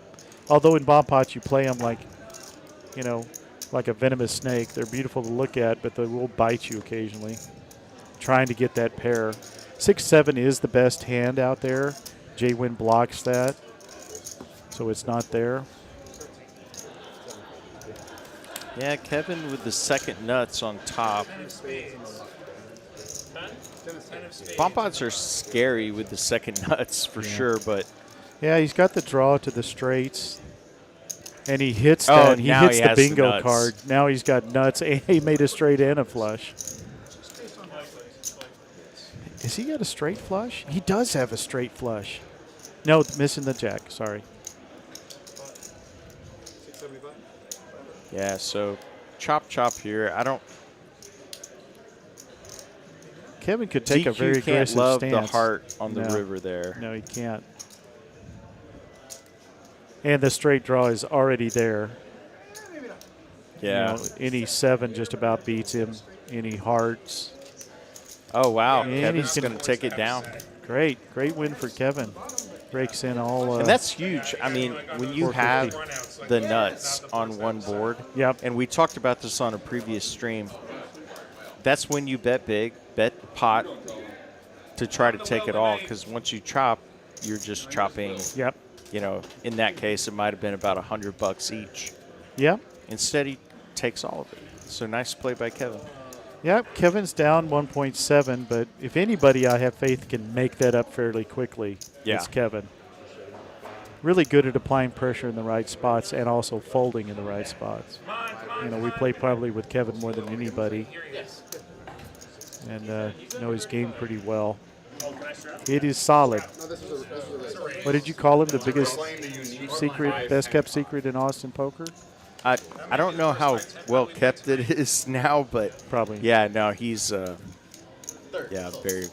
Although in bomb pots you play them like, you know, like a venomous snake. They're beautiful to look at, but they will bite you occasionally. Trying to get that pair. 6-7 is the best hand out there. JWIN blocks that, so it's not there. Yeah, Kevin with the second nuts on top. Bomb pots are scary with the second nuts for sure, but yeah, he's got the draw to the straights, and he hits Oh, that. He now hits he the has the bingo nuts. card. Now he's got nuts, and he made a straight and a flush. Has he got a straight flush? He does have a straight flush. No, missing the jack. Sorry. yeah, so chop here. I don't. Kevin could take a DQ very can't aggressive love stance. the heart on the No. river there. No, he can't. And the straight draw is already there. Yeah. You know, any 7 just about beats him. Any hearts. Oh, wow. And Kevin's he's going to take it down. Great win for Kevin. Breaks in all. And that's huge. I mean, when you have 450. the nuts on one board, yep. And we talked about this on a previous stream, that's when you bet big, bet pot to try to take it all, because once you chop, you're just chopping. Yep. You know, in that case, it might have been about $100 each. Yep. Instead, he takes all of it. So nice play by Kevin. Yep, Kevin's down 1.7, but if anybody I have faith can make that up fairly quickly, it's Kevin. Really good at applying pressure in the right spots and also folding in the right spots. You know, we play probably with Kevin more than anybody, and know his game pretty well. It is solid. What did you call him? The biggest secret, best kept secret in Austin poker? I don't know how well kept it is now, but probably. Yeah, no, he's a very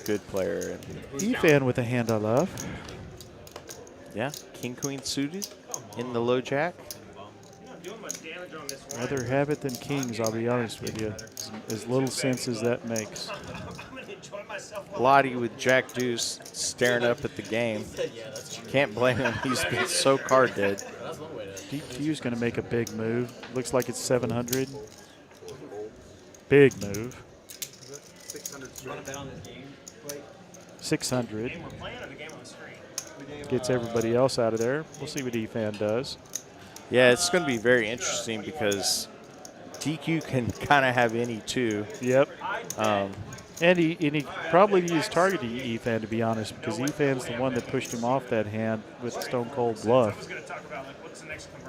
good player. E-fan with a hand I love. Yeah, king queen suited in the low jack. Rather have it than kings, I'll be honest with you. As little sense as that makes. Lahti with jack deuce staring up at the game. Can't blame him. He's been so card dead. DQ's going to make a big move. Looks like it's 700. Big move. 600. Gets everybody else out of there. We'll see what E-fan does. Yeah, it's going to be very interesting because DQ can kind of have any too. Yep. And he probably used targeting E-fan, to be honest, because E-fan's the one that pushed him off that hand with Stone Cold Bluff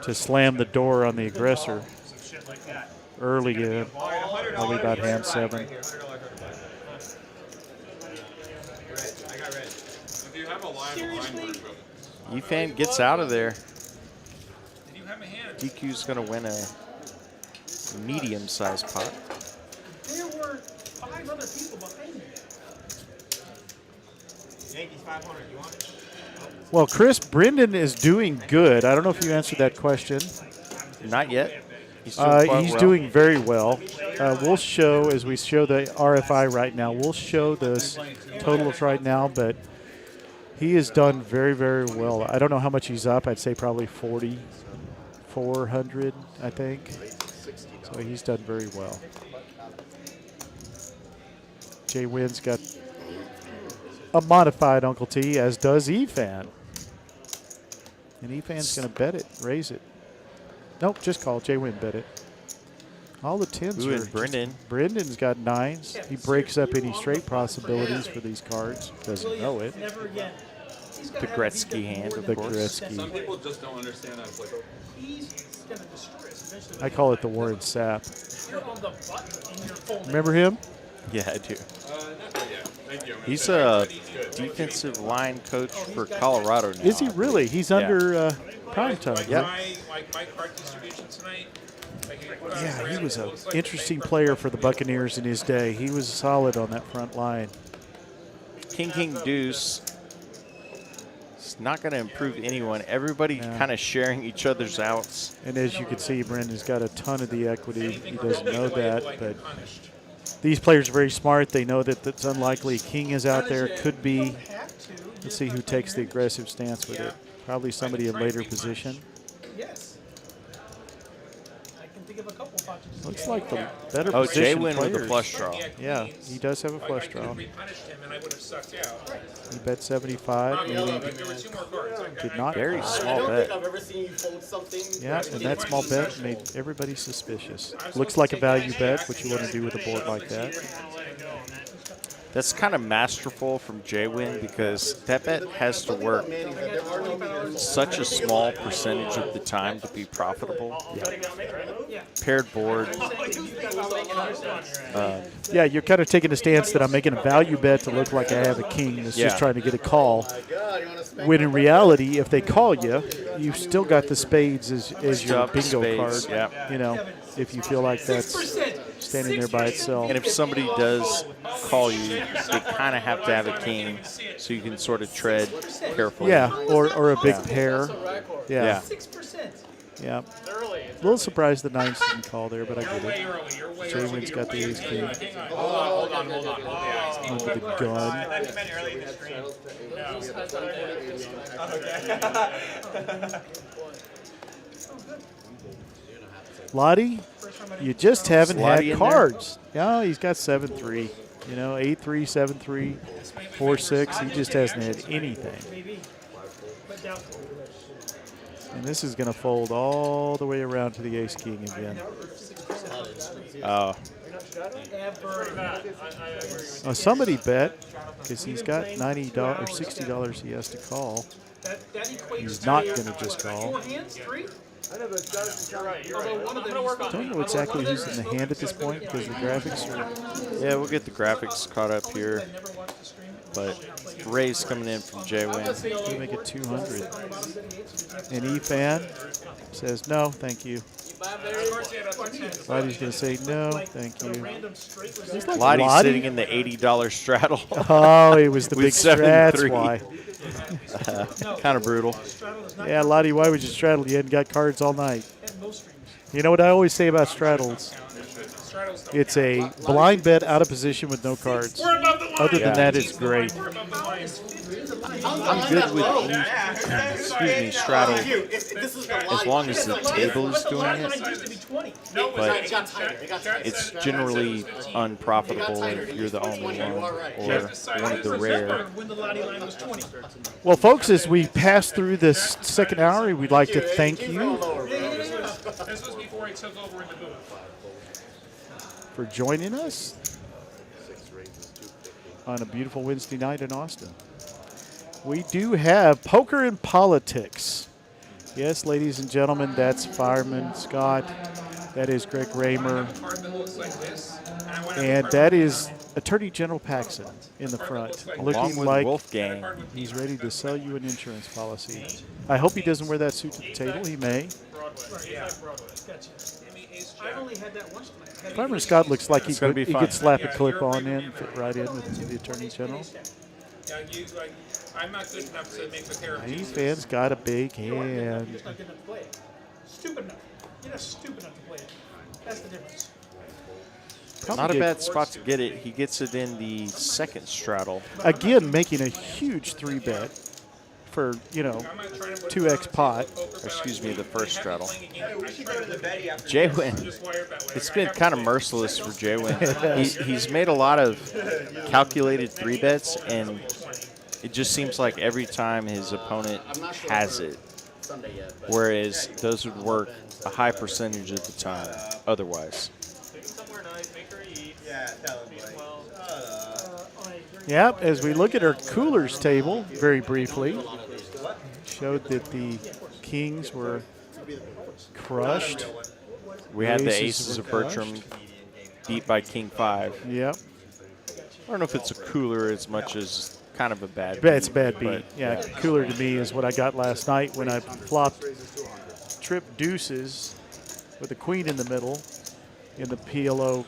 to slam the door on the aggressor early, probably about hand 7. E-fan gets out of there. DQ's going to win a medium-sized pot. There were 5 other people behind me. Yankees 500, you want it? Well, Chris, Brendan is doing good. I don't know if you answered that question. Not yet. He's doing quite well. Doing very well. We'll show, as we show the RFI right now, we'll show the totals right now, but he has done very, very well. I don't know how much he's up. I'd say probably 400, I think. So he's done very well. JWIN's got a modified Uncle T, as does EFAN. And EFAN's going to bet it, raise it. Nope, just call. JWIN bet it. All the 10s Ooh, are. and Brendan. Brendan's got 9s. He breaks up any straight possibilities for these cards. Doesn't know it. Never again. The Gretzky hand, of The course. Gretzky. Some people just don't understand that. It's like, He's going to destroy us eventually. I call it the Warren Sapp. You're on the button in your folding. Remember him? Yeah, I do. not quite yet. Thank you. He's a defensive line coach for Colorado now. Is he really? He's under prime time. Like Yep. my card distribution tonight. Yeah, he was an interesting player for the Buccaneers in his day. He was solid on that front line. King Deuce. It's not going to improve anyone. Everybody kind of sharing each other's outs. And as you can see, Brendan's got a ton of the equity. He doesn't know that, but these players are very smart. They know that that's unlikely. King is out there. Could be. Let's see who takes the aggressive stance with it. Probably somebody in later position. Yes. I can think of a couple spots. Looks like the better Oh, position JWIN with players. a flush draw. Yeah, he does have a flush draw. He bet 75. Maybe did not. Very small I don't bet. think I've ever seen you fold something. Yeah, and that small bet made everybody suspicious. Looks like a value bet, what you want to do with a board like that. That's kind of masterful from JWIN because that bet has to work such a small percentage of the time to be profitable. Paired board. Yeah, you're kind of taking a stance that I'm making a value bet to look like I have a king that's just trying to get a call. When in reality, if they call you, you've still got the spades as your bingo card. Yeah. You know, if you feel like that's standing there by itself. And if somebody does call you, they kind of have to have a king so you can sort of tread carefully. Yeah, or a big pair. Yeah. 6%. Yeah. A little surprised the 9s didn't call there, but I get it. JWIN's got the ace king. Hold on. Under the gun. Lottie, you just haven't Lottie had in cards. Yeah, he's got 7-3. You know, 8-3, 7-3, 4-6. He just hasn't had anything. And this is going to fold all the way around to the ace king again. Oh. Somebody bet, because he's got $90 or $60 he has to call. He's not going to just call. Don't know exactly who's in the hand at this point because the graphics are. Yeah, we'll get the graphics caught up here. But Ray's coming in from JWIN. We make it 200. And EFAN says no, thank you. Lottie's going to say no, thank you. Like Lottie's sitting in the $80 straddle. Oh, it was the big strat. That's 7-3. why. Kind of brutal. Yeah, Lottie, why would you straddle? You hadn't got cards all night. You know what I always say about straddles? It's a blind bet out of position with no cards. Other than that, it's great. I'm good with straddle as long as the table is doing it. But it's generally unprofitable if you're the only one or one of the rare. Well, folks, as we pass through this second hour, we'd like to thank you for joining us on a beautiful Wednesday night in Austin. We do have Poker and Politics. Yes, ladies and gentlemen, that's Fireman Scott. That is Greg Raymer. And that is Attorney General Paxson in the front, looking like Wolfgang. He's ready to sell you an insurance policy. I hope he doesn't wear that suit to the table. He may. Fireman Scott looks like he could slap a clip on in, fit right in with the Attorney General. I'm not good enough to make the pair of EFAN's got a big hand. Stupid enough. You're not stupid enough to play it. That's the difference. Not a bad spot to get it. He gets it in the second straddle. Again, making a huge 3-bet for, you know, 2x pot. Excuse me, the first straddle. JWIN. It's been kind of merciless for JWIN. He's made a lot of calculated 3-bets, and it just seems like every time his opponent has it, whereas those would work a high percentage of the time otherwise. Yep, as we look at our coolers table very briefly, showed that the kings were crushed. We had the aces of Bertram beat by King 5. Yep. I don't know if it's a cooler as much as kind of a bad beat. It's a bad beat. Yeah, cooler to me is what I got last night when I flopped trip deuces with a queen in the middle in the PLO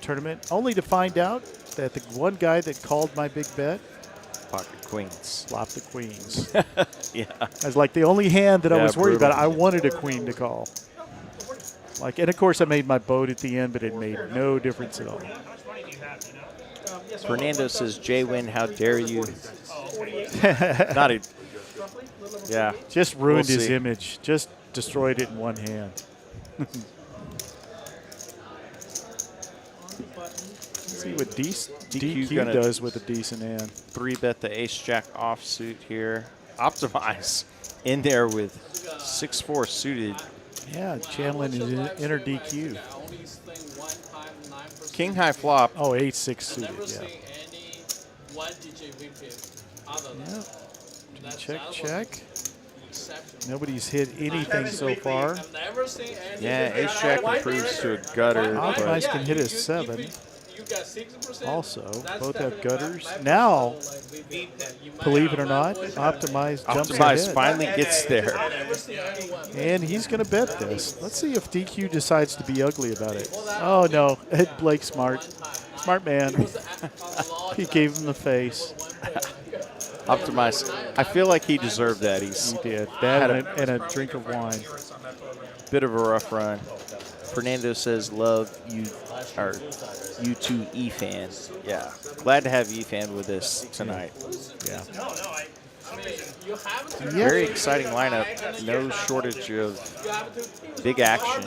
tournament, only to find out that the one guy that called my big bet pocket queens. Flopped the queens. Yeah. I was like the only hand that I was worried brutal. about. I wanted a queen to call. Like, and of course I made my boat at the end, but it made no difference at all. Fernando says, JWIN, how dare you? Not a, yeah. Just ruined We'll his see. image. Just destroyed it in one hand. See what DQ gonna does with a decent hand. 3-bet the ace-jack offsuit here. Optimize in there with 6-4 suited. Yeah, channeling his inner DQ. King high flop. Oh, 8-6 suited, yeah. Check, check. Nobody's hit anything so far. Yeah, ace-jack improves to a gutter. Optimize can hit a 7. Also, both have gutters. Now, believe it or not, Optimize jumps Optimize ahead. finally gets there. And he's going to bet this. Let's see if DQ decides to be ugly about it. Oh, no. Blake Smart. Smart man. He gave him the face. Optimize. I feel like he deserved that. He did. That and a drink of wine. Bit of a rough run. Fernando says, love you, or you two E-fans. Yeah. Glad to have E-fan with us tonight. Yeah. Very exciting lineup. No shortage of big action.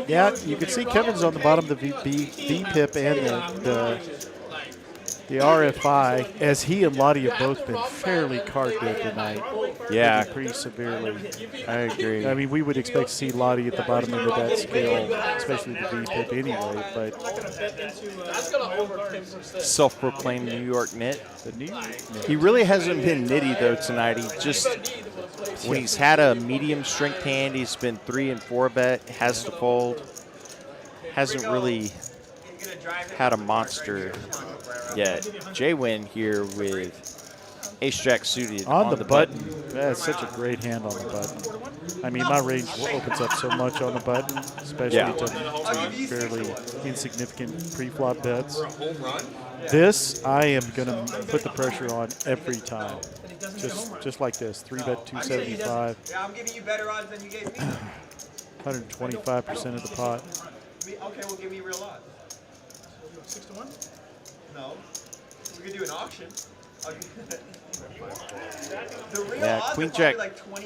Yeah, you can see Kevin's on the bottom of the VPIP and the RFI, as he and Lahti have both been fairly card dead tonight. Yeah. Pretty severely. I agree. I mean, we would expect to see Lahti at the bottom end of that scale, especially the VPIP anyway, but Self-proclaimed New York Nit. The New York Nit. He really hasn't been nitty though tonight. He just, when he's had a medium strength hand, he's been 3 and 4 bet, has to fold. Hasn't really had a monster yet. JWIN here with ace-jack suited on the button. That's such a great hand on the button. I mean, my range opens up so much on the button, especially to fairly insignificant pre-flop bets. This, I am going to put the pressure on every time. Just like this, 3-bet 275. Yeah, I'm giving you better odds than you gave me. 125% of the pot. Okay, well, give me real odds. 6 to 1? No. We could do an auction. Yeah, queen jack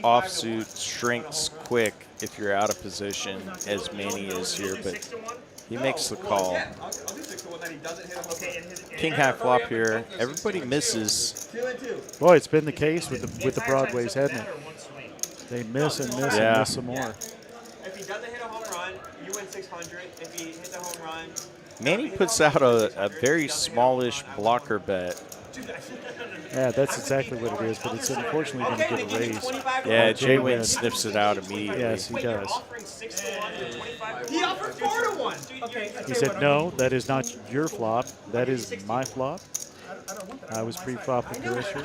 offsuit shrinks quick if you're out of position, as Manny is here, but he makes the call. King high flop here. Everybody misses. Boy, it's been the case with the Broadways, hasn't it? They miss and miss and miss some more. If he doesn't hit a home run, you win 600. If he hits a home run, Manny puts out a very smallish blocker bet. Yeah, that's exactly what it is, but it's unfortunately going to get a raise. Yeah, JWIN sniffs it out immediately. Yes, he does. he offered 4 to 1. He said, no, that is not your flop. That is my flop. I was pre-flopping Grisher.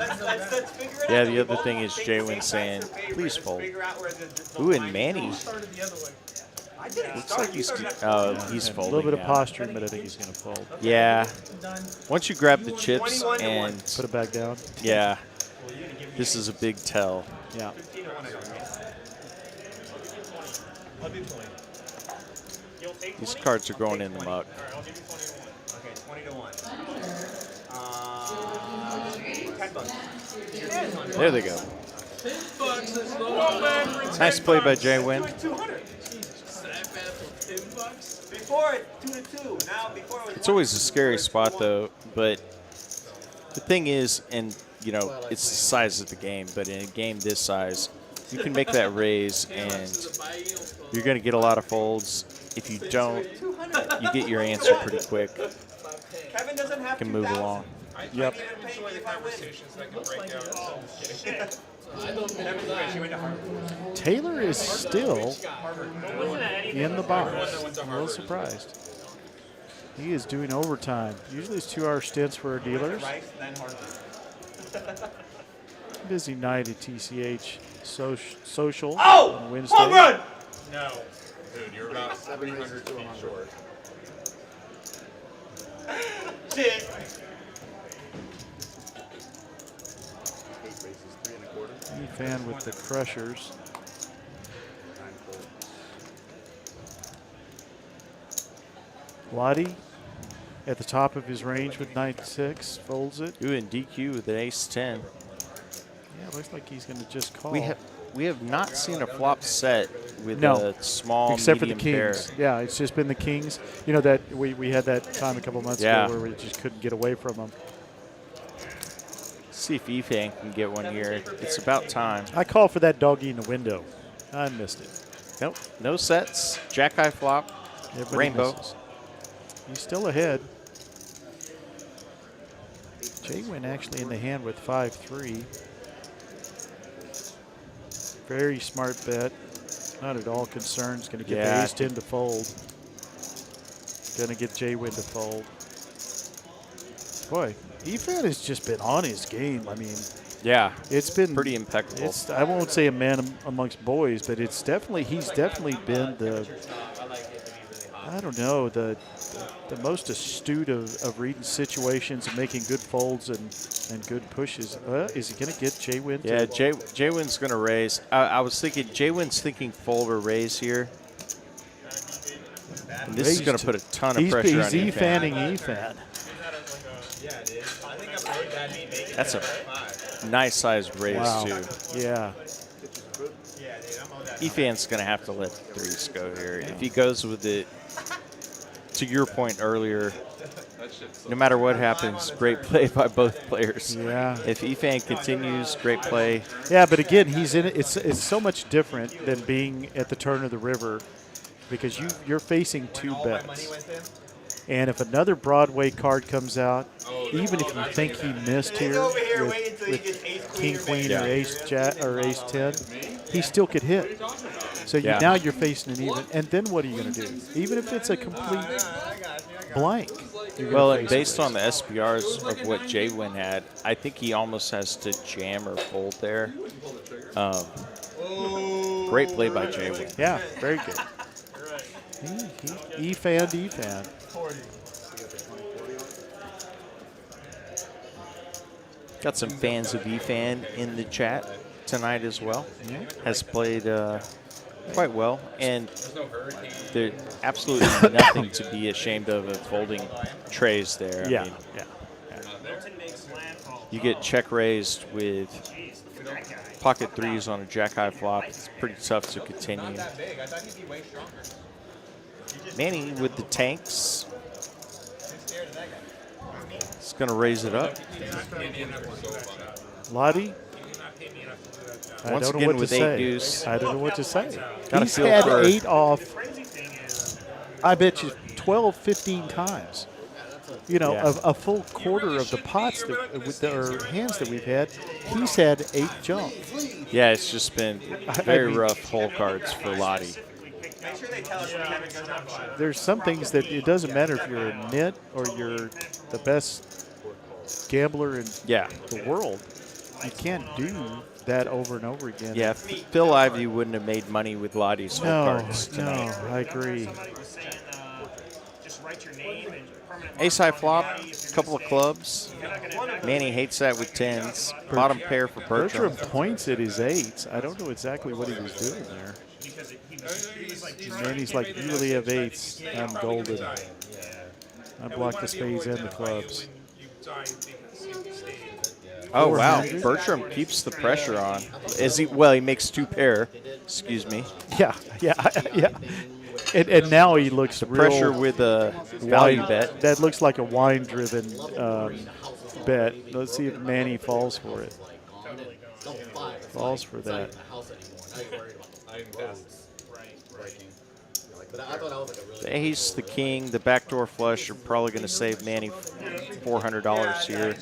Yeah, the other thing is JWIN saying, please fold. Ooh, and Manny. Looks like he's folding. A little bit of now. posturing, but I think he's going to fold. Yeah. Once you grab the chips and put it back down. Yeah. This is a big tell. Yeah. These cards are going in the muck. Okay, 20 to 1. 10 bucks. There they go. Nice play by JWIN. Before it, 2-2. Now before it was It's always a scary spot though, but the thing is, and you know, it's the size of the game, but in a game this size, you can make that raise and you're going to get a lot of folds. If you don't, you get your answer pretty quick. Kevin doesn't have Can move 2,000. along. Yep. Taylor is still in the box. I'm a little surprised. He is doing overtime. Usually it's 2-hour stints for our dealers. Busy night at TCH Social on Wednesday. Home run! No. Dude, you're about 700 feet short. Shit. E-Fan with the Crushers. Lahti at the top of his range with 9-6, folds it. Ooh, and DQ with an ace-10. Yeah, it looks like he's going to just call. We have not seen a flop set with No, a small except for the medium pair. kings. Yeah, it's just been the kings. You know that we had that time a couple months ago where we just couldn't get away from them. See if E-Fan can get one here. It's about time. I called for that doggy in the window. I missed it. Nope, no sets. Jack-high flop. Everybody Rainbow. misses. He's still ahead. JWIN actually in the hand with 5-3. Very smart bet. Not at all concerned. He's going to get the ace-10 to fold. Going to get JWIN to fold. Boy, E-Fan has just been on his game. I mean, yeah, it's been pretty impeccable. I won't say a man amongst boys, but he's definitely been the, I don't know, the most astute of reading situations and making good folds and good pushes. Is he going to get JWIN? Yeah, JWIN's going to raise. I was thinking JWIN's thinking fold or raise here. And this is going to put a ton of pressure on He's E-Fanning E-Fan. That's a nice sized raise too. Yeah. E-Fan's going to have to let the threes go here. If he goes with it, to your point earlier, no matter what happens, great play by both players. Yeah. If E-Fan continues, great play. Yeah, but again, he's in it. It's so much different than being at the turn of the river because you're facing two bets. And if another Broadway card comes out, even if you think he missed here with King, Queen, or Ace Jack or Ace 10, he still could hit. So now you're facing an even. And then what are you going to do? Even if it's a complete blank. Well, and based on the SPRs of what JWIN had, I think he almost has to jam or fold there. Great play by JWIN. Yeah, very good. E-Fan. Got some fans of E-Fan in the chat tonight as well. Has played quite well, and there's absolutely nothing to be ashamed of folding trays there. Yeah. I mean, you get check raised with pocket threes on a jack-high flop. It's pretty tough to continue. Manny with the tanks. It's going to raise it up. Lahti. Once again with 8 deuce. I don't know what to say. Gotta He's feel had for 8 off, I bet you, 12, 15 times. You know, a full quarter of the pots or hands that we've had, he's had 8 jump. Yeah, it's just been very rough hole cards for Lahti. There's some things that it doesn't matter if you're a nit or you're the best gambler in the world. You can't do that over and over again. Yeah, Phil Ivey wouldn't have made money with Lottie's hole cards tonight. No, I agree. Ace-high flop, couple of clubs. Manny hates that with 10s. Bottom pair for Bertram. Points at his 8s. I don't know exactly what he was doing there. Manny's like, you really have 8s. I'm golden. I block the spades and the clubs. Oh, wow. 400. Bertram keeps the pressure on. Well, he makes 2 pair. Excuse me. Yeah. And now he looks the real pressure with a value bet. That looks like a wine-driven bet. Let's see if Manny falls for it. Falls for that. The ace, the king, the backdoor flush are probably going to save Manny $400 here.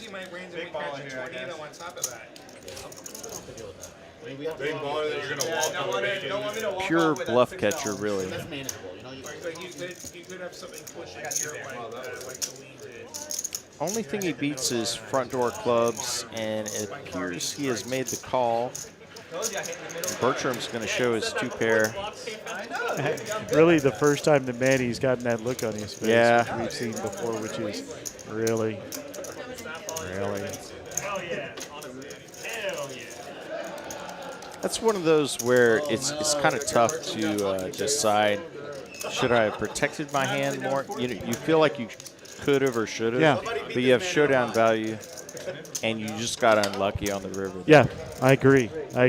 Big baller that you're going to walk on. Pure bluff catcher, really. You could have something pushing here like the lead did. Only thing he beats is front door clubs, and it appears he has made the call. Bertram's going to show his 2 pair. Really, the first time that Manny's gotten that look on his face, Yeah. which we've seen before, which is really. Hell yeah. Hell yeah. That's one of those where it's kind of tough to decide, should I have protected my hand more? You feel like you could have or should have, Yeah. but you have showdown value, and you just got unlucky on the river. Yeah, I agree. I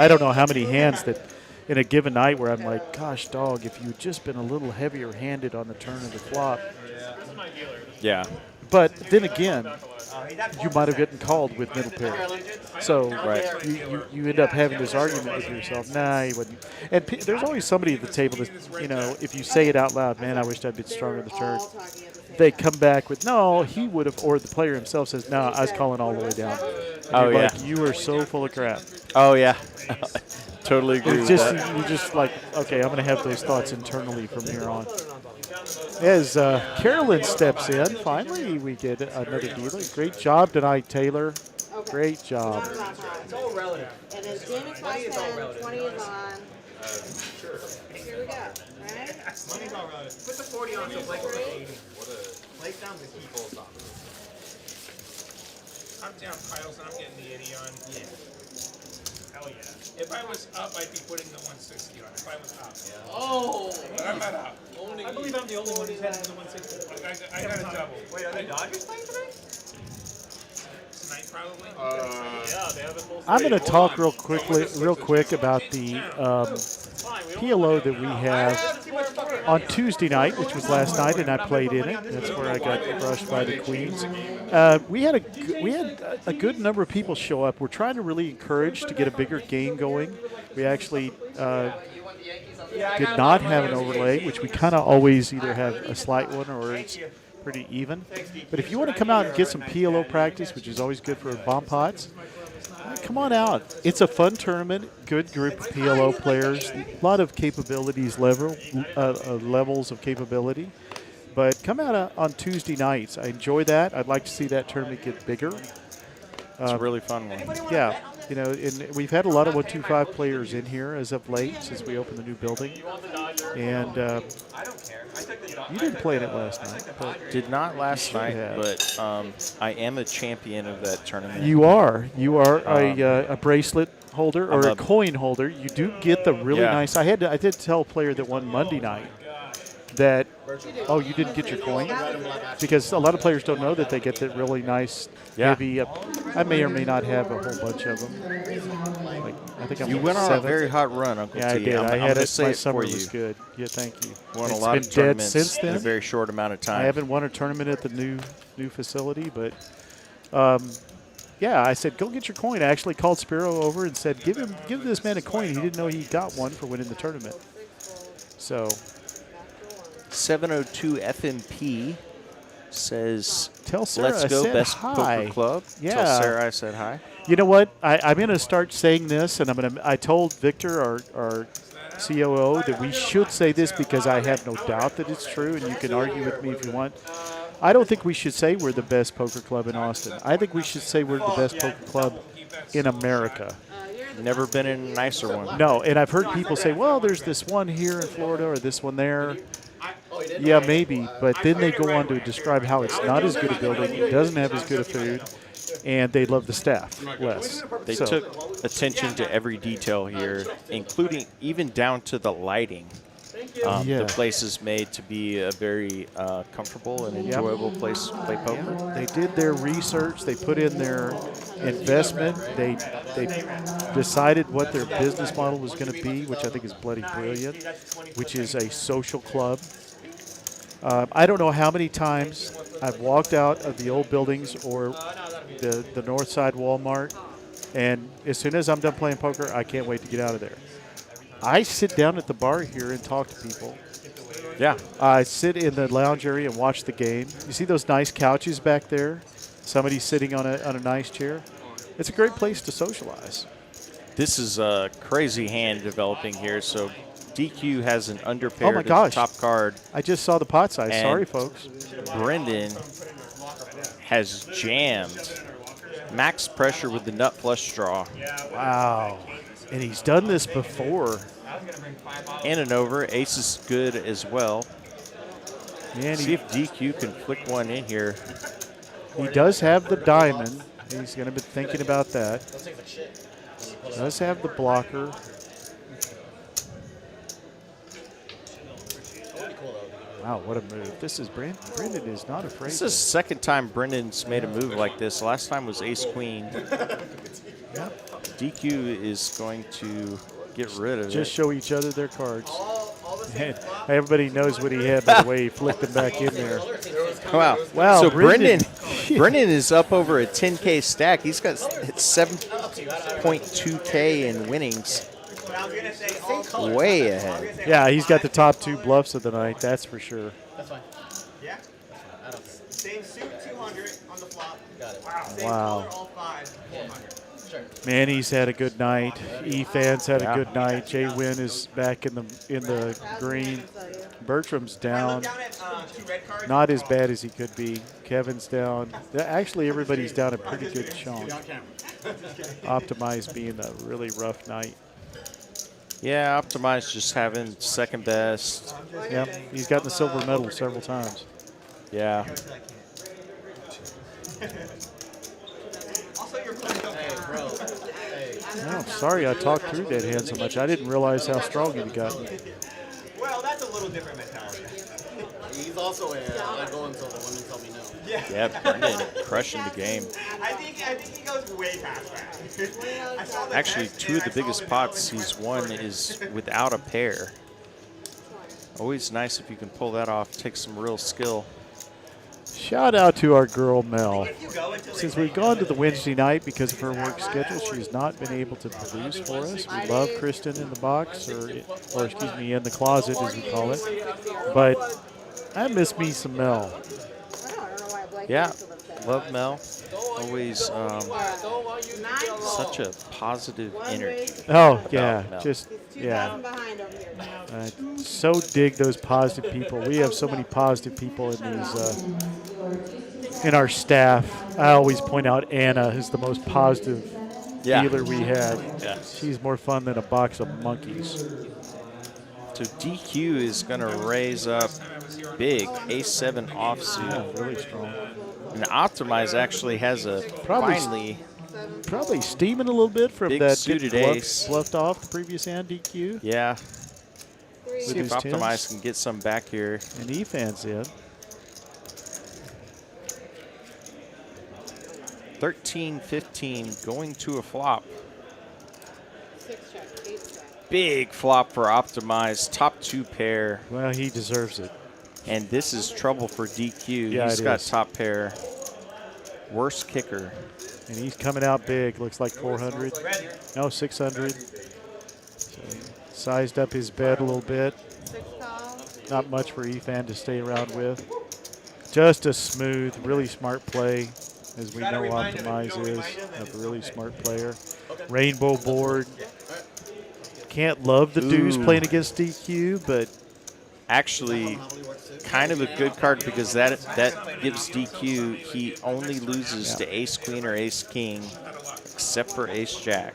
don't know how many hands that in a given night where I'm like, gosh, dog, if you'd just been a little heavier handed on the turn of the flop. Yeah. But then again, you might have gotten called with middle pair. So you end up having this argument with yourself. Nah, you wouldn't. And there's always somebody at the table that, if you say it out loud, man, I wished I'd been stronger on the turn. They come back with, no, he would have, or the player himself says, no, I was calling all the way down. And you're like, you are so full of crap. Oh, yeah. Totally agree with that. You're just like, okay, I'm going to have those thoughts internally from here on. As Carolyn steps in, finally we get another dealer. Great job tonight, Taylor. Great job. It's all relative. And then Jim is like 10, 20 is on. Here we go, right? Money's all relative. Put the 40 on so Blake will take 80. Blake down the key full stop. I'm down piles and I'm getting the 80 on. Yeah. Hell yeah. If I was up, I'd be putting the 160 on. If I was up. Yeah. Oh! But I'm not up. I believe I'm the only one who's heading to the 160. I got a double. Wait, are the Dodgers playing tonight? Tonight, probably? Yeah, they have it full. I'm going to talk real quick about the PLO that we have on Tuesday night, which was last night, and I played in it. That's where I got crushed by the Queens. We had a good number of people show up. We're trying to really encourage to get a bigger game going. We actually did not have an overlay, which we kind of always either have a slight one or it's pretty even. But if you want to come out and get some PLO practice, which is always good for bomb pots, come on out. It's a fun tournament, good group of PLO players, a lot of capabilities, levels of capability. But come out on Tuesday nights. I enjoy that. I'd like to see that tournament get bigger. It's a really fun one. Yeah. And we've had a lot of 125 players in here as of late since we opened the new building. And you didn't play in it last night. But did not last night, but I am a champion of that tournament. You are. You are a bracelet holder or a coin holder. You do get the really nice. I did tell a player that won Monday night that, oh, you didn't get your coin? Because a lot of players don't know that they get that really nice, heavy. I may or may not have a whole bunch of them. I think you went on a very hot run, Uncle T. Yeah, I did. I had it. My summer was good. Yeah, thank you. Won It's a lot been of tournaments dead since then. in a very short amount of time. I haven't won a tournament at the new facility, but yeah, I said, go get your coin. I actually called Spiro over and said, give this man a coin. He didn't know he got one for winning the tournament. So 702 FMP says, tell Sarah let's I go, said best hi. poker club. Yeah. Tell Sarah I said hi. You know what? I'm going to start saying this, and I told Victor, our COO, that we should say this because I have no doubt that it's true, and you can argue with me if you want. I don't think we should say we're the best poker club in Austin. I think we should say we're the best poker club in America. Never been in a nicer one. No, and I've heard people say, well, there's this one here in Florida or this one there. Yeah, maybe, but then they go on to describe how it's not as good a building, it doesn't have as good a food, and they love the staff less. They took attention to every detail here, including even down to the lighting. The place is made to be a very comfortable and enjoyable place to play poker. They did their research. They put in their investment. They decided what their business model was going to be, which I think is bloody brilliant, which is a social club. I don't know how many times I've walked out of the old buildings or the north side Walmart, and as soon as I'm done playing poker, I can't wait to get out of there. I sit down at the bar here and talk to people. Yeah. I sit in the lounge area and watch the game. You see those nice couches back there? Somebody's sitting on a nice chair. It's a great place to socialize. This is a crazy hand developing here. So DQ has an underpaired Oh my gosh. top card. I just saw the pot size. Sorry, folks. Brendan has jammed max pressure with the nut flush draw. Wow. And he's done this before. And an over. Ace is good as well. Man, see if DQ can flick one in here. He does have the diamond. He's going to be thinking about that. Does have the blocker. Wow, what a move. This is Brendan is not afraid. This is the second time Brendan's made a move like this. Last time was ace-queen. Yep. DQ is going to get rid of it. Just show each other their cards. And everybody knows what he had by the way he flicked them back in there. Wow. Wow. So Brendan is up over a 10K stack. He's got 7.2K in winnings. Way ahead. Yeah, he's got the top 2 bluffs of the night, that's for sure. That's fine. Yeah? Same suit, 200 on the flop. Got it. Wow. Same Wow. color, all 5, 400. Sure. Manny's had a good night. E-Fan's had a good night. JWIN is back in the green. Bertram's down. Not as bad as he could be. Kevin's down. Actually, everybody's down a pretty good chunk. Optimize being a really rough night. Yeah, Optimize just having second best. Yep, he's gotten the silver medal several times. Yeah. Oh, sorry I talked through that hand so much. I didn't realize how strong he'd gotten. Well, that's a little different mentality. He's also I go until the women tell me no. Yeah, Brendan crushing the game. I think he goes way past that. I saw the Actually, text, 2 and of the I saw biggest the pots numbers. he's won is without a pair. Always nice if you can pull that off. Takes some real skill. Shout out to our girl Mel. Since we've gone to the Wednesday night because of her work schedule, she's not been able to produce for us. We love Kristen in the box, or excuse me, in the closet as we call it. But I miss me some Mel. Yeah, love Mel. Always such a positive energy. Oh yeah, Mel. just yeah. So dig those positive people. We have so many positive people in these in our staff. I always point out Anna is the most positive dealer we have. Yeah. She's more fun than a box of monkeys. So DQ is going to raise up big, ace-7 offsuit. Yeah, really strong. And Optimize actually has a Probably steaming a little bit from big that suited getting ace. bluffed off the previous hand DQ. Yeah. With See if his Optimize tens. can get some back here. And E-Fan's in. 13-15 going to a flop. Big flop for Optimize, top 2 pair. Well, he deserves it. And this is trouble for DQ. Yeah, He's it got is. top pair. Worst kicker. And he's coming out big. Looks like 400. No, 600. So sized up his bet a little bit. Not much for E-Fan to stay around with. Just a smooth, really smart play, as we know Optimize is. A really smart player. Rainbow board. Can't love the deuce playing against DQ, but actually kind of a good card because that gives DQ, he only loses to ace-queen or ace-king except for ace-jack.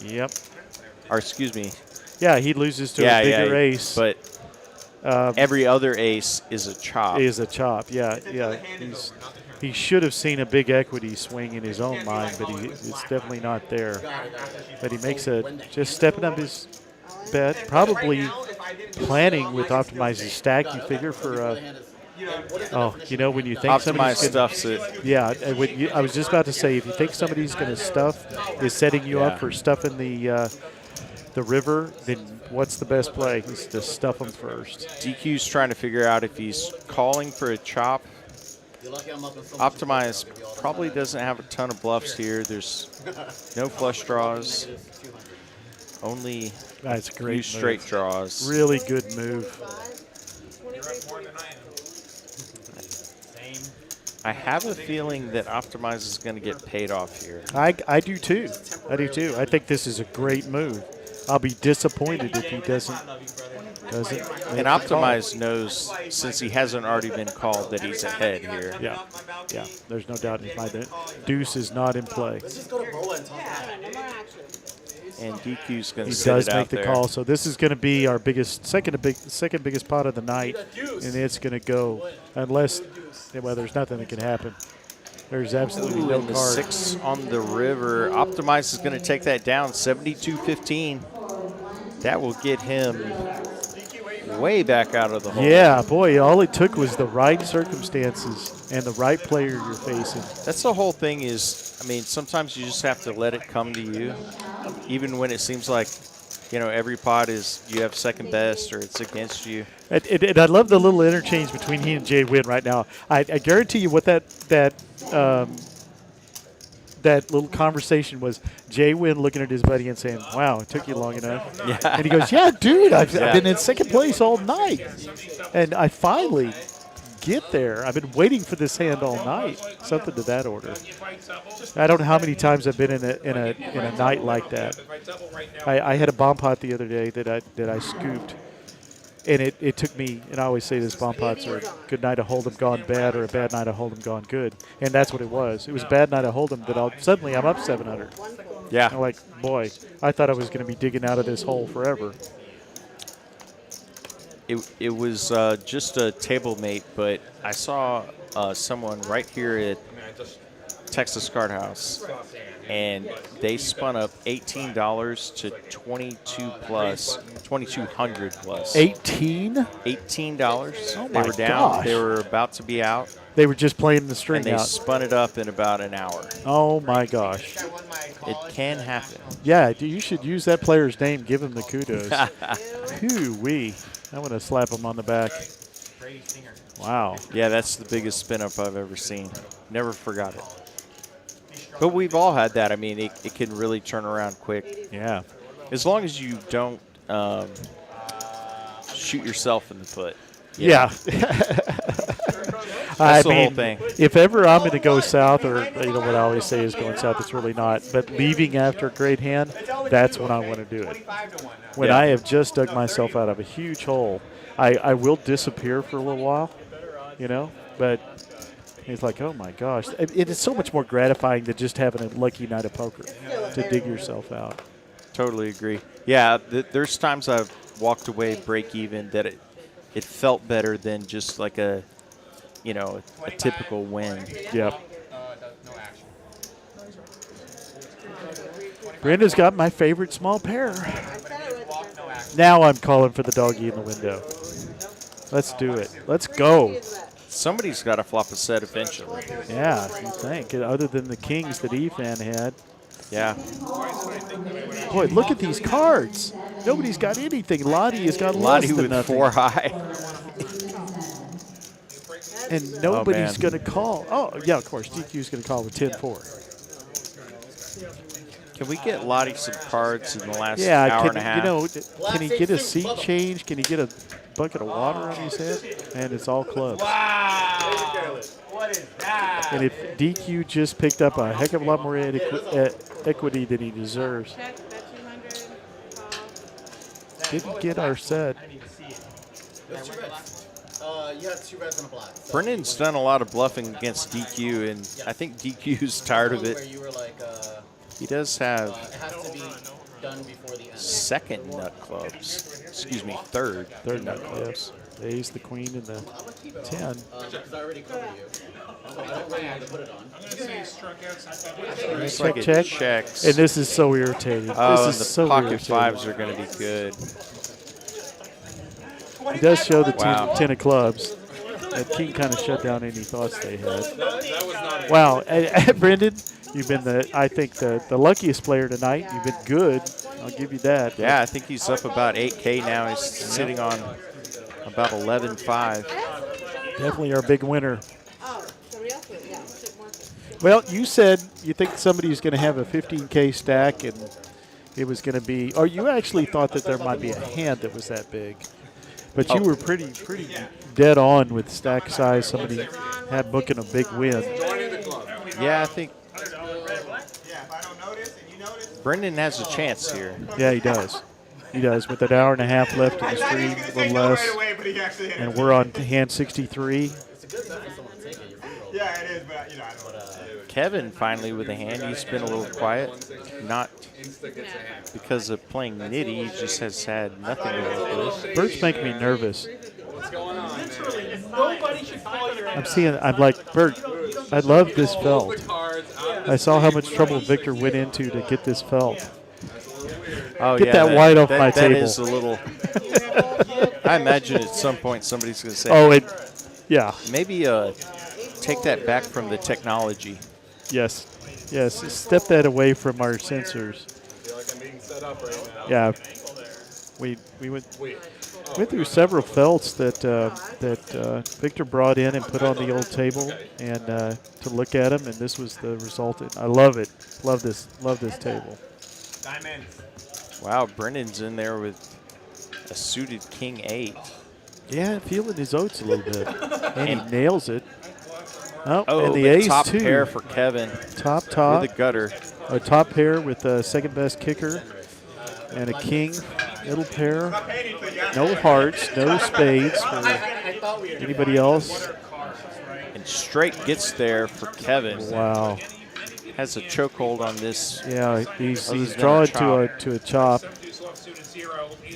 Yep. Or excuse me. Yeah, he loses to a bigger ace. But every other ace is a chop. Is a chop, yeah. He should have seen a big equity swing in his own mind, but it's definitely not there. But he makes just stepping up his bet. Probably planning with optimizing stack. You figure for when you think Optimize somebody's stuffs it. Yeah, and I was just about to say, if you think somebody's going to stuff, is setting you up for stuffing the river, then what's the best play? Is to stuff them first. DQ's trying to figure out if he's calling for a chop. Optimize probably doesn't have a ton of bluffs here. There's no flush draws, only That's a great straight move. draws. Really good move. I have a feeling that Optimize is going to get paid off here. I do too. I do too. I think this is a great move. I'll be disappointed if he doesn't. And Optimize knows, since he hasn't already been called, that he's ahead here. Yeah, there's no doubt in his mind that deuce is not in play. And DQ's going He to sit does it make out the there. call, so this is going to be our second biggest pot of the night, and it's going to go unless there's nothing that can happen. There's absolutely Ooh, no and the card. 6 on the river. Optimize is going to take that down, 72-15. That will get him way back out of the hole. Yeah, boy, all it took was the right circumstances and the right player you're facing. That's the whole thing is, I mean, sometimes you just have to let it come to you, even when it seems like, every pot is you have second best or it's against you. And I love the little interchange between he and JWIN right now. I guarantee you what that little conversation was. JWIN looking at his buddy and saying, "Wow, it took you long enough." Yeah. And he goes, "Yeah, dude, I've been in second place all night, and I finally get there. I've been waiting for this hand all night." Something to that order. I don't know how many times I've been in a night like that. I had a bomb pot the other day that I scooped. And it took me, and I always say this, bomb pots are a good night of Hold'em gone bad or a bad night of Hold'em gone good. And that's what it was. It was a bad night of Hold'em that suddenly I'm up 700. Yeah. I'm like, boy, I thought I was going to be digging out of this hole forever. It was just a table mate, but I saw someone right here at Texas Card House, and they spun up $18 to 2,200 plus. 18? $18. Oh They my were down. gosh. They were about to be out. They were just playing the string And they out. spun it up in about an hour. Oh my gosh. It can happen. Yeah, you should use that player's name. Give him the kudos. Hoo-wee. I'm going to slap him on the back. Wow. Yeah, that's the biggest spin up I've ever seen. Never forgot it. But we've all had that. I mean, it can really turn around quick. Yeah. As long as you don't shoot yourself in the foot. Yeah. That's the whole thing. If ever I'm going to go south, or what I always say is going south, it's really not. But leaving after a great hand, that's when I want to do it. When I have just dug myself out of a huge hole, I will disappear for a little while, but it's like, oh my gosh. It is so much more gratifying than just having a lucky night of poker to dig yourself out. Totally agree. Yeah, there's times I've walked away break even that it felt better than just like a typical win. Yep. Brenda's got my favorite small pair. Now I'm calling for the doggy in the window. Let's do it. Let's go. Somebody's got to flop a set eventually. Yeah, you think. Other than the kings that Efan had. Yeah. Boy, look at these cards. Nobody's got anything. Lahti has got less Lahti than with nothing. 4 high. And nobody's going to call. Oh, yeah, of course. DQ's going to call with 10-4. Can we get Lahti some cards in the last Yeah, hour and a half? Can he get a seat change? Can he get a bucket of water on his head? And it's all clubs. Wow. What is that? And if DQ just picked up a heck of a lot more equity than he deserves. Didn't get our set. You have 2 reds and a black. Brendan's done a lot of bluffing against DQ, and I think DQ's tired of it. He does have second nut clubs. Excuse me, third nut clubs. The ace, the queen, and the 10. Looks like it Check. checks. And this is so irritating. Oh, this and is the so pocket irritating. fives are going to be good. He does show the Wow. 10 of clubs. That king kind of shut down any thoughts they had. That was not Wow, Brendan, you've been I think the luckiest player tonight. You've been good. I'll give you that. Yeah, I think he's up about 8K now. He's sitting on about 11.5. Definitely our big winner. Well, you said you think somebody's going to have a 15K stack, and it was going to be, or you actually thought that there might be a hand that was that big. But you were pretty dead on with stack size. Somebody had booking a big win. Yeah, I think Brendan has a chance here. Yeah, he does. He does. With an hour and a half left in the stream, a little less. And we're on hand 63. Yeah, it is, but you know, I don't. Kevin finally with a hand. He's been a little quiet, not because of playing nitty. He just has had nothing to work with. Bert's making me nervous. What's going on, man? Nobody should call your I'm like, Bert, I love this felt. I saw how much trouble Victor went into to get this felt. Oh, Get yeah, that white off my that table. Is a little. I imagine at some point somebody's going to say, oh, yeah. Maybe take that back from the technology. Yes. Step that away from our sensors. I feel like I'm being set up right now. Yeah. We went through several felts that Victor brought in and put on the old table and to look at them, and this was the result. I love it. Love this table. Diamonds. Wow, Brendan's in there with a suited king 8. Yeah, feeling his oats a little bit, and he nails it. Oh, and the the ace top too. pair for Kevin. Top with a gutter. A top pair with the second best kicker, and a king, middle pair. No hearts, no spades for anybody else. And straight gets there for Kevin. Wow. Has a chokehold on this. Yeah, he's drawing to a chop.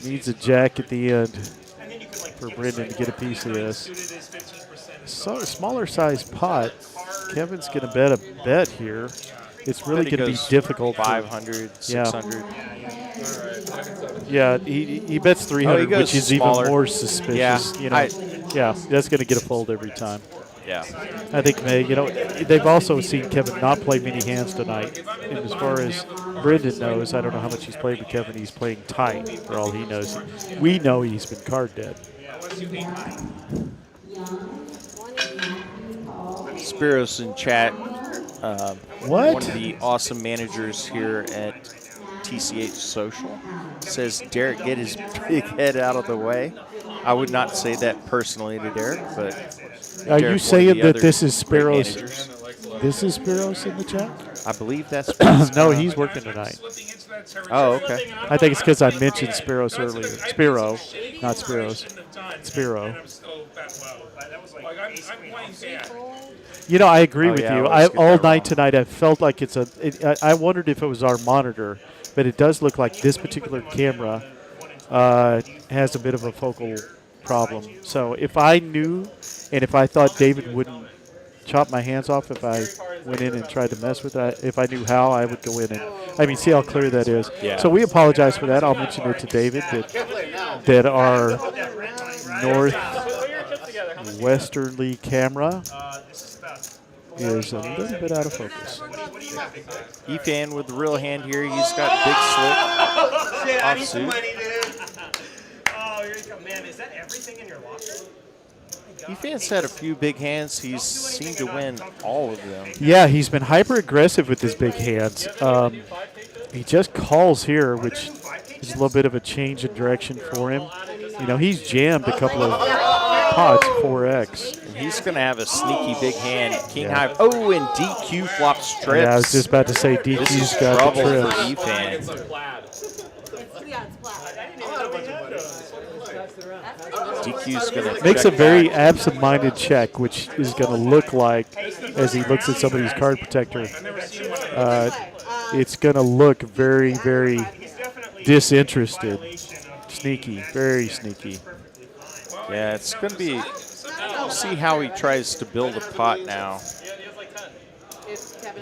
Needs a jack at the end for Brendan to get a piece of this. So smaller size pot. Kevin's going to bet here. It's really going to be difficult. 500, 600. Yeah, he bets 300, which is smaller. even more suspicious. Yeah, that's going to get a fold every time. Yeah. I think, they've also seen Kevin not play many hands tonight. And as far as Brendan knows, I don't know how much he's played with Kevin. He's playing tight for all he knows. We know he's been card dead. Spiros in chat. What? One of the awesome managers here at TCH Social says, Derek, get his big head out of the way. I would not say that personally to Derek, but are you saying that this is Spiros? This is Spiros in the chat? I believe that's. No, he's working tonight. Oh, okay. I think it's because I mentioned Spiros earlier. Spiro, not Spiros. Spiro. I agree with you. All night tonight, I felt like I wondered if it was our monitor, but it does look like this particular camera has a bit of a focal problem. So if I knew, and if I thought David wouldn't chop my hands off if I went in and tried to mess with that, if I knew how, I would go in and, see how clear that is. Yeah. So we apologize for that. I'll mention it to David that our northwesterly camera is a little bit out of focus. Efan with the real hand here. He's got big slip. Offsuit. Oh, here you go. Man, is that everything in your locker? Efan's had a few big hands. He's seemed to win all of them. Yeah, he's been hyper aggressive with his big hands. He just calls here, which is a little bit of a change in direction for him. He's jammed a couple of pots, 4x. And he's going to have a sneaky big hand. King high. Oh, and DQ flops trips. Yeah, I was just about to say DQ's got the trouble trips. for Efan. DQ's going to makes a very absent-minded check, which is going to look like, as he looks at somebody's card protector, it's going to look very, very disinterested. Sneaky, very sneaky. Yeah, it's going to be, we'll see how he tries to build a pot now.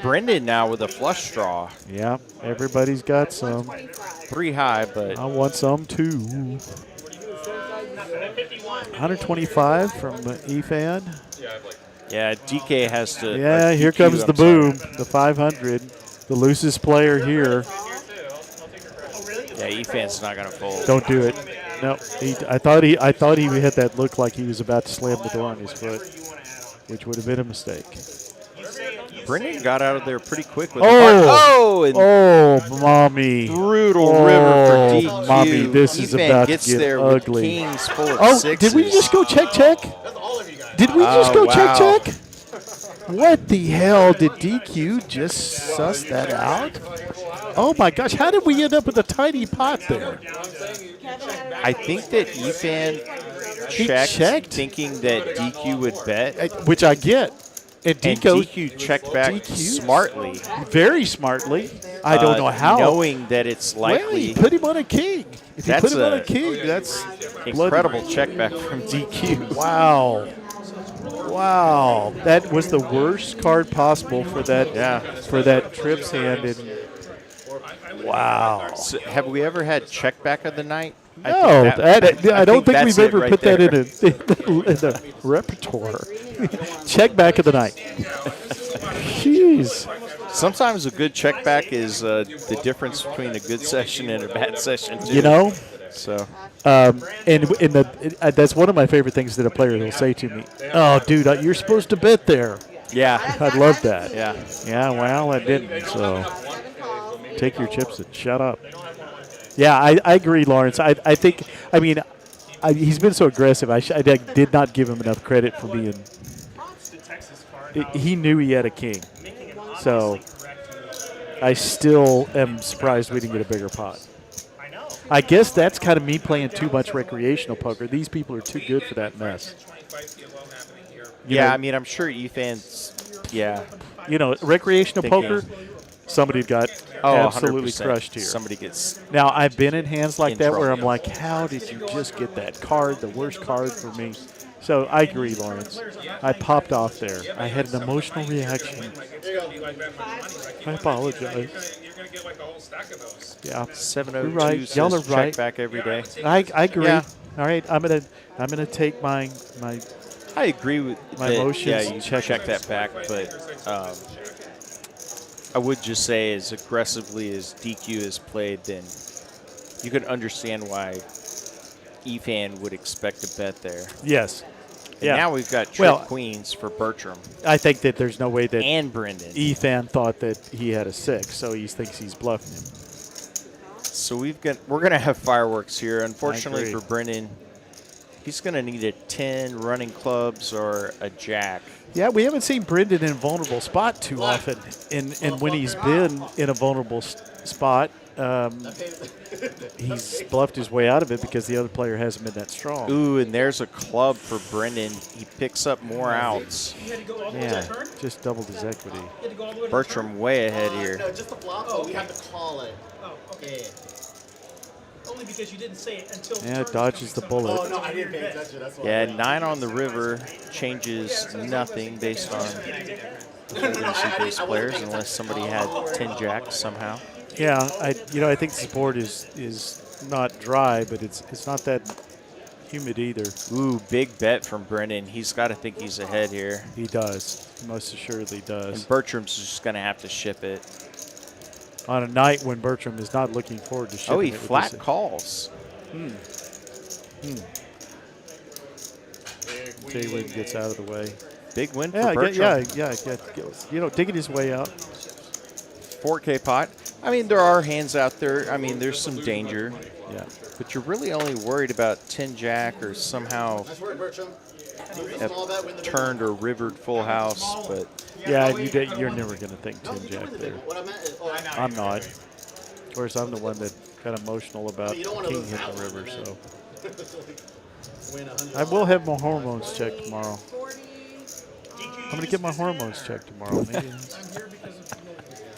Brendan now with a flush draw. Yeah, everybody's got some. 3 high, but I want some too. 125 from Efan. Yeah, DK has to. Yeah, here DQ, comes the I'm sorry. boom, the 500. The loosest player here. Yeah, Efan's not gonna fold. Don't do it. No, I thought he had that look like he was about to slam the door on his foot, which would have been a mistake. Brendan got out of there pretty quick with mommy. Brutal river for DQ. Mommy, this is Efan about gets to get there ugly. With kings full of Oh, sixes. did we just go check? Did we just go wow. check? What the hell? Did DQ just suss that out? Oh my gosh, how did we end up with a tiny pot there? I think that Efan checked thinking that DQ would bet. Which I get. And DQ checked back smartly. Very smartly. I don't know how. Knowing that it's likely. Well, he put him on a king. If he put him on a king, that's incredible check back from DQ. Wow. Wow. That was the worst card possible for that trips hand. And wow. So have we ever had check back of the night? No, I don't think we've ever put that in a repertoire. Check back of the night. Jeez. Sometimes a good check back is the difference between a good session and a bad session, too. You know? So. That's one of my favorite things that a player will say to me. Oh, dude, you're supposed to bet there. Yeah. I love that. Yeah. Yeah, well, I didn't, so take your chips and shut up. Yeah, I agree, Lawrence. I think, he's been so aggressive. I did not give him enough credit for being. He knew he had a king. So I still am surprised we didn't get a bigger pot. I guess that's kind of me playing too much recreational poker. These people are too good for that mess. I'm sure Efan's, recreational poker, somebody got absolutely 100%. crushed here. Somebody gets. Now, I've been in hands like that where trouble. I'm like, how did you just get that card, the worst card for me? So I agree, Lawrence. I popped off there. I had an emotional reaction. I apologize. Yeah, 702 you're right. says Y'all are check right. back every day. I agree. Yeah. All right, I'm gonna take my. I agree with my that. emotions. Yeah, you check that back, but I would just say as aggressively as DQ has played, then you could understand why Efan would expect a bet there. Yes. And now we've got trip queens for Bertram. I think that there's no way that and Brendan. Efan thought that he had a 6, so he thinks he's bluffing him. So we're gonna have fireworks here. Unfortunately for Brendan, he's gonna need a 10 running clubs or a jack. Yeah, we haven't seen Brendan in a vulnerable spot too often, and when he's been in a vulnerable spot, he's bluffed his way out of it because the other player hasn't been that strong. Ooh, and there's a club for Brendan. He picks up more outs. Yeah, just doubled his equity. Bertram way ahead here. No, just the flop, but we have to call it. Oh, okay. Only because you didn't say it until. Yeah, it dodges the bullet. Oh, no, I didn't pay attention. That's why. Yeah, 9 on the river changes nothing based on the frequency-based players unless somebody had 10 jacks somehow. Yeah, I think this board is not dry, but it's not that humid either. Ooh, big bet from Brendan. He's got to think he's ahead here. He does. He most assuredly does. And Bertram's just going to have to ship it. On a night when Bertram is not looking forward to shipping he it. flat calls. JWIN gets out of the way. Big win for Bertram. Yeah. Digging his way out. 4K pot. I mean, there are hands out there. I mean, there's some danger. Yeah. But you're really only worried about 10 jack or somehow a turned or rivered full house. But yeah, you're never going to think 10 jack there. I'm not. Of course, I'm the one that got emotional about king hitting the river. So I will have my hormones checked tomorrow. I'm going to get my hormones checked tomorrow.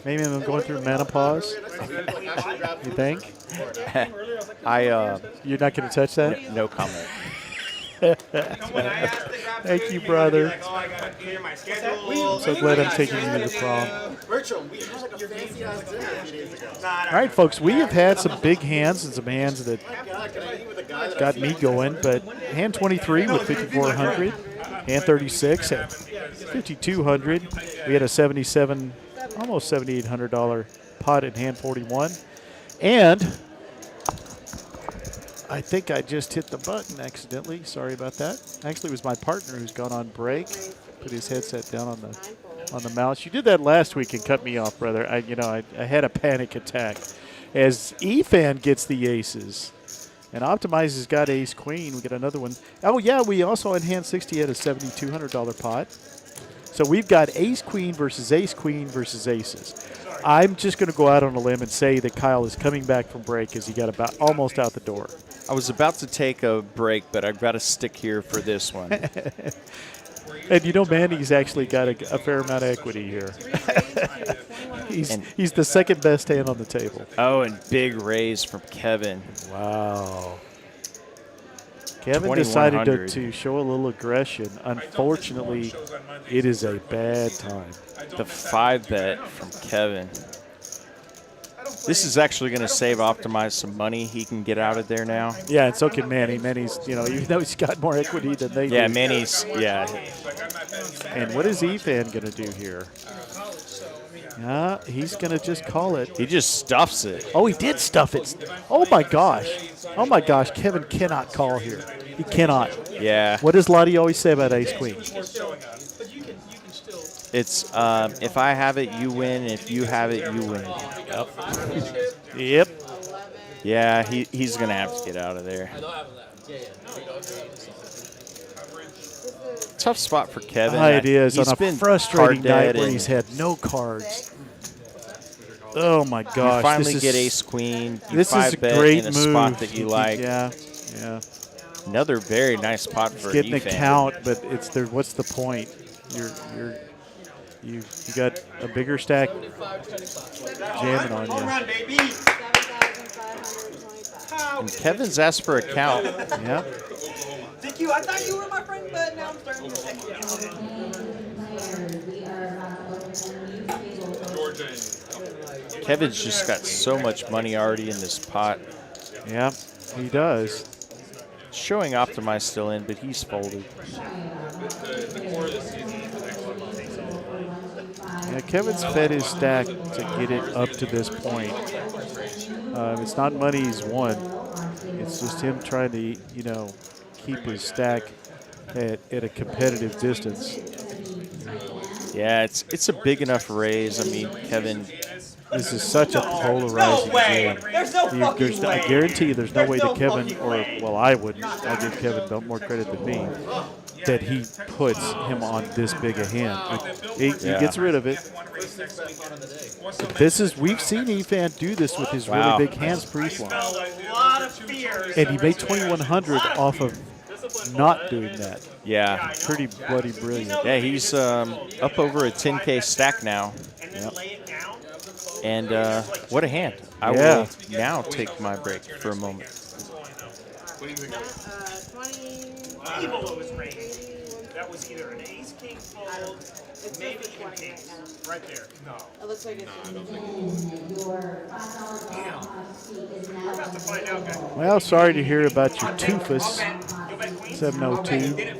Maybe I'm going through menopause. You think? You're not going to touch that? No comment. Thank you, brother. Oh, I gotta clear my schedule. I'm so glad I'm taking you to prom. Bertram, we had like a fancy ass dinner a few days ago. All right, folks, we have had some big hands and some hands that got me going, but hand 23 with 5,400, hand 36 at 5,200. We had a 77, almost $7,800 pot in hand 41, and I think I just hit the button accidentally. Sorry about that. Actually, it was my partner who's gone on break. Put his headset down on the mouse. You did that last week and cut me off, brother. I had a panic attack as EFAN gets the aces. And Optimize has got ace queen. We got another one. Oh, yeah, we also in hand 60 had a $7,200 pot. So we've got ace queen versus aces. I'm just going to go out on a limb and say that Kyle is coming back from break as he got about almost out the door. I was about to take a break, but I've got to stick here for this one. And you know, Manny's actually got a fair amount of equity here. he's the second best hand on the table. Oh, and big raise from Kevin. Wow. Kevin decided to show a little aggression. Unfortunately, it is a bad time. The 5-bet from Kevin. This is actually going to save Optimize some money. He can get out of there now. Yeah, and so can Manny. Manny's, even though he's got more equity than they do. Yeah, Manny's, yeah. And what is EFAN going to do here? He's going to just call it. He just stuffs it. Oh, he did stuff it. Oh, my gosh. Oh, my gosh. Kevin cannot call here. He cannot. Yeah. What does Lahti always say about ace queen? It's if I have it, you win. If you have it, you win. Yep. Yeah, he's going to have to get out of there. Tough spot for Kevin. It is He's on a been frustrating night where and he's had no cards. Oh, my gosh. You finally get ace queen. You This is a 5-bet great in a move. spot that you like. Yeah. Another very nice pot for getting a EFAN. count, but it's there. What's the point? You got a bigger stack jamming on you. And Kevin's asked for a count. Yeah. Thank you. I thought you were my friend, but now I'm starting to check you out. Kevin's just got so much money already in this pot. Yeah, he does. Showing Optimize still in, but he's folded. Yeah, Kevin's fed his stack to get it up to this point. It's not money he's won. It's just him trying to, keep his stack at a competitive distance. Yeah, it's a big enough raise. I mean, Kevin. This is such a polarizing game. There's no fucking way. I guarantee you there's no way that Kevin, I wouldn't. I'll give Kevin more credit than me, that he puts him on this big a hand. He gets rid of it. We've seen EFAN do this with his really big hands pre-flop. And he made 2,100 off of not doing that. Yeah. Pretty bloody brilliant. Yeah, he's up over a 10K stack now. Yep. And what a hand. I will now take my break for a moment. That was either an ace king fold, maybe an ace. Right there. No. It looks like it's We're about to find out, guys. Well, sorry to hear about your Toofus 702.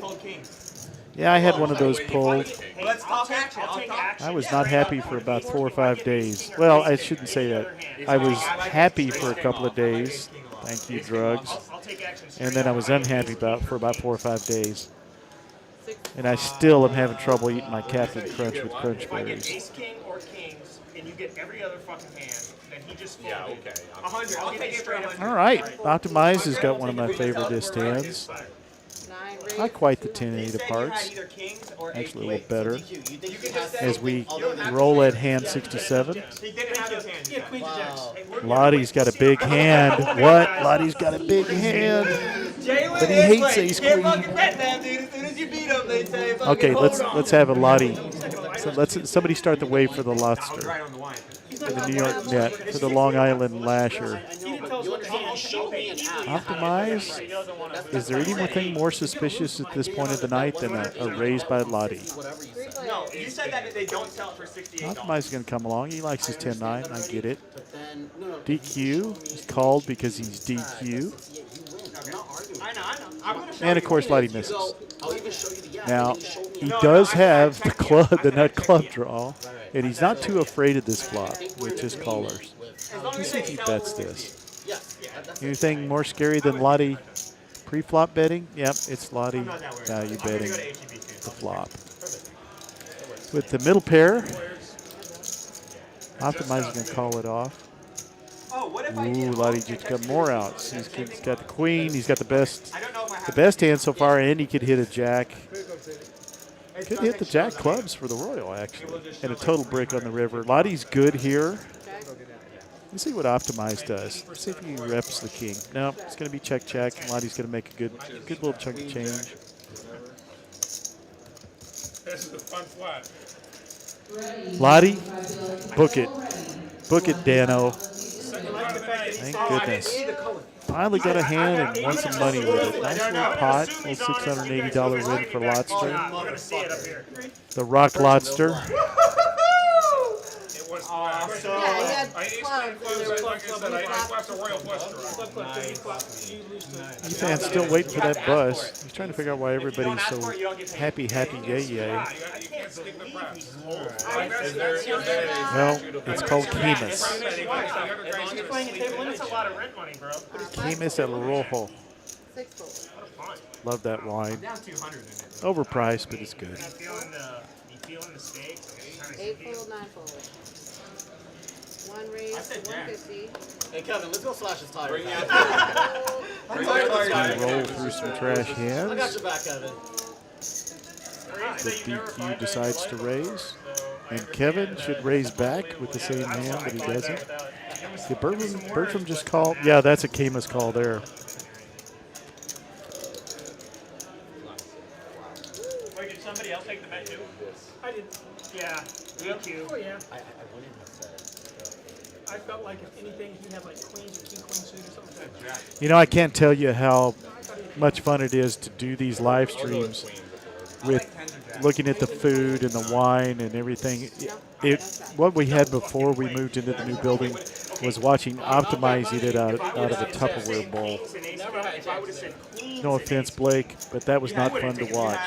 Yeah, I had one of those pulled. Let's talk action. I'll take action. I was not happy for about 4 or 5 days. Well, I shouldn't say that. I was happy for a couple of days. Thank you, drugs. And then I was unhappy for about 4 or 5 days. And I still am having trouble eating my Captain Crunch with crunch berries. Ace king or kings, and you get every other fucking hand, then he just folded. Yeah, okay. 100. I'll take it for 100. All right. Optimize has got one of my favorite hands. Not quite the 10-8 of hearts. Actually, a little better. As we roll at hand 67. Lottie's got a big hand. What? Lottie's got a big hand. But he hates ace queen. Okay, let's have a Lottie. So somebody start the wave for the Lobster. For the New York Net. For the Long Island Lasher. Optimize. Is there anything more suspicious at this point of the night than a raise by Lahti? No, you said that they don't sell it for $68. Optimize is going to come along. He likes his 10-9. I get it. DQ is called because he's DQ. I know. I'm gonna show And of course, Lahti misses. I'll even show you the Now, he does have the nut club draw, and he's not too afraid of this flop with just callers. Let's see if he bets this. Anything more scary than Lahti pre-flop betting? Yep, it's Lahti value betting the flop. With the middle pair, Optimize is going to call it off. Ooh, Lahti just got more outs. He's got the queen. He's got the best hand so far, and he could hit a jack. Could hit the jack clubs for the royal, actually, and a total brick on the river. Lahti's good here. Let's see what Optimize does. Let's see if he reps the king. No, it's going to be check. Lahti's going to make a good little chunk of change. This is a fun flop. Lahti, book it, Dano. Thank goodness. Finally got a hand and won some money with it. Nice little pot, little $680 win for Lotster. The Rock Lotster. Ethan's still waiting for that bus. He's trying to figure out why everybody's so happy, yay. Well, it's called Kemis. Kemis El Rojo. Love that wine. Overpriced, but it's good. 8-fold, 9-fold. One raise, 150. Hey Kevin, let's go slash his tires. Roll through some trash hands. I got your back, Kevin. The DQ decides to raise, and Kevin should raise back with the same hand, but he doesn't. Did Bertram just call? Yeah, that's a Kemis call there. Wait, did somebody else take the bet too? I did. Yeah. DQ. Oh, yeah. I felt like if anything, he had like queens or king queen suit or something. You know, I can't tell you how much fun it is to do these live streams with looking at the food and the wine and everything. What we had before we moved into the new building was watching Optimize eat it out of a Tupperware bowl. No offense, Blake, but that was not fun to watch.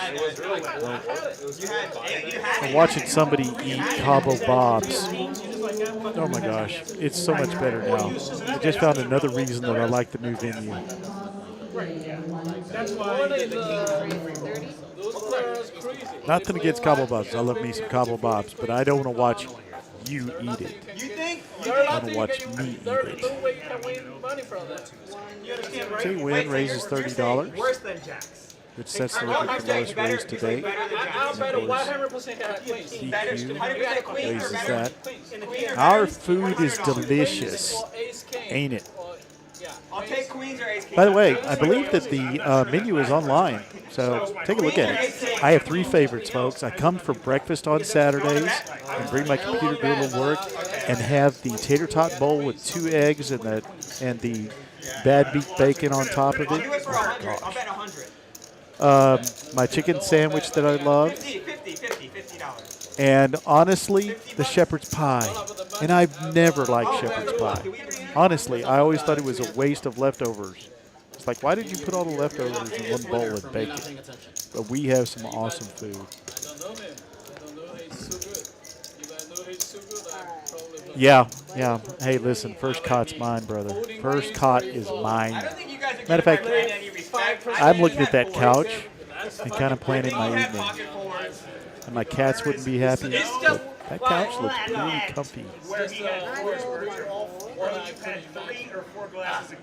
And watching somebody eat Cabo Bob's, oh my gosh, it's so much better now. I just found another reason that I like the new venue. That's why Nothing against Cabo Bob's. I love me some Cabo Bob's, but I don't want to watch you eat it. I want to watch me eat it. JWIN raises $30. Worse than Jacks. Which sets the record for lowest raise to date. DQ raises that. Our food is delicious, ain't it? I'll take queens or ace king. By the way, I believe that the menu is online, so take a look at it. I have 3 favorites, folks. I come for breakfast on Saturdays and bring my computer grill to work and have the tater tot bowl with 2 eggs and the bad beef bacon on top of it. Oh, gosh. My chicken sandwich that I love. And honestly, the shepherd's pie. And I've never liked shepherd's pie. Honestly, I always thought it was a waste of leftovers. It's like, why did you put all the leftovers in one bowl and bake it? But we have some awesome food. Yeah. Hey, listen, first cot's mine, brother. First cot is mine. Matter of fact, I'm looking at that couch and kind of planning my evening. And my cats wouldn't be happy. But that couch looks really comfy.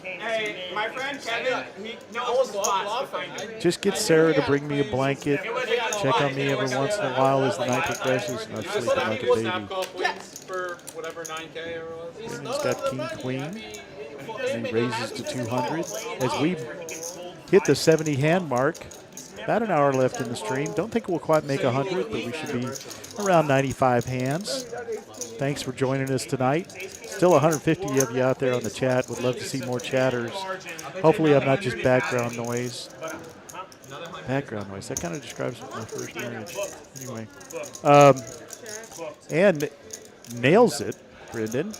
Hey, my friend Kevin, he knows the spots to find him. Just get Sarah to bring me a blanket. Check on me every once in a while as the night progresses, and I'm sleeping like a baby. Brandon's got king, queen, and he raises to 200. As we hit the 70 hand mark, about an hour left in the stream. Don't think we'll quite make 100, but we should be around 95 hands. Thanks for joining us tonight. Still 150 of you out there on the chat. Would love to see more chatters. Hopefully I'm not just background noise. Background noise. That kind of describes my first marriage. Anyway. And nails it, Brendan.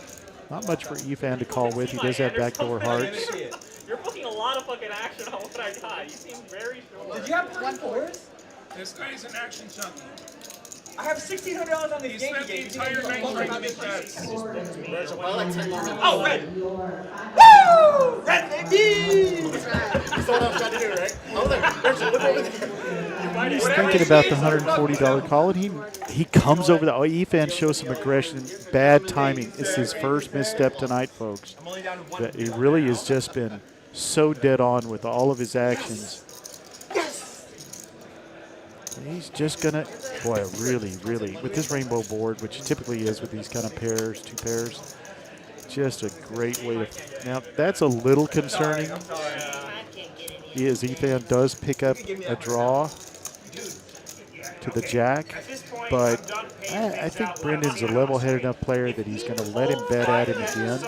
Not much for Efan to call with. He does have backdoor hearts. You're booking a lot of fucking action on what I got. You seem very sure. Did you have 1-4s? This guy's an action junkie. I have $1,600 on the He game. spent the entire night trying to make bets. Oh, red. Woo! Red, baby! That's what I was trying to do, right? Over there. Look over there. He's thinking about the $140 call, and he comes over the. Oh, Efan shows some aggression. Bad timing. It's his first misstep tonight, folks. He really has just been so dead on with all of his actions. He's just gonna, boy, really, with this rainbow board, which typically is with these kind of pairs, 2 pairs, just a great way to. Now that's a little concerning. Efan does pick up a draw to the jack, but I think Brendan's a level-headed enough player that he's going to let him bet at him again.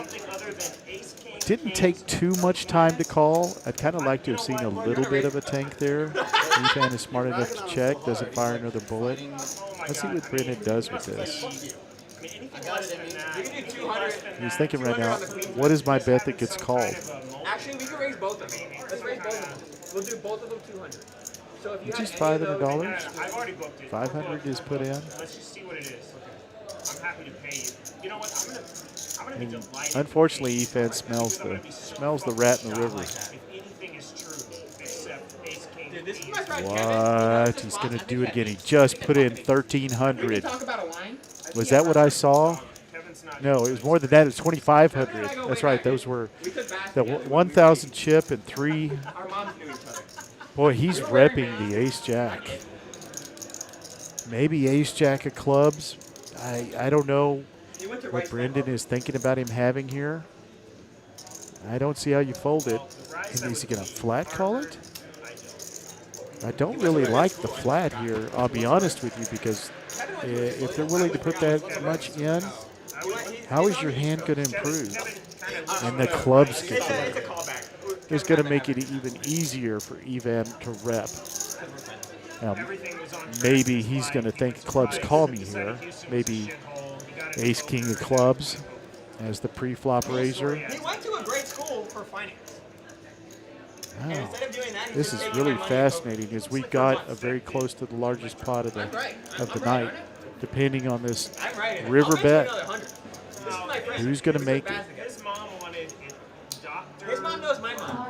Didn't take too much time to call. I'd kind of like to have seen a little bit of a tank there. Efan is smart enough to check, doesn't fire another bullet. Let's see what Brendan does with this. He's thinking right now, what is my bet that gets called? Actually, we can raise both of them. Let's raise both of them. We'll do both of them 200. So if you Which is have $500. I've already booked it. 500 is put in. Let's just see what it is. I'm happy to pay you. You know what? I'm gonna be delighted. Unfortunately, Efan smells the rat in the river. If anything is true, except ace king. Dude, this is my friend What? He's going to do it again. He just put in 1,300. talk about a line? Was that what I saw? No, it was more than that. It was 2,500. That's right. Those were the 1,000 chip and 3. Our moms knew each other. Boy, he's repping the ace-jack. Maybe ace-jack of clubs. I don't know what Brendan is thinking about him having here. I don't see how you fold it. And is he going to flat call it? I don't really like the flat here, I'll be honest with you, because if they're willing to put that much in, how is your hand going to improve? And the clubs get there. It's going to make it even easier for Efan to rep. Now, maybe he's going to think clubs call me here. Maybe ace king of clubs as the pre-flop raiser. He went to a great school for finance. Wow. This is really fascinating as we got very close to the largest pot of the night, depending on this river bet. Who's going to make it? His mom wanted a doctor. His mom knows my mom.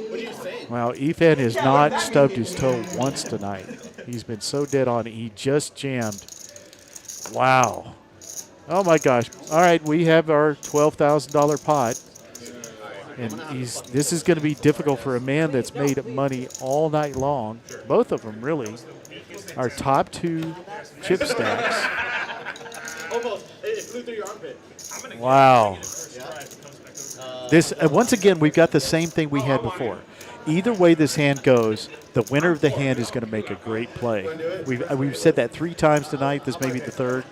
What are you saying? Well, Efan has not stubbed his toe once tonight. He's been so dead on. He just jammed. Wow. Oh my gosh. All right, we have our $12,000 pot. And this is going to be difficult for a man that's made money all night long. Both of them, really. Our top 2 chip stacks. Almost. It flew through your armpit. Wow. This once again, we've got the same thing we had before. Either way this hand goes, the winner of the hand is going to make a great play. We've said that 3 times tonight. This may be the 3rd.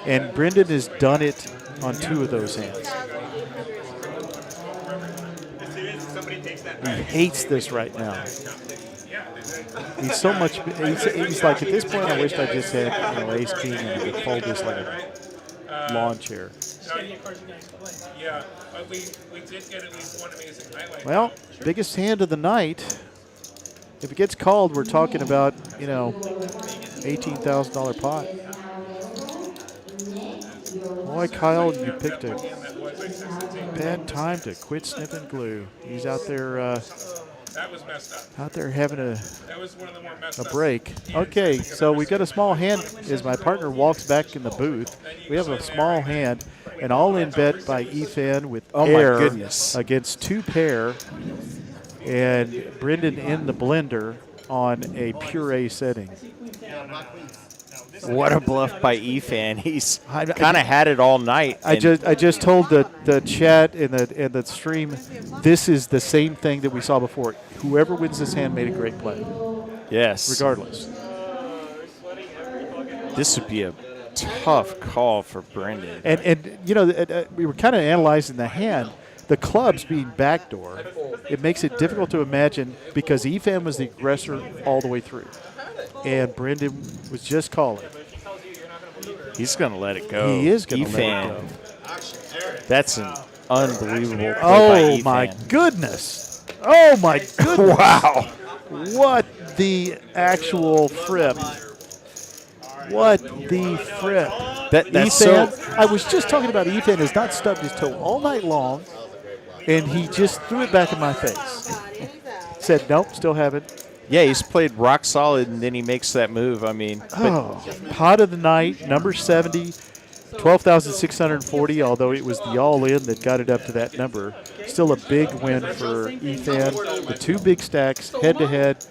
And Brendan has done it on 2 of those hands. He hates this right now. He's so much. He's like, at this point, I wish I just had ace king and I could fold this like a lawn chair. Yeah, but we did get at least one amazing highlight. Well, biggest hand of the night. If it gets called, we're talking about $18,000 pot. Boy, Kyle, you picked a bad time to quit sniffing glue. He's out there. That was messed up. Out there having That was one of the more messed a up break. Okay, so we've got a small hand as my partner walks back in the booth. We have a small hand, an all-in bet by Efan with air against 2 pair, and Brendan in the blender on a puree setting. What a bluff by Efan. He's kind of had it all night. I just told the chat and the stream, this is the same thing that we saw before. Whoever wins this hand made a great play. Yes. Regardless. This would be a tough call for Brendan. And you know, we were kind of analyzing the hand. The clubs being backdoor, it makes it difficult to imagine because Efan was the aggressor all the way through. And Brendan was just calling. He's going to let it go. He is going to let it go. That's an unbelievable play Oh, by my Efan. goodness. Oh, my goodness. Wow. What the actual frip. What the frip. That's Efan, so. I was just talking about Efan has not stubbed his toe all night long, and he just threw it back in my face. Said, nope, still haven't. Yeah, he's played rock solid, and then he makes that move. I mean, Pot of the night, number 70, 12,640, although it was the all-in that got it up to that number. Still a big win for Efan. The 2 big stacks, head-to-head.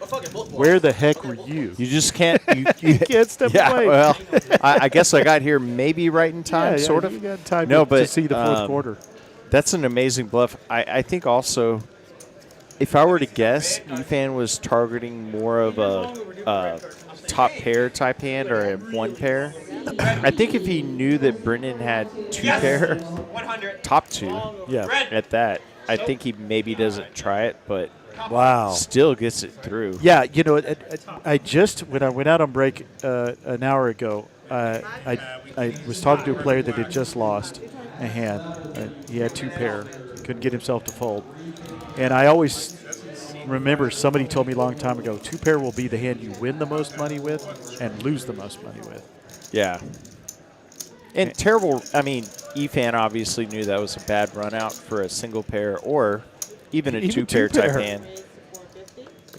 Where the heck were you? you just can't. You can't step away. Well, I guess I got here maybe right in time, sort of. You got time no, to but see the fourth quarter. That's an amazing bluff. I think also, if I were to guess, Efan was targeting more of a top pair type hand or a 1 pair. I think if he knew that Brendan had 2 pair, top 2, at that, I think he maybe doesn't try it, but still gets it through. Yeah, you know, I just, when I went out on break an hour ago, I was talking to a player that had just lost a hand. He had 2 pair, couldn't get himself to fold. And I always remember somebody told me a long time ago, 2 pair will be the hand you win the most money with and lose the most money with. Yeah. And terrible, I mean, Efan obviously knew that was a bad run out for a single pair or even a 2 pair type hand.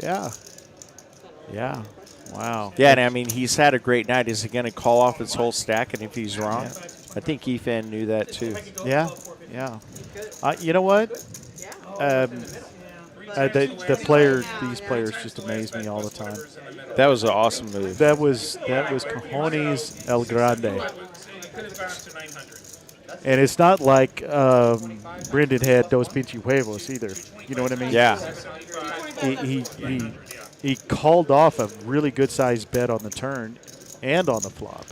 Yeah. Yeah. Wow. Yeah, and I mean, he's had a great night. Is he going to call off his whole stack? And if he's wrong, I think Efan knew that too. Yeah. Yeah. You know what? The players, these players just amaze me all the time. That was an awesome move. That was cojones el grande. And it's not like Brendan had dos pinche huevos either. You know what I mean? Yeah. He called off a really good sized bet on the turn and on the flop.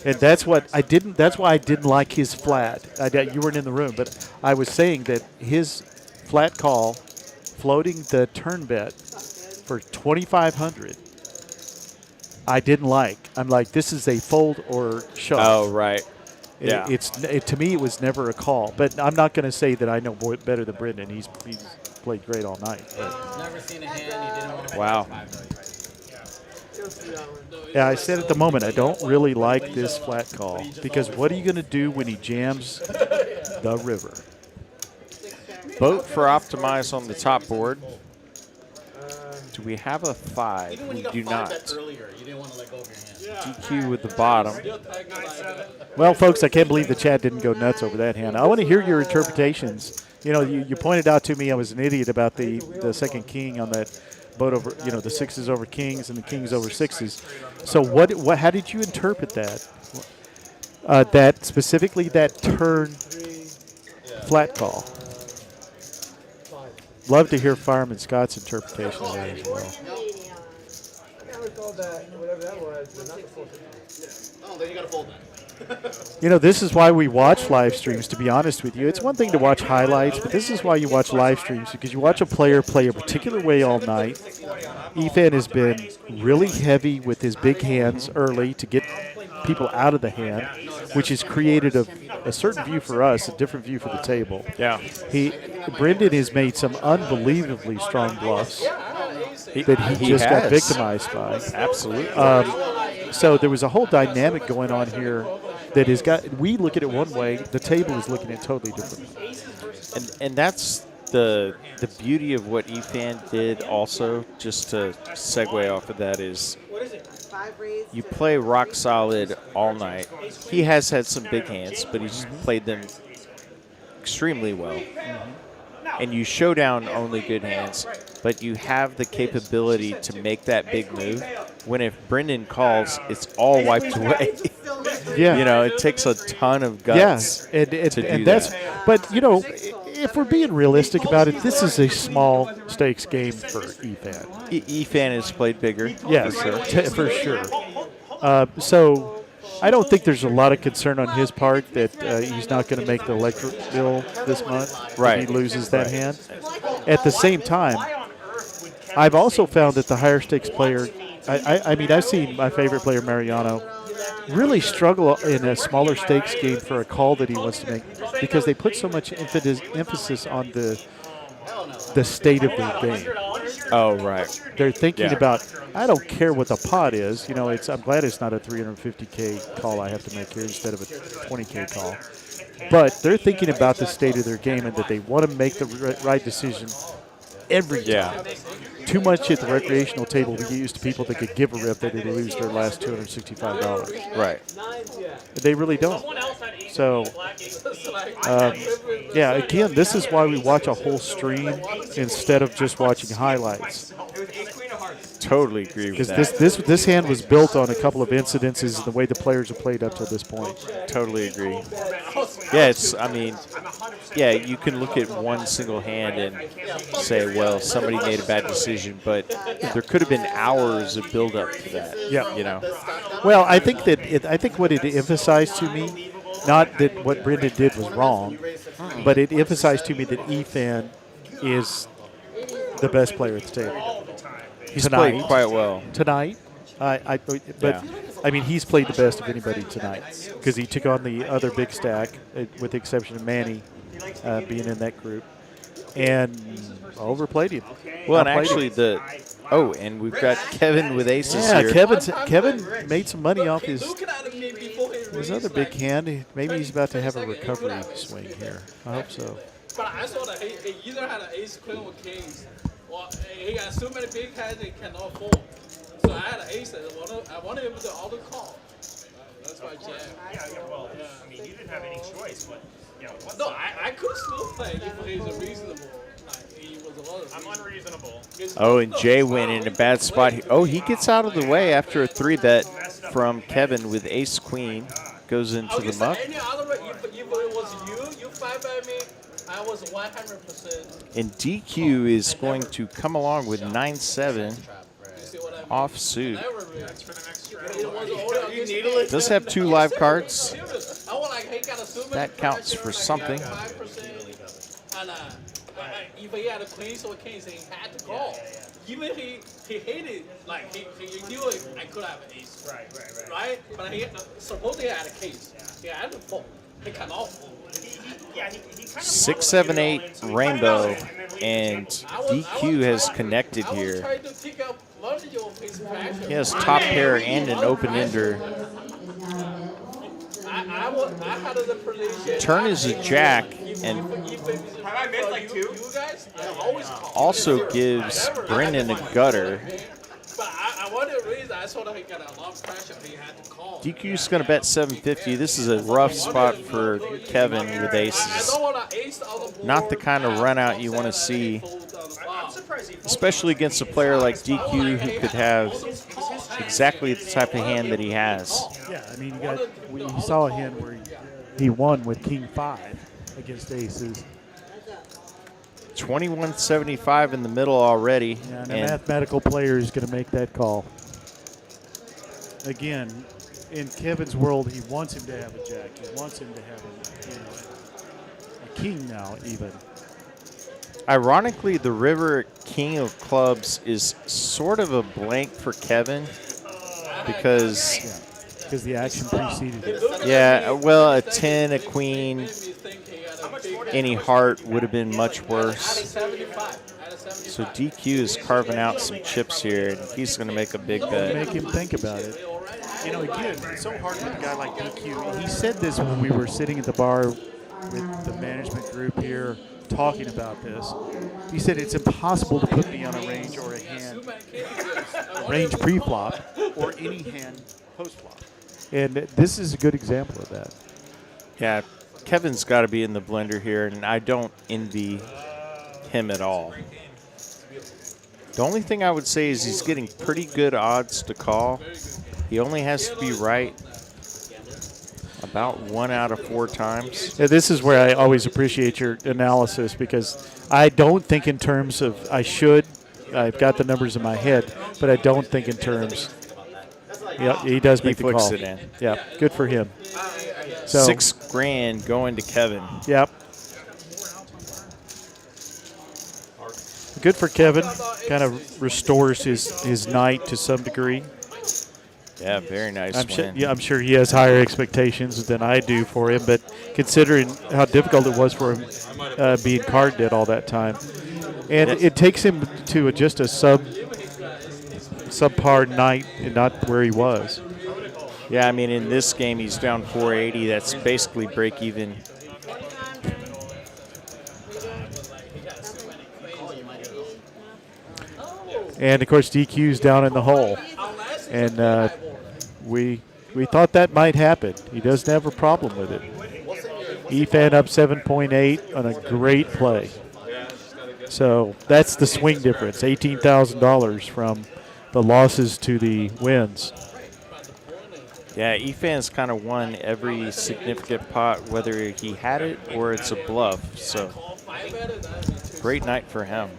And that's what I didn't. That's why I didn't like his flat. You weren't in the room, but I was saying that his flat call, floating the turn bet for 2,500. I didn't like. I'm like, this is a fold or shove. Oh, right. Yeah. To me, it was never a call. But I'm not going to say that I know better than Brendan. He's played great all night. Never seen a hand you didn't want to wow. Yeah, I said at the moment, I don't really like this flat call because what are you going to do when he jams the river? Vote for Optimize on the top board. Do we have a 5? We do not. DQ with the bottom. Well, folks, I can't believe the chat didn't go nuts over that hand. I want to hear your interpretations. You know, you pointed out to me I was an idiot about the second king on that boat over, you know, the 6s over kings and the kings over 6s. So how did you interpret that? That specifically that turn flat call. Love to hear Fireman Scott's interpretation of that as well. Oh, then you got to fold that. You know, this is why we watch live streams, to be honest with you. It's one thing to watch highlights, but this is why you watch live streams, because you watch a player play a particular way all night. Efan has been really heavy with his big hands early to get people out of the hand, which has created a certain view for us, a different view for the table. Yeah. Brendan has made some unbelievably strong bluffs that he just got victimized by. Absolutely. So there was a whole dynamic going on here that has got. We look at it one way, the table is looking at it totally differently. And that's the beauty of what Efan did also, just to segue off of that, is you play rock solid all night. He has had some big hands, but he's played them extremely well. And you show down only good hands, but you have the capability to make that big move. When if Brendan calls, it's all wiped away. Yeah. You know, it takes a ton of guts to do that. But, you know, if we're being realistic about it, this is a small stakes game for Efan. Efan has played bigger. Yes, for sure. for sure. So I don't think there's a lot of concern on his part that he's not going to make the electric bill this month. Right. If he loses that hand. At the same time, I've also found that the higher stakes player, I mean, I've seen my favorite player, Mariano, really struggle in a smaller stakes game for a call that he wants to make because they put so much emphasis on the state of their game. Oh, right. They're thinking about, I don't care what the pot is. You know, I'm glad it's not a 350K call I have to make here instead of a 20K call. But they're thinking about the state of their game and that they want to make the right decision every time. Too much at the recreational table we get used to people that could give a rip that they lose their last $265. Right. They really don't. So, yeah, again, this is why we watch a whole stream instead of just watching highlights. Totally agree with that. Because this hand was built on a couple of incidences and the way the players have played up to this point. Totally agree. Yeah, yeah, you can look at one single hand and say, well, somebody made a bad decision, but there could have been hours of build up to that. Yeah. You know. Well, I think what it emphasized to me, not that what Brendan did was wrong, but it emphasized to me that Ethan is the best player at the table. He's played quite well tonight. I mean, he's played the best of anybody tonight because he took on the other big stack, with the exception of Manny being in that group, and overplayed him. Well, and actually and we've got Kevin with aces here. Kevin made some money off his other big hand. Maybe he's about to have a recovery swing here. I hope so. But I saw that he either had an ace queen or kings. Well, he got so many big hands he cannot fold. So I had an ace that I wanted him to auto call. That's why I jammed. Well, I mean, you didn't have any choice, but no, I could still play if he's reasonable. He was I'm unreasonable. Oh, and JWIN in a bad spot. He gets out of the way after a 3-bet from Kevin with ace queen. Goes into the muck. Any other way, if it was you 5-bet me, I was 100%. And DQ is going to come along with 9-7 offsuit. Does have 2 live cards. That counts for something. And if he had a queen or king, he had to call. Even he hated, like he knew I could have an ace. Right? But he supposed he had a case. He had to fold. He cannot fold. 6, 7, 8 rainbow, and DQ has connected here. He has top pair and an open ender. Turn is a jack, and also gives Brendan a gutter. DQ's going to bet 750. This is a rough spot for Kevin with aces. Not the kind of run out you want to see, especially against a player like DQ who could have exactly the type of hand that he has. Yeah, I mean, we saw a hand where he won with king 5 against aces. 2175 in the middle already. Yeah, and a mathematical player is going to make that call. Again, in Kevin's world, he wants him to have a jack. He wants him to have a king now, even. Ironically, the river king of clubs is sort of a blank for Kevin because the action preceded it. Yeah, well, a 10, a queen, any heart would have been much worse. So DQ is carving out some chips here, and he's going to make a big bet. Make him think about it. You know, again, it's so hard with a guy like DQ. He said this when we were sitting at the bar with the management group here talking about this. He said it's impossible to put me on a range or a hand, a range pre-flop, or any hand post-flop. And this is a good example of that. Yeah, Kevin's got to be in the blender here, and I don't envy him at all. The only thing I would say is he's getting pretty good odds to call. He only has to be right about 1 out of 4 times. Yeah, this is where I always appreciate your analysis, because I don't think in terms of I've got the numbers in my head, but I don't think in terms Yeah, he does make the flicks call. it in. Yeah, good for him. So, $6 grand going to Kevin. Yep. Good for Kevin. Kind of restores his night to some degree. Yeah, very nice win. I'm sure he has higher expectations than I do for him, but considering how difficult it was for him being card dead all that time. And it takes him to just a subpar night and not where he was. Yeah, I mean, in this game, he's down 480. That's basically break even. And, of course, DQ's down in the hole. And we thought that might happen. He doesn't have a problem with it. Efan up 7.8 on a great play. So that's the swing difference, $18,000 from the losses to the wins. Yeah, Efan's kind of won every significant pot, whether he had it or it's a bluff. So great night for him.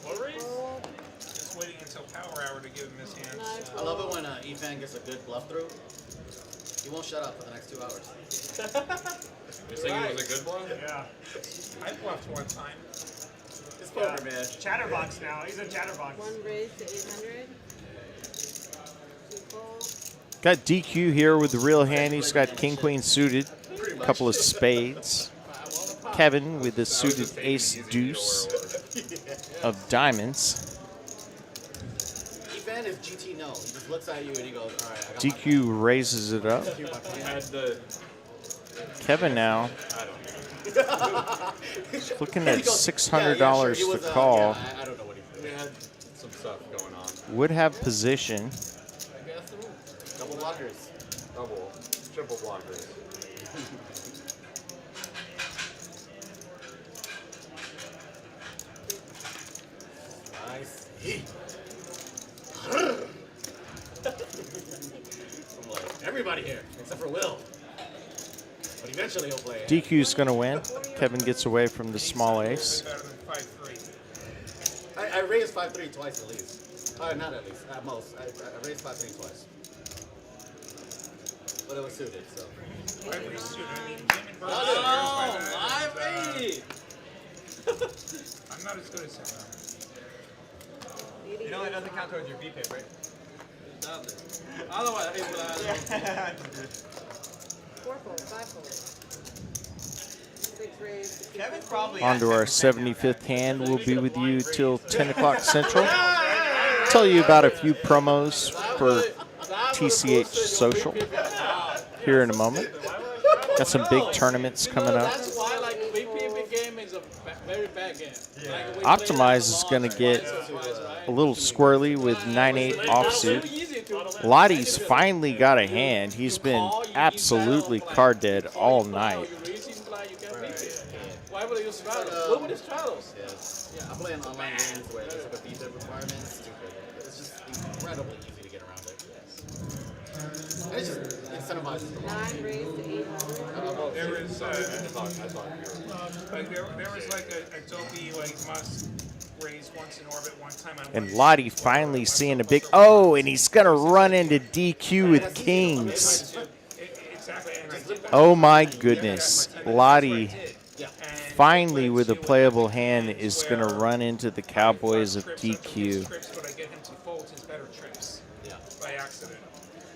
What raise? Just waiting until power hour to give him his hand. I love it when Efan gets a good bluff through. He won't shut up for the next 2 hours. You're saying it was a good bluff? Yeah. I bluffed one time. It's poker, man. Chatterbox now. He's a chatterbox. One raise to 800. Got DQ here with the real hand. He's got king, queen suited, a couple of spades. Kevin with the suited ace deuce of diamonds. Efan is GT no. He just looks at you and he goes, all right. DQ raises it up. Kevin now looking at $600 to call. I don't know what he had some stuff going on. Would have position. Double blockers. Double, triple blockers. Nice. I'm like, everybody here, except for Will. But eventually he'll play it. DQ's going to win. Kevin gets away from the small ace. I raised 5-3 twice at least. Not at least, at most. I raised 5-3 twice. But it was suited, so. 5-3 suited. I mean, I'm not as good as him. You know that doesn't count towards your VPIP, right? Otherwise, Fourfold, fivefold. Six raise. Kevin probably. On to our 75th hand. We'll be with you till 10 o'clock Central. Tell you about a few promos for TCH Social here in a moment. Got some big tournaments coming up. That's why, like, VPP game is a very bad game. Optimize is going to get a little squirrely with 9-8 offsuit. Lottie's finally got a hand. He's been absolutely card dead all night. Why would you straddle? What would you straddle? Yeah, I'm playing online games where there's like a VPIP requirement. It's stupid. It's just incredibly easy to get around it. And it just incentivizes the 9 raise to 800. There was, there was like a dopey, like, must raise once in orbit one time. And Lottie finally seeing a big, oh, and he's going to run into DQ with kings. Oh my goodness. Lottie finally with a playable hand is going to run into the Cowboys of DQ. But I get him to fold his better trips by accident,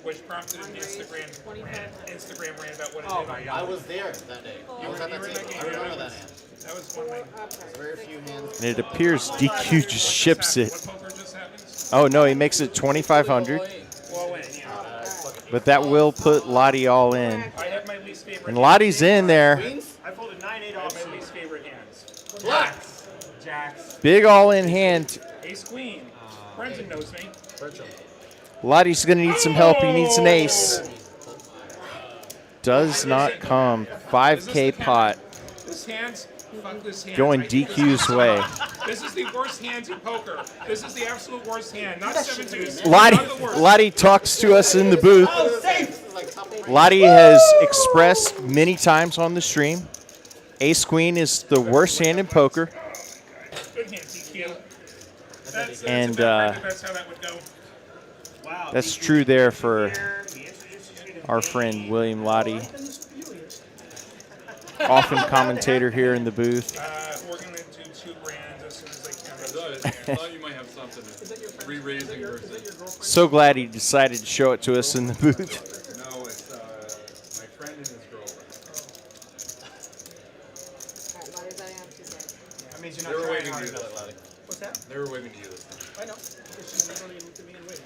which prompted an Instagram rant about what it did. I was there that day. I was at that table. I remember that hand. That was one night. There's very few hands. And it appears DQ just ships it. Oh no, he makes it 2,500. But that will put Lottie all in. And Lottie's in there. I folded 9-8 off. My least favorite hands. Jacks. Big all-in hand. Ace queen. Brenton knows me. Lottie's going to need some help. He needs an ace. Does not come. 5K pot. This hand's fuck this hand. Going DQ's way. This is the worst hand in poker. This is the absolute worst hand. Not 7-2. Lahti talks to us in the booth. Lahti has expressed many times on the stream, Ace Queen is the worst hand in poker. Good hand, DQ. That's And that's how that would go. that's true there for our friend William Lahti, often commentator here in the booth. We're going to do 2 grand as soon as I can. I thought you might have something. Re-raising versus. So glad he decided to show it to us in the booth. No, it's my friend and his girlfriend. That means They you're were not waving trying to you. hard enough, Lahti. What's that? They were waving to you this time. I know. Because she literally looked at me and waved.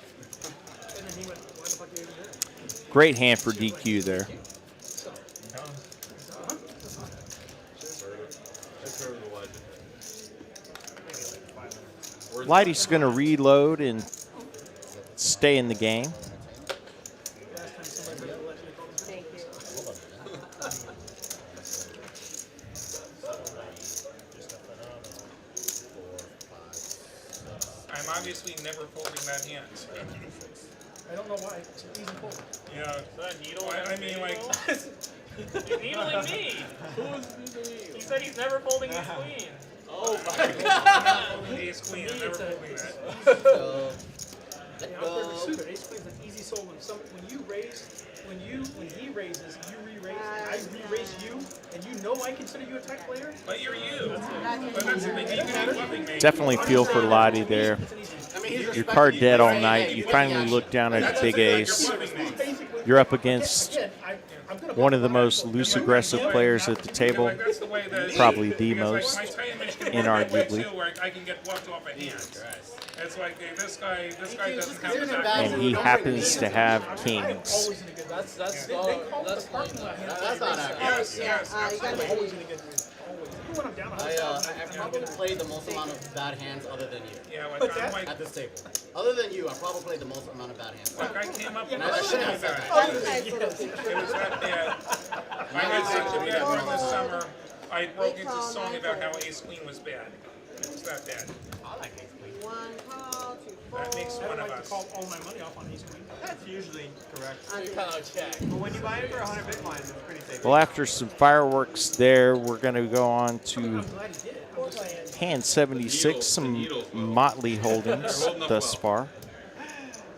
And then he went, why the fuck are you even there? Great hand for DQ there. Lahti's going to reload and stay in the game. I'm obviously never folding that hand. I don't know why. It's an easy pull. Yeah. I mean, like. He's needling me. He said he's never folding his queen. Oh my I'm god. folding ace queen. I'm never folding that. Yeah, I'm perfect stupid. Ace queen's an easy soul. When you raise, when he raises, you re-raise, and I re-raise you, and you know I consider you a tech player. But you're you. But that's the thing. You can have Bluffing, man. Definitely feel for Lahti there. Your card dead all night. You finally look down at big ace. You're up against one of the most loose aggressive players at the table, probably the most, inarguably. I can get bluffed off a hand. It's like this guy doesn't have the And he happens to have kings. That's not Yes, yes. I probably played the most amount of bad hands other than you. Yeah, like, I'm like, at this table. Other than you, I probably played the most amount of bad hands. like I came up with I shouldn't have said that. It was that bad. I had such a bad run this summer. I broke into a song about how ace queen was bad. It was that bad. I like ace queen. That makes one of I like us. to call all my money off on ace queen. That's usually correct. check. But when you buy it for 100 Bitcoin, it's pretty safe. Well, after some fireworks there, we're going to go on to hand 76, some motley holdings thus far.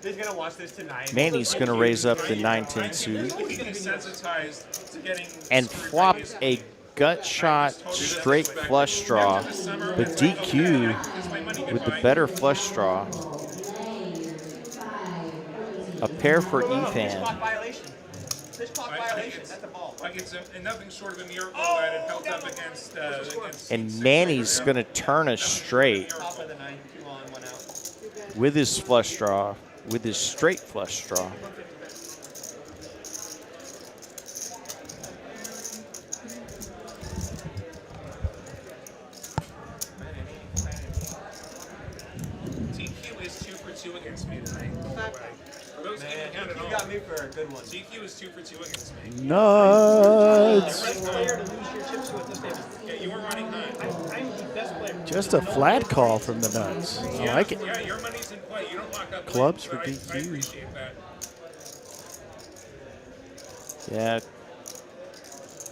He's going to watch this tonight. Manny's going to raise up the 9-10 suit Desensitized to getting and flop a gut shot straight flush draw, but DQ with the better flush draw. A pair for Ethan. Fish clock violation. That's a ball. Like it's nothing short of a miracle that it held up against. And Manny's going to turn a straight Top of the 9, 2 on, 1 out. with his flush draw, with his straight flush draw. TQ is 2 for 2 against me tonight. For those Man, keeping count at you home, got me for a good one. TQ is 2 for 2 against me. Nuts. Yeah, you were running high. I'm the best player. Just a flat call from the nuts. I like it. Yeah, your money's in play. You don't lock up. Clubs but for I DQ. appreciate that. Yeah.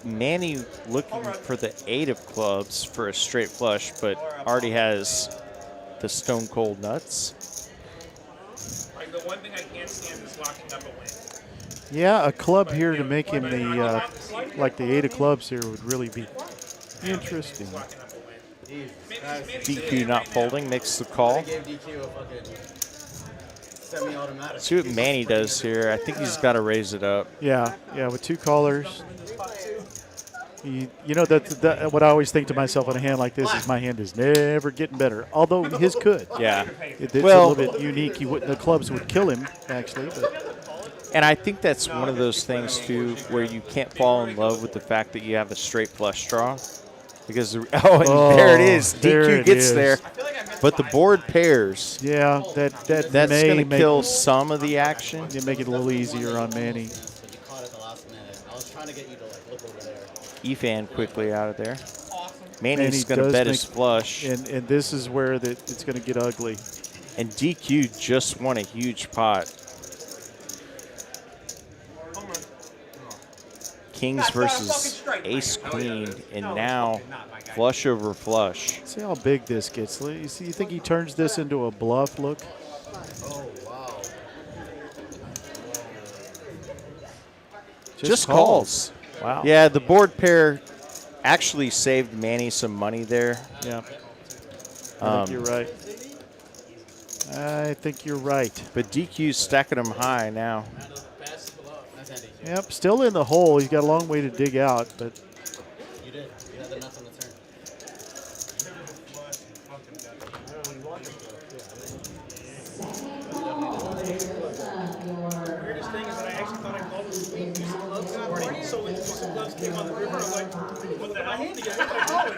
Manny looking for the 8 of clubs for a straight flush, but already has the stone cold nuts. Like the one thing I can't stand is locking up a win. Yeah, a club here to make him the like the 8 of clubs here would really be interesting. DQ not folding, makes the call. See what Manny does here. I think he's got to raise it up. Yeah, with 2 callers. You know, that what I always think to myself in a hand like this is my hand is never getting better. Although his could. Yeah. It's Well, a little bit unique. The clubs would kill him, actually. But. And I think that's one of those things, too, where you can't fall in love with the fact that you have a straight flush draw. Because, there it is. There DQ it gets is. there. But the board pairs. Yeah, that's going to kill some of the action. You make it a little easier on Manny. I was trying to get you to look over there. Efan quickly out of there. Manny's going to bet his flush. And this is where it's going to get ugly. And DQ just won a huge pot. Kings versus ace queen, and now flush over flush. See how big this gets. You think he turns this into a bluff look? Oh, wow. Just calls. Wow. Yeah, the board pair actually saved Manny some money there. Yeah. I think you're right. I think you're right. But DQ's stacking them high now. Yep, still in the hole. He's got a long way to dig out, but You did. You had the nuts on the turn. Weirdest thing is that I actually thought I called with use of gloves this morning. So when use of gloves came on the river, I'm like, what the hell?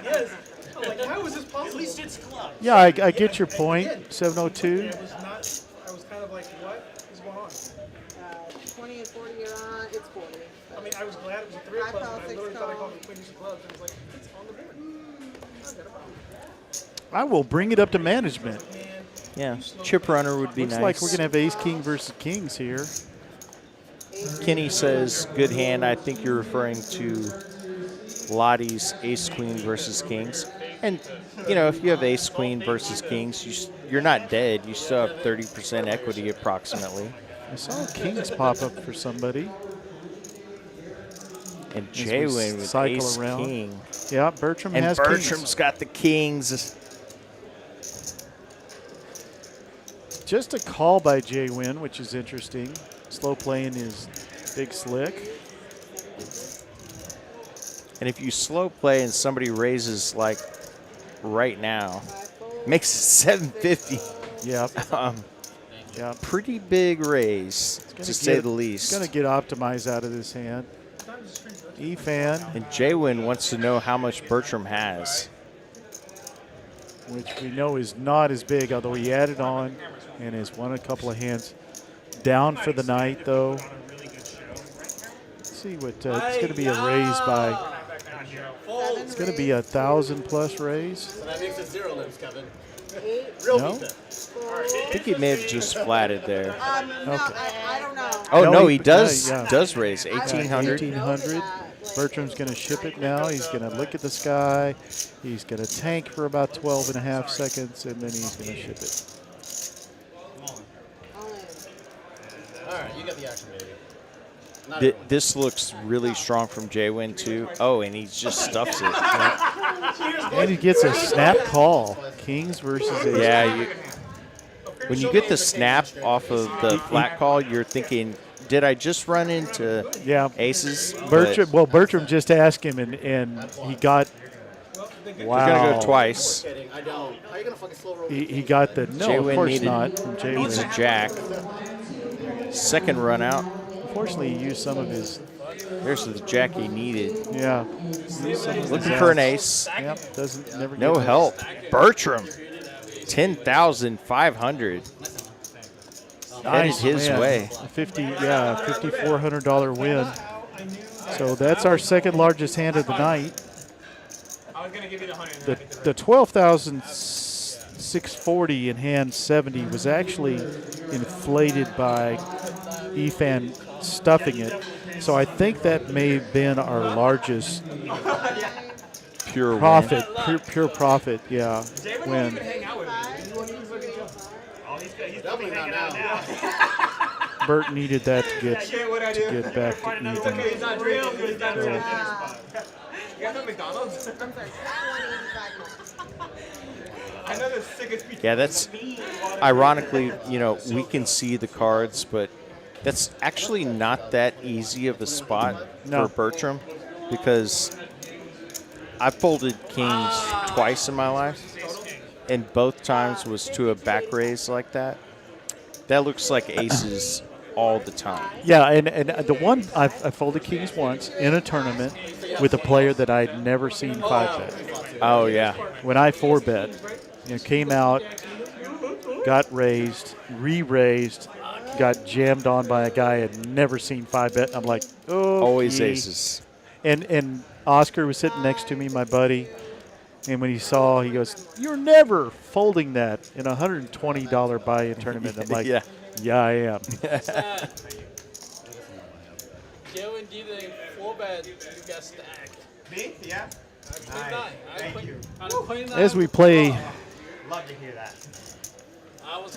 Yes. I was like, how is this possible? At least it's gloves. yeah, I get your point. 702. I was kind of like, what is going on? 20 and 40 are on. It's 40. I mean, I was glad it was a 3 of clubs, but I literally thought I called with use of gloves, and I was like, it's on the river. I will bring it up to management. Yeah, chip runner would be Looks nice. like we're going to have ace-king versus kings here. Kenny says, good hand. I think you're referring to Lottie's ace-queen versus kings. And, you know, if you have ace-queen versus kings, you're not dead. You still have 30% equity approximately. I saw kings pop up for somebody. And As we JWIN with cycle ace around. king. Yeah, Bertram and has Bertram's kings. got the kings. Just a call by JWIN, which is interesting. Slow playing is big slick. And if you slow play and somebody raises like right now, makes it 750. Yep. Yeah. Pretty big raise, to say the least. It's going to get optimized out of this hand. E-fan. And JWIN wants to know how much Bertram has. Which we know is not as big, although he added on and has won a couple of hands. Down for the night, though. Let's see what it's going to be a raise by. It's going to be 1,000+ raise. So that makes it 0 lips, Kevin. No? I think he may have just flatted there. No, I don't know. Oh, no, he he does yeah. does raise 1,800. 1,800. Bertram's going to ship it now. He's going to look at the sky. He's going to tank for about 12.5 seconds, and then he's going to ship it. All right, you got the action, baby. This looks really strong from JWIN, too. Oh, and he just stuffs it. And he gets a snap call. Kings versus ace. Yeah, when you get the snap off of the flat call, you're thinking, did I just run into aces? Bertram just asked him, and he got. Wow. We're gonna go twice. I don't. How are you gonna fucking slow roll? He got the no. JWIN Of course not. From JWIN. needs a jack. Second run out. Unfortunately, he used some of his. There's the jack he needed. Yeah. Looking for an ace. Yep. Doesn't never. No get help. Bertram. 10,500. Headed his man. way. $5,400 win. So that's our second largest hand of the night. I was gonna give you the 100. The 12,640 in hand 70 was actually inflated by E-fan stuffing it. So I think that may have been our largest pure profit, pure profit. Yeah, win. Definitely not now. Bert needed that to get back to even. He's not drinking. He's not drinking. You guys have McDonald's? I know the sickest pizza. Yeah, that's ironically, you know, we can see the cards, but that's actually not that easy of a spot for Bertram because I folded kings twice in my life, and both times was to a back raise like that. That looks like aces all the time. Yeah, and the one I folded kings once in a tournament with a player that I'd never seen 5-bet. Oh yeah. When I 4-bet, came out, got raised, re-raised, got jammed on by a guy I had never seen 5-bet. I'm like, oh, always aces. And Oscar was sitting next to me, my buddy, And when he saw, he goes, "You're never folding that in a $120 buy-in tournament." I'm like, Yeah. "Yeah, I am." JWIN did a 4-bet, you got stacked. Me? Yeah. Thank you. As we play Love to hear that.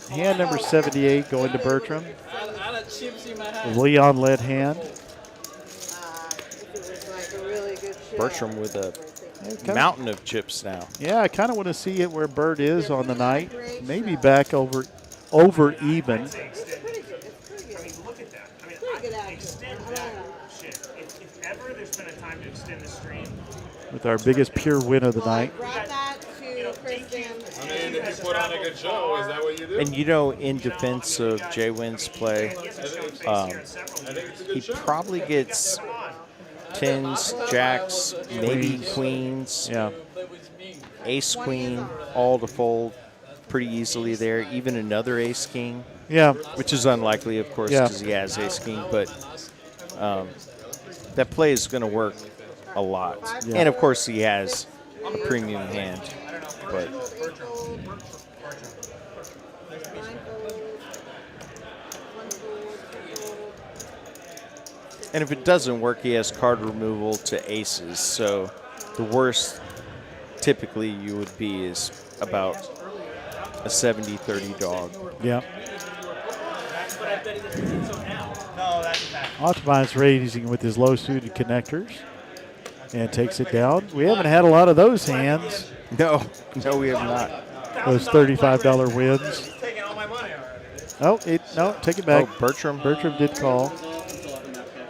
hand number 78 going to Bertram, I had chips in my hand. Leon led hand. Bertram with a kinda- mountain of chips now. Yeah, I kind of want to see it where Bert is on the night. Maybe back over even. I mean, look at that. I mean, extend that shit. If ever there's been a time to extend the stream. With our biggest pure win of the night. Brought that to Kristen. I mean, if you put on a good show, is that what you do? And in defense of JWIN's play, he probably gets tens, jacks, maybe queens, yeah, ace queen, all to fold pretty easily there. Even another ace king, yeah, which is unlikely, of course, Yeah. because he has ace king. But that play is going to work a lot, Yeah. and of course he has premium hand, but. And if it doesn't work, he has card removal to aces. So the worst typically you would be is about a 70-30 dog. Yeah. No, that's bad. Optimized raising with his low suited connectors and takes it down. We haven't had a lot of those hands. No, we have not. Those $35 wins. Taking all my money already. No, take it back. Oh, Bertram did call.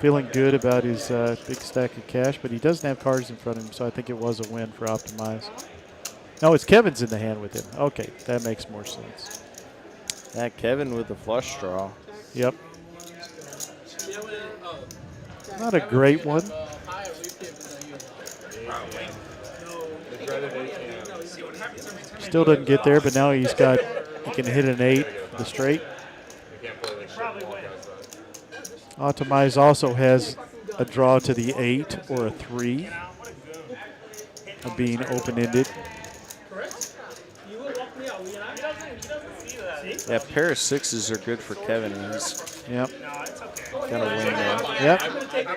Feeling good about his big stack of cash, but he doesn't have cards in front of him, so I think it was a win for Optimize. No, it's Kevin's in the hand with him. Okay, that makes more sense. Yeah, Kevin with the flush draw. Yep. Not a great one. Still doesn't get there, but now he can hit an 8 for the straight. Optimize also has a draw to the 8 or a 3 of being open-ended. Yeah, pair of sixes are good for Kevin. He's Yep. gonna win there. Yep. Hey, I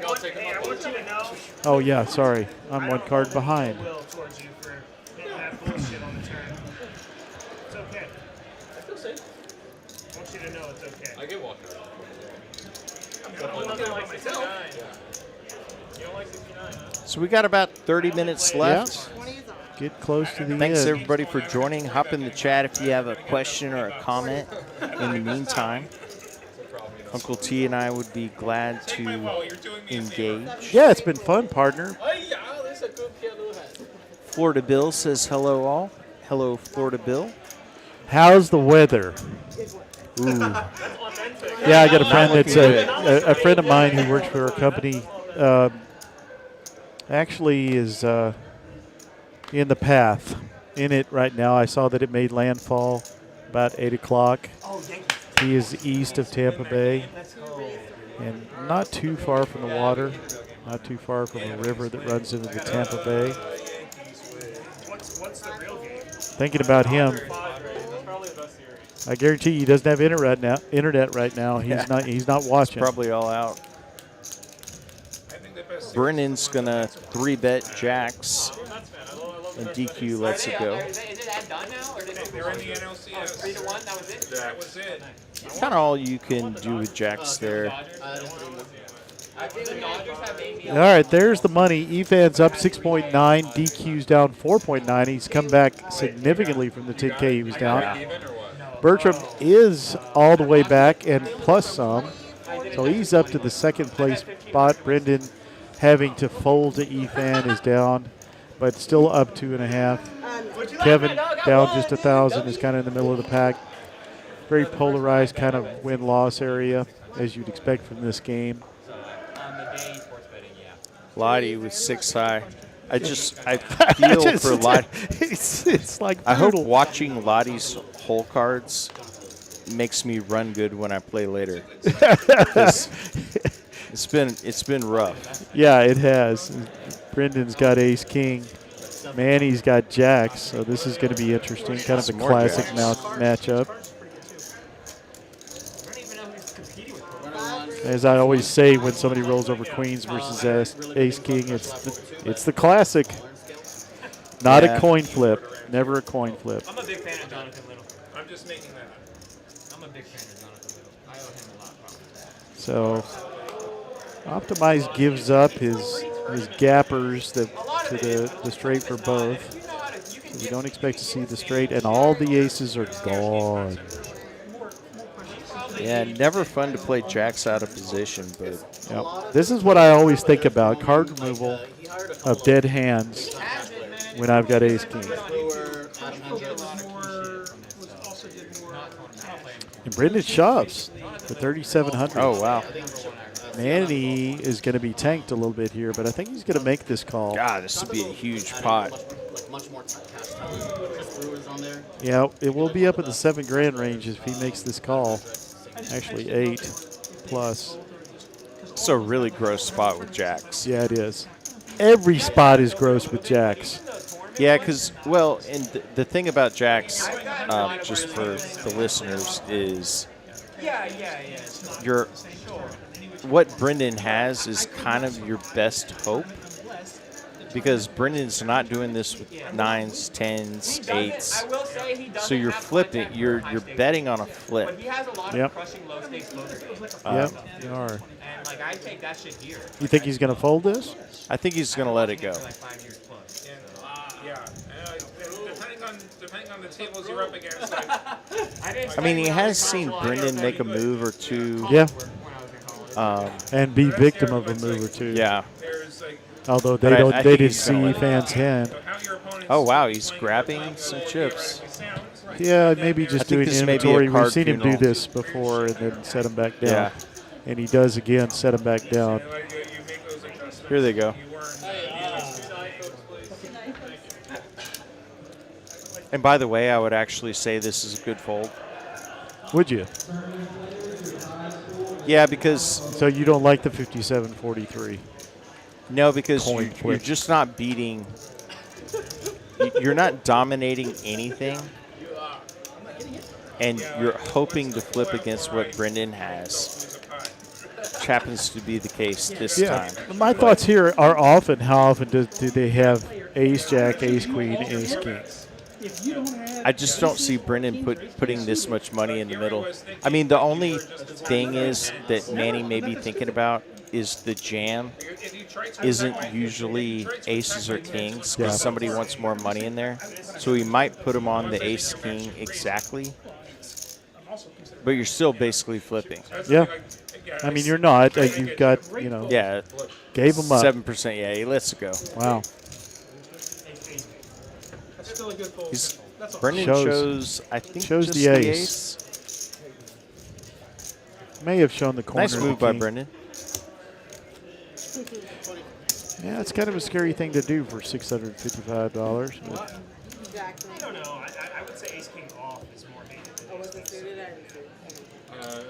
want you to know. Oh yeah, sorry. I'm one card behind. Will towards you for hitting that bullshit on the turn. It's okay. I feel safe. I want you to know it's okay. I get walking around. I'm looking like at myself. 69. You don't like 69, huh? So we got about 30 minutes left. Get close to the Thanks end. everybody for joining. Hop in the chat if you have a question or a comment. In the meantime, Uncle T and I would be glad to engage. Yeah, it's been fun, partner. Florida Bill says hello all. Hello, Florida Bill. How's the weather? Ooh. Yeah, I got a friend that's a friend of mine who works for a company. Actually, is in the path, in it right now. I saw that it made landfall about 8 o'clock. He is east of Tampa Bay, and not too far from the water, not too far from a river that runs into the Tampa Bay. What's the real game? Thinking about him. I guarantee you he doesn't have internet right now. He's not watching. It's probably all out. Brennan's gonna 3-bet jacks, and DQ lets it go. Is it that done now? Or did it They're in the NLCS. 3-1? That was it? That was it. Kind of all you can do with jacks there. All right, there's the money. EFAN's up 6.9. DQ's down 4.9. He's come back significantly from the 10K he was down. Bertram is all the way back and plus some. So he's up to the second place spot. Brendan having to fold to EFAN is down, but still up 2.5. Kevin down just 1,000 is kind of in the middle of the pack. Very polarized kind of win-loss area, as you'd expect from this game. Lottie with 6 high. I feel for Lottie. It's like I hope brutal. watching Lottie's hole cards makes me run good when I play later. It's been rough. Yeah, it has. Brendan's got ace king. Manny's got jacks, so this is going to be interesting. Kind of a classic matchup. As I always say when somebody rolls over queens versus ace king, it's the classic. Not a coin flip. Never a coin flip. I'm a big fan of Jonathan Little. I'm just making that up. I'm a big fan of Jonathan Little. I owe him a lot, probably. So Optimize gives up his gappers to the straight for both. So we don't expect to see the straight, and all the aces are gone. Yeah, never fun to play jacks out of position, but this is what I always think about, card removal of dead hands when I've got ace king. And Brendan shoves for 3,700. Oh, wow. Manny is going to be tanked a little bit here, but I think he's going to make this call. God, this would be a huge pot. Yeah, it will be up in the $7,000 range if he makes this call. Actually, 8 plus. It's a really gross spot with jacks. Yeah, it is. Every spot is gross with jacks. Yeah, because, well, and the thing about jacks, just for the listeners, is what Brendan has is kind of your best hope, because Brendan's not doing this with 9s, 10s, 8s. So you're flipping, you're betting on a flip. Yep. Yep, you are. And like I take that shit here. You think he's going to fold this? I think he's going to let it go. Depending on the tables you're up against. I mean, he has seen Brendan make a move or two. Yeah. And be victim of a move or two. Yeah. Although they didn't see Fan's hand. Oh wow, he's grabbing some chips. Yeah, maybe just doing inventory. We've seen him do funeral. this before and then set him back down. Yeah. And he does again, set him back down. Here they go. And by the way, I would actually say this is a good fold. Would you? Yeah, because... So you don't like the 57-43? No, because you're just not beating... You're not dominating anything. And you're hoping to flip against what Brendan has. Which happens to be the case this time. My thoughts here are often, how often do they have ace, jack, ace, queen, ace, king? I just don't see Brendan putting this much money in the middle. I mean, the only thing is that Manny may be thinking about is the jam isn't usually aces or kings because somebody wants more money in there. So he might put him on the ace king exactly, but you're still basically flipping. Yeah. I mean, you're not. You've got, Yeah. Gave him up. 7%. Yeah, he lets it go. Wow. Brendan shows, I think, shows just the ace. May have shown the corner. Nice move by Brendan. Yeah, it's kind of a scary thing to do for $655. I don't know. I would say ace king off is more hated than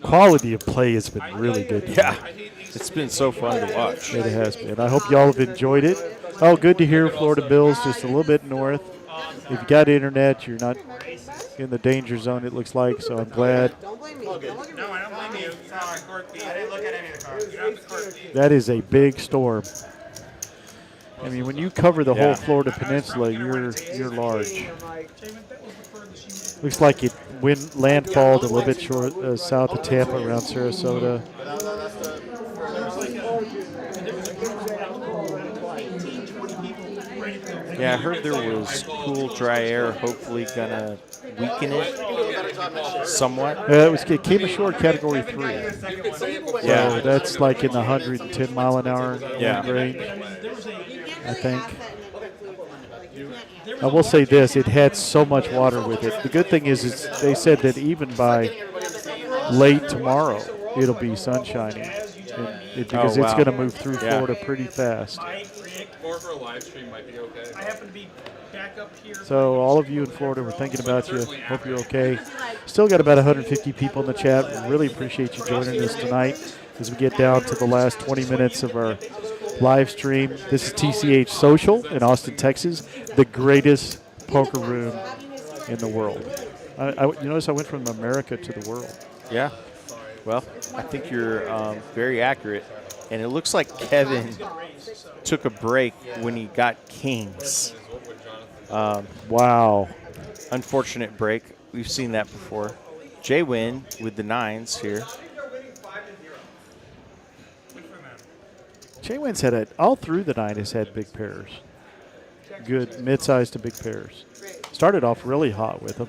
Quality of play has been really good. Yeah, it's been so fun to watch. It has been. I hope y'all have enjoyed it. Oh, good to hear Florida Bills just a little bit north. If you got internet, you're not in the danger zone, it looks like, so I'm glad. No, I don't blame you. You have the court beat. I didn't look at any of the cards. You have the court beat. That is a big storm. I mean, when you cover the whole Florida Peninsula, you're large. Looks like it landfalled a little bit short south of Tampa around Sarasota. Yeah, I heard there was cool, dry air, hopefully gonna weaken it somewhat. It came ashore Category 3. Yeah, so that's like in the 110 mile an hour range, I think. I will say this, it had so much water with it. The good thing is they said that even by late tomorrow, it'll be sunshiny. Because it's going to move through Florida pretty fast. More for a live stream might be okay. I happen to be back up here. So all of you in Florida, we're thinking about you. Hope you're okay. Still got about 150 people in the chat. We really appreciate you joining us tonight as we get down to the last 20 minutes of our live stream. This is TCH Social in Austin, Texas, the greatest poker room in the world. You notice I went from America to the world. Yeah. Well, I think you're very accurate. And it looks like Kevin took a break when he got kings. Wow. Unfortunate break. We've seen that before. JWIN with the 9s here. JWIN's had all through the night has had big pairs. Good mid-sized to big pairs. Started off really hot with them.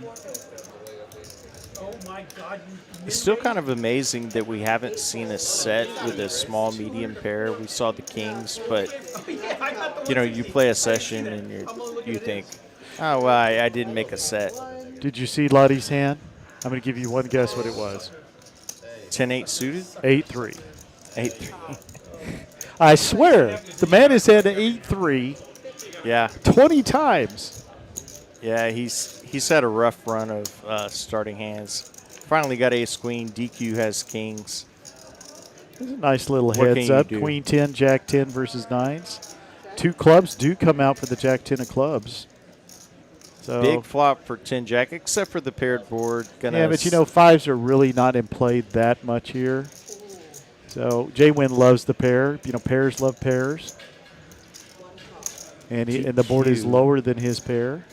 It's still kind of amazing that we haven't seen a set with a small medium pair. We saw the kings, but you play a session and you think, oh well, I didn't make a set. Did you see Lahti's hand? I'm going to give you one guess what it was. 10-8 suited? 8-3. 8-3. I swear, the man has had an 8-3. Yeah. 20 times. Yeah, he's had a rough run of starting hands. Finally got ace queen. DQ has kings. There's a nice little heads up. Queen 10, Jack 10 versus 9s. 2 clubs do come out for the Jack 10 of clubs. So big flop for 10 Jack, except for the paired board. Yeah, but 5s are really not in play that much here. So JWIN loves the pair. Pairs love pairs. And the board is lower than his pair.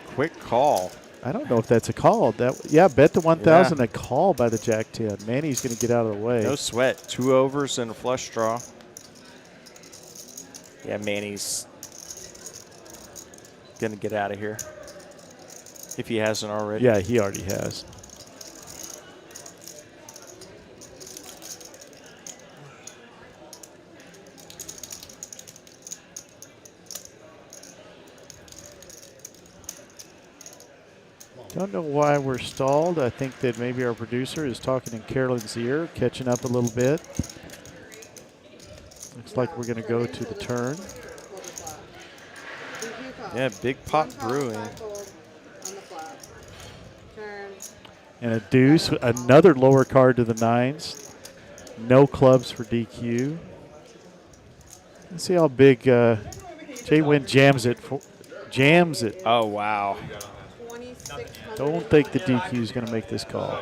Quick call. I don't know if that's a call. Bet the 1,000 a call by the Jack 10. Manny's going to get out of the way. No sweat. 2 overs and a flush draw. Yeah, Manny's going to get out of here. If he hasn't already. Yeah, he already has. Don't know why we're stalled. I think that maybe our producer is talking in Carolyn's ear, catching up a little bit. Looks like we're going to go to the turn. Yeah, big pot brewing. And a deuce, another lower card to the 9s. No clubs for DQ. Let's see how big JWIN jams it. Jams it. Oh, wow. Don't think the DQ is going to make this call.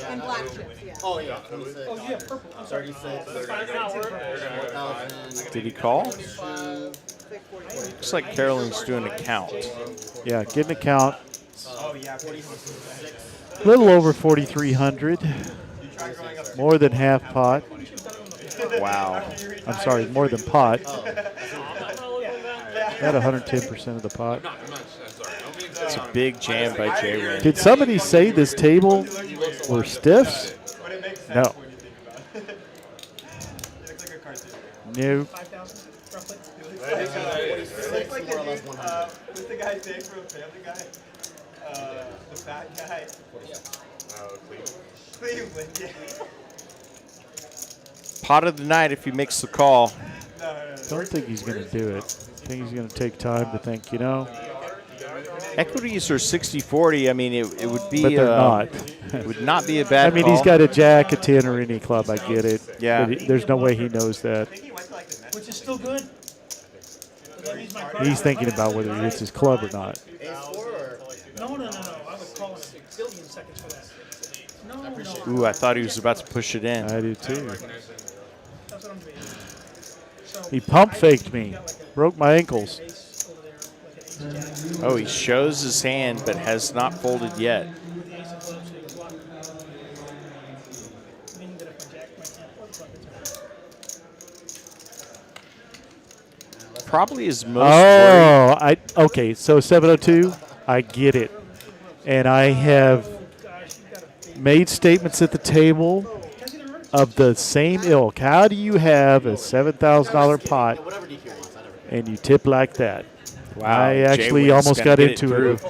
And black chips, yeah. Oh, yeah. 36. Did he call? Looks like Carolyn's doing a count. Yeah, getting a count. A little over 4,300. More than half pot. Wow. I'm sorry, more than pot. At 110% of the pot. It's a big jam by JWIN. Did somebody say this table were stiffs? No. No. What's the guy's name from Family Guy? The fat guy. Cleveland, yeah. Pot of the night if he makes the call. Don't think he's going to do it. I think he's going to take time to think, Equities are 60-40. I mean, it would be. But they're not. It would not be a bad call. He's got a jack, a 10, or any club. I get it. Yeah. But there's no way he knows that. Which is still good. He's thinking about whether he hits his club or not. No. I was calling 16 seconds for that. No. Ooh, I thought he was about to push it in. I do too. He pump faked me. Broke my ankles. Oh, he shows his hand but has not folded yet. Probably his most worried. Okay, so 702, I get it. And I have made statements at the table of the same ilk. How do you have a $7,000 pot and you tip like that? Wow, I actually JWIN's almost gonna got get into it.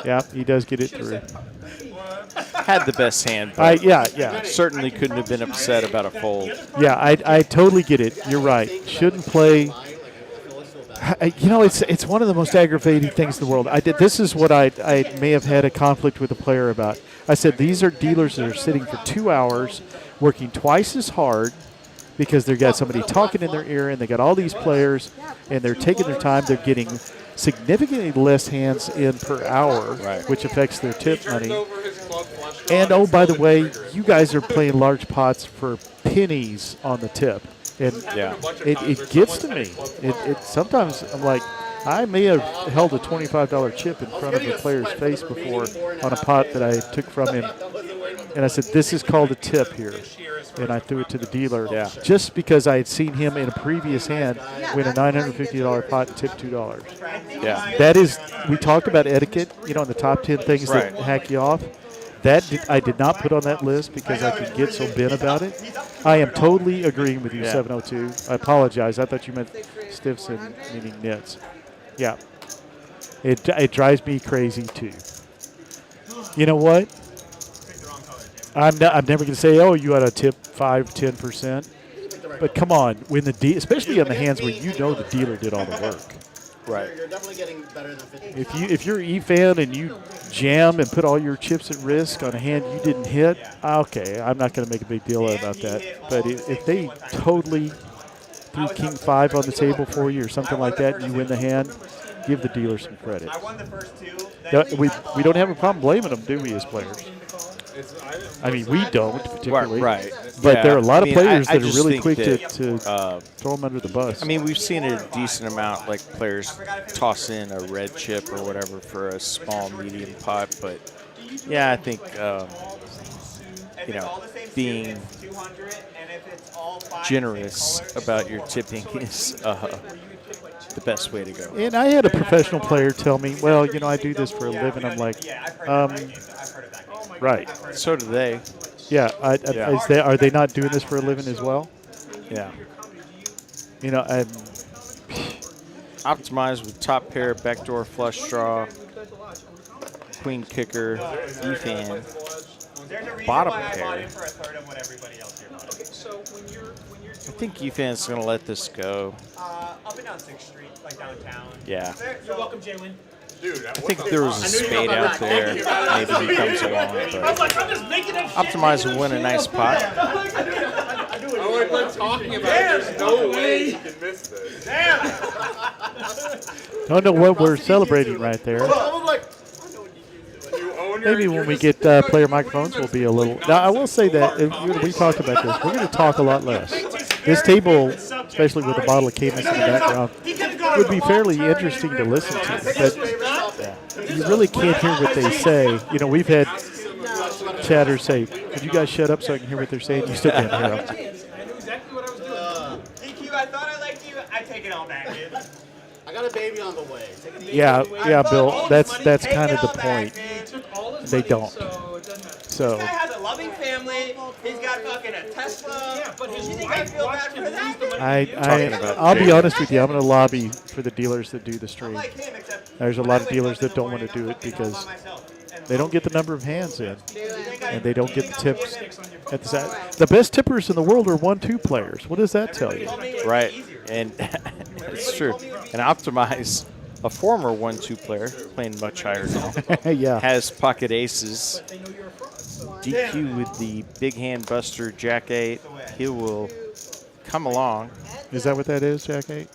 Yeah, he does get it through. Had the best hand, but yeah. certainly couldn't have been upset about a fold. Yeah, I totally get it. You're right. Shouldn't play. It's one of the most aggravating things in the world. This is what I may have had a conflict with a player about. I said these are dealers that are sitting for 2 hours, working twice as hard. because they've got somebody talking in their ear, and they got all these players, and they're taking their time. They're getting significantly less hands in per hour, which affects their tip money. And oh, by the way, you guys are playing large pots for pennies on the tip, and it gets to me. It sometimes I'm like, I may have held a $25 chip in front of a player's face before on a pot that I took from him, and I said, "This is called a tip here," and I threw it to the dealer just because I had seen him in a previous hand win a $950 pot and tip $2. Yeah, that is. We talked about etiquette, in the top 10 things that hack you off. I did not put on that list because I could get so bent about it. I am totally agreeing with you, 702. I apologize. I thought you meant stiffs and meaning nits. Yeah. It drives me crazy, too. You know what? I'm never going to say, oh, you had a tip 5-10%. But come on, when especially on the hands where the dealer did all the work. Right. You're definitely getting better than 50. If you're E-fan and you jam and put all your chips at risk on a hand you didn't hit, okay, I'm not going to make a big deal about that. But if they totally threw King 5 on the table for you or something like that, and you win the hand, give the dealer some credit. I won the first two. We don't have a problem blaming them, do we, as players? I mean, we don't particularly. Right. But there are a lot of players that are really quick to throw them under the bus. I mean, we've seen a decent amount, like players toss in a red chip or whatever for a small, medium pot. But, yeah, I think, being generous about your tipping is the best way to go. And I had a professional player tell me, well, I do this for a living. I'm like, right. So do they. Yeah. Are they not doing this for a living as well? Yeah. Optimize with top pair, backdoor flush draw, queen kicker, E-fan, bottom pair. I think E-fan's going to let this go. Up and down 6th Street, like downtown. Yeah. You're welcome, JWIN. Dude, I think there was a spade out there. Maybe he comes along. But Optimize will win a nice pot. Oh, I've been talking about it. There's no way you can miss this. Damn! Don't know what we're celebrating right there. Maybe when we get player microphones, we'll be a little. Now, I will say that we talked about this. We're going to talk a lot less. This table, especially with a bottle of Camus in the background, would be fairly interesting to listen to. But you really can't hear what they say. We've had chatters say, "Could you guys shut up so I can hear what they're saying?" You still can't hear them. I knew exactly what I was doing. DQ, I thought I liked you. I take it all back, dude. I got a baby on the way. Yeah, Bill. That's kind of the point. They don't. So. This guy has a loving family. He's got fucking a Tesla. Yeah, but his wife feel bad for that? I'll be honest with you. I'm going to lobby for the dealers that do the stream. There's a lot of dealers that don't want to do it because they don't get the number of hands in, and they don't get the tips at the side. The best tippers in the world are 1-2 players. What does that tell you? Right, and it's true. And Optimize, a former 1-2 player, playing much higher now, yeah, has pocket aces. DQ with the big hand buster, Jack 8. He will come along. Is that what that is, Jack 8?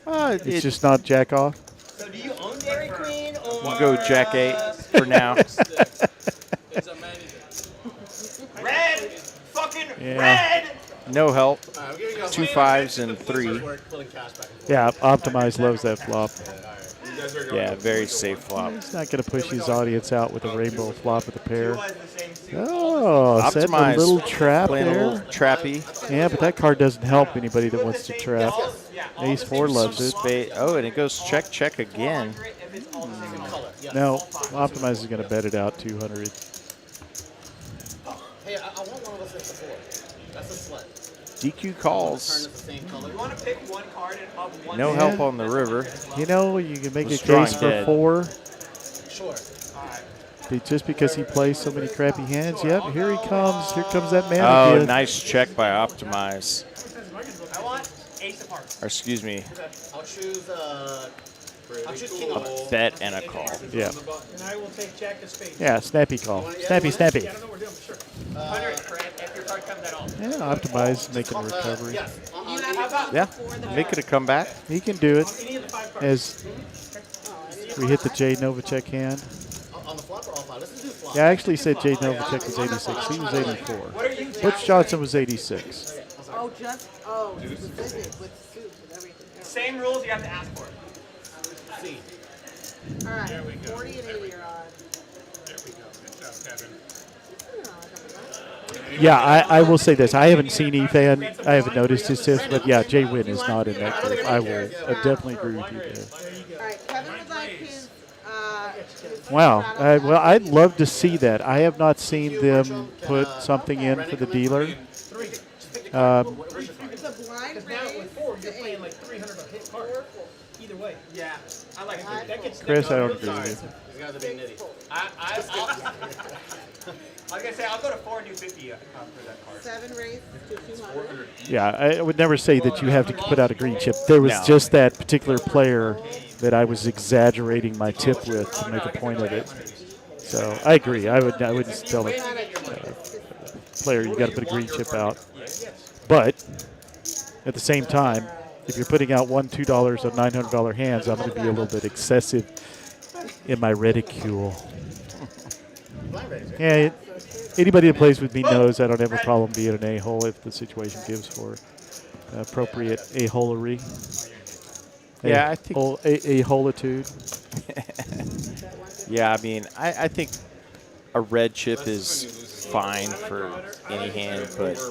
It's just not Jack off. So do you own Dairy Queen or? We'll go Jack 8 for now. Red, fucking red. No help. 2 5s and 3. Yeah, Optimize loves that flop. Yeah, very safe flop. He's not going to push his audience out with a rainbow flop with a pair. Oh, setting a little trap playing there. a little trappy. Yeah, but that card doesn't help anybody that wants to trap. Ace 4 loves it. Spade. Oh, and it goes check, check again. No, Optimize is going to bet it out 200. Hey, I want one of those things before. That's a sled. DQ calls. You want to pick one card and up one. No help on the river. You know, you can make a Strong case for dead. 4. Sure. Just because he plays so many crappy hands. Yep, here he comes. Here comes that man Oh, again. nice check by Optimize. I want Ace of Hearts. Or excuse me, I'll choose King of Hearts. a bet and a call. Yeah. And I will take Jack of Spades. Yeah, snappy call. Snappy, snappy. I don't know what we're doing, but sure. 100 for if your card comes at all. Yeah, optimize, making a recovery. Yeah, making a comeback. He can do it as we hit the Jay Novacek hand. On the flop or all five? Let's just do flop. Yeah, I actually said Jay Novacek was 86. He was 84. Butch Johnson was 86. Oh, specific with soup and everything. Same rules, you have to ask for it. C. All right, 40 and 80 are on. There we go. Good job, Kevin. Yeah, I will say this. I haven't seen Efan. I haven't noticed his tips, but yeah, JWIN is not in that group. I will definitely agree with you there. All right, Kevin would like his Wow. Well, I'd love to see that. I have not seen them put something in for the dealer. the blind raise. You're playing like 300 a hit card. Either way. Yeah, I like it. That gets Chris, I don't agree with you. These guys are being nitty. I was going to say, I'll go to 4 and do 50 for that card. 7 raise to 200. Yeah, I would never say that you have to put out a green chip. There was just that particular player that I was exaggerating my tip with to make a point of it. So I agree. I wouldn't tell a player you got to put a green chip out. But at the same time, if you're putting out $1, $2 on $900 hands, I'm going to be a little bit excessive in my ridicule. Yeah, anybody that plays with me knows I don't have a problem being an a-hole if the situation gives for appropriate a-holery. Yeah, I think a-holitude. Yeah, I mean, I think a red chip is fine for any hand, but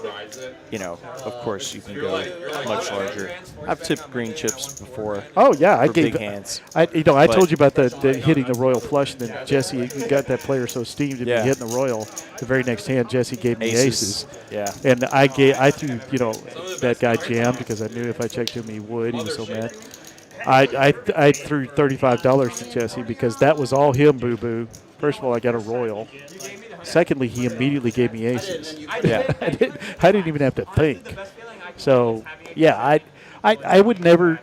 you know, of course, you can go much larger. I've tipped green chips before. Oh yeah, I gave big hands. I told you about the hitting the royal flush, and then Jesse, you got that player so steamed in hitting the royal. The very next hand, Jesse gave me aces. Yeah, and I threw that guy jammed because I knew if I checked him he would. He was so mad. I threw $35 to Jesse because that was all him, boo boo. First of all, I got a royal. Secondly, he immediately gave me aces. Yeah, I didn't even have to think. So, yeah, I would never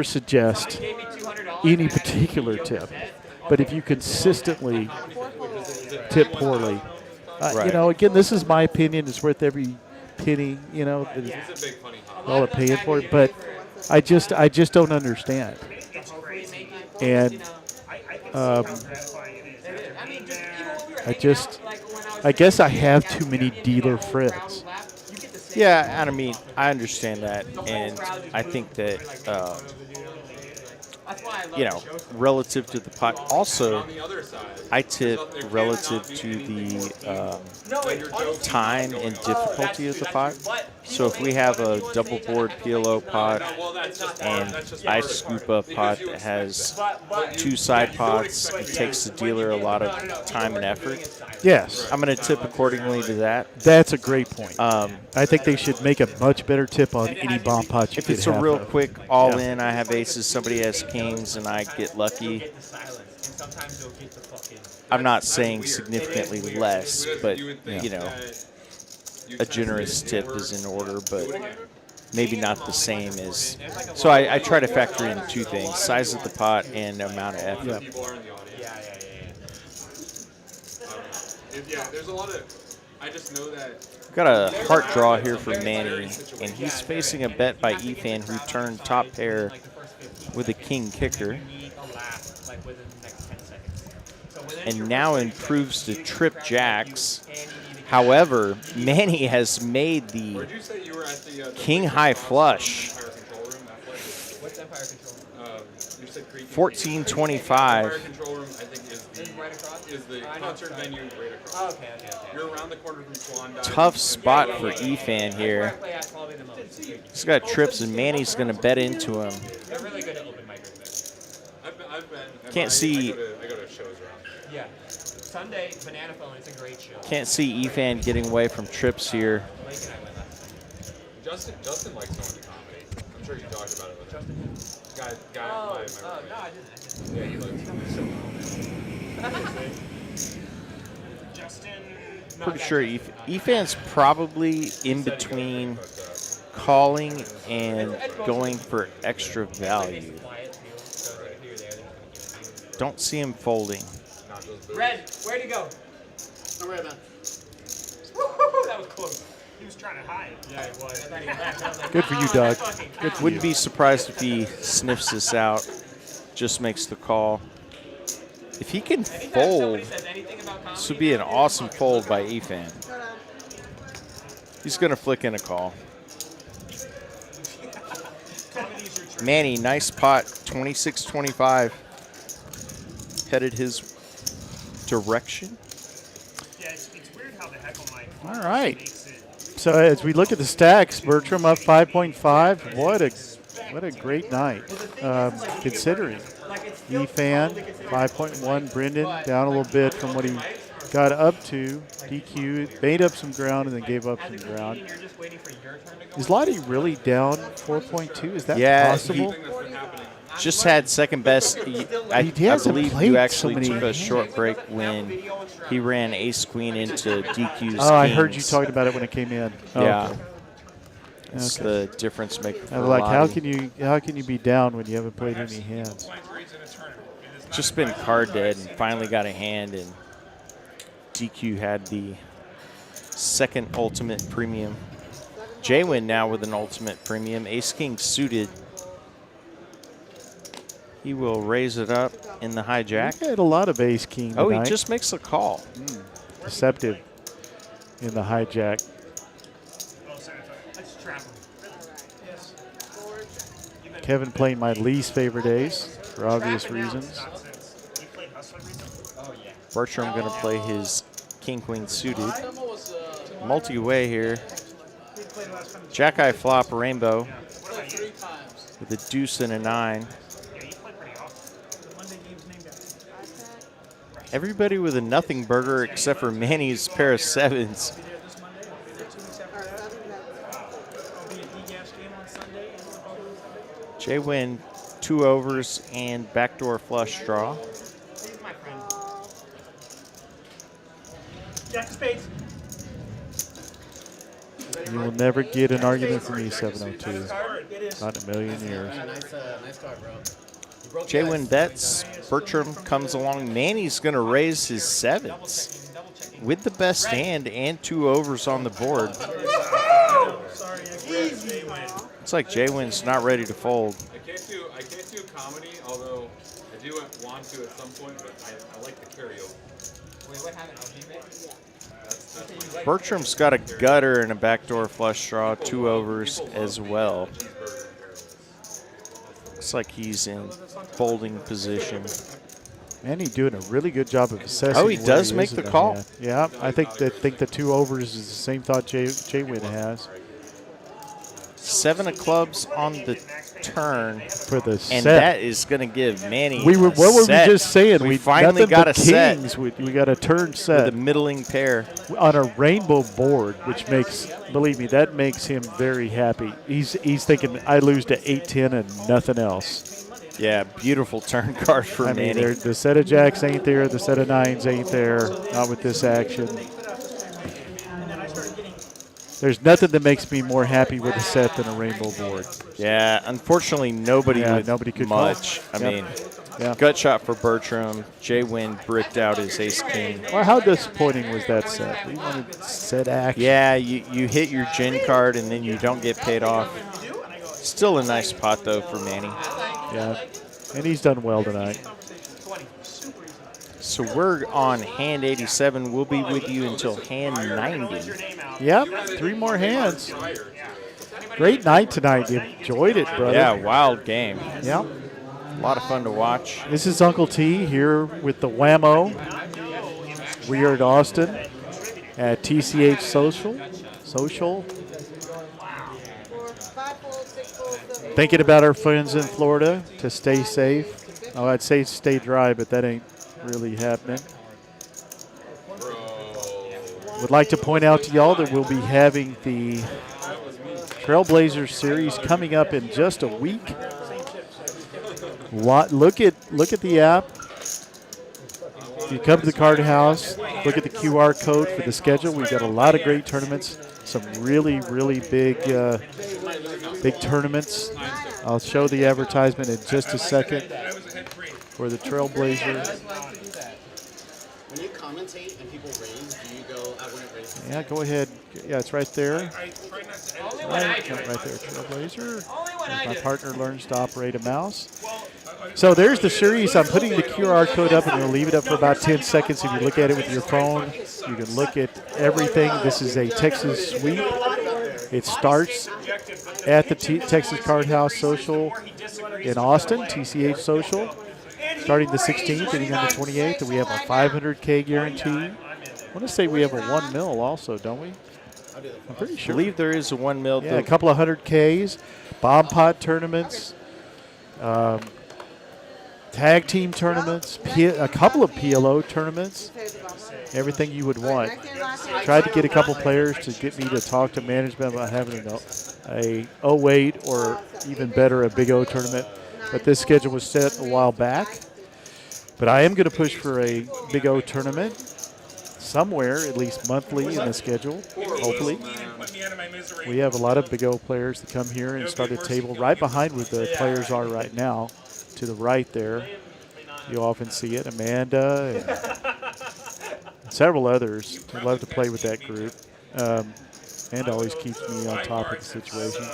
suggest any particular tip, but if you consistently tip poorly, again, this is my opinion. It's worth every penny, y'all are paying for it. But I just don't understand. And I guess I have too many dealer friends. Yeah, and I mean, I understand that, and I think that, relative to the pot. Also, I tip relative to the time and difficulty of the pot. So if we have a double board PLO pot and I scoop a pot that has 2 side pots, it takes the dealer a lot of time and effort. Yes. I'm going to tip accordingly to that. That's a great point. I think they should make a much better tip on any bomb pot you If it's a real quick all-in, I have aces, somebody has kings, and I get lucky. I'm not saying significantly less, but, a generous tip is in order, but maybe not the same as. So I try to factor in 2 things: size of the pot and amount of effort. Yeah, there's a lot of. I just know that. Got a heart draw here for Manny, and he's facing a bet by Efan, who turned top pair with a king kicker, and now improves to trip jacks. However, Manny has made the king high flush. 1425. Is the concert venue right across. Okay. You're around the corner from Swan. Tough spot for Efan here. He's got trips, and Manny's going to bet into him. They're really good at open mic. Can't see. I go to shows around. Yeah. Sunday, Banana Phone is a great show. Can't see Efan getting away from trips here. Justin likes going to comedy. I'm sure you talked about it with him. Guy, no, I didn't. Yeah, he likes Justin. Pretty sure Efan's probably in between calling and going for extra value. Don't see him folding. Red, where'd he go? I'm right, man. Woo-hoo, that was close. He was trying to hide. Yeah, he was. Good for you, Doug. Good for Wouldn't you. be surprised if he sniffs this out, just makes the call. If he can fold, this would be an awesome fold by Efan. He's going to flick in a call. Manny, nice pot, 26-25. Headed his direction. Yeah, it's weird how the heckle mic. All right. So as we look at the stacks, Bertram up 5.5. What a great night, considering. Efan 5.1. Brendan down a little bit from what he got up to. DQ made up some ground and then gave up some ground. Is Lahti really down 4.2? Is that possible? He just had second best. I believe you actually took a short break when he ran ace queen into DQ's Oh, I heard you talking about it when it came in. Oh, yeah. okay. That's the difference maker for I'm like, Lahti. how can you be down when you haven't played any hands? Just been card dead and finally got a hand, and DQ had the second ultimate premium. JWIN now with an ultimate premium. Ace king suited. He will raise it up in the hijack. He had a lot of ace king Oh, tonight. he just makes a call. Deceptive in the hijack. Kevin playing my least favorite ace for obvious reasons. Bertram going to play his king-queen suited. Multi-way here. Jack-eye flop rainbow with a deuce and a 9. Everybody with a nothing burger except for Manny's pair of sevens. JWIN 2 overs and backdoor flush draw. Jack of spades. You will never get an argument from me, 702. Not in a million years. Nice card, bro. JWIN bets. Bertram comes along. Manny's going to raise his sevens with the best hand and 2 overs on the board. It's like JWIN's not ready to fold. I can't do comedy, although I do want to at some point, but I like the karaoke. Wait, what happened? Bertram's got a gutter and a backdoor flush draw, 2 overs as well. Looks like he's in folding position. Manny doing a really good job of assessing. Oh, he where does he make is the in call. hand. Yeah, I think the 2 overs is the same thought JWIN has. 7 of clubs on the turn for the set. And that is going to give Manny what were we just saying? We finally got a kings. set. We got a turn set. With a middling pair. On a rainbow board, which makes, believe me, that makes him very happy. He's thinking, I lose to 8-10 and nothing else. Yeah, beautiful turn card for Manny. Mean, the set of jacks ain't there. The set of 9s ain't there. Not with this action. There's nothing that makes me more happy with a set than a rainbow board. Yeah, unfortunately, nobody could much. call. I mean, gut shot for Bertram. JWIN bricked out his ace king. Well, how disappointing was that set? We wanted set action. Yeah, you hit your gin card and then you don't get paid off. Still a nice pot, though, for Manny. Yeah, and he's done well tonight. So we're on hand 87. We'll be with you until hand 90. Yep, 3 more hands. Great night tonight. You enjoyed it, brother. Yeah, wild game. Yep. A lot of fun to watch. This is Uncle T here with the Whammo. We are at Austin at TCH Social. Thinking about our friends in Florida to stay safe. Oh, I'd say stay dry, but that ain't really happening. Would like to point out to y'all that we'll be having the Trailblazers series coming up in just a week. Look at the app. If you come to the card house, look at the QR code for the schedule. We've got a lot of great tournaments, some really, really big tournaments. I'll show the advertisement in just a second for the Trailblazers. When you commentate and people raise, do you go, I wouldn't raise Yeah, go ahead. Yeah, it's right there. I try not to Only edit. when I do Right it. there, Trailblazer. Only when I My do it. partner learns to operate a mouse. So there's the series. I'm putting the QR code up, and I'm going to leave it up for about 10 seconds. If you look at it with your phone, you can look at everything. This is a Texas sweep. It starts at the Texas Card House Social in Austin, TCH Social, starting the 16th, ending on the 28th, and we have a 500K guarantee. I want to say we have a 1 mil also, don't we? I'm pretty I sure. believe there is a 1 mil. Yeah, a couple of 100Ks, bomb pot tournaments, tag team tournaments, a couple of PLO tournaments, everything you would want. Tried to get a couple players to get me to talk to management about having a 08 or even better, a Big O tournament. But this schedule was set a while back. But I am going to push for a Big O tournament somewhere, at least monthly in the schedule, hopefully. We have a lot of Big O players that come here and start a table right behind where the players are right now, to the right there. You often see it, Amanda and several others. I love to play with that group. Amanda always keeps me on top of the situation.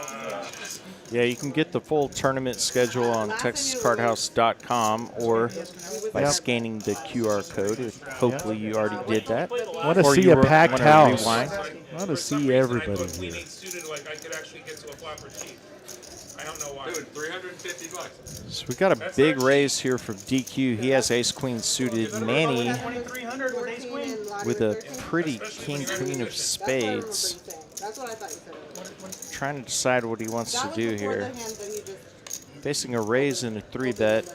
Yeah, you can get the full tournament schedule on TexasCardHouse.com or by scanning the QR code. Hopefully you already did that. I want to see a packed house. I want to see everybody here. I could actually get to a flopper cheap. I don't know why. Dude, $350. So we got a big raise here from DQ. He has ace queen suited. Manny with a pretty king queen of spades. That's what I thought you said. Trying to decide what he wants to do here. Facing a raise and a 3-bet.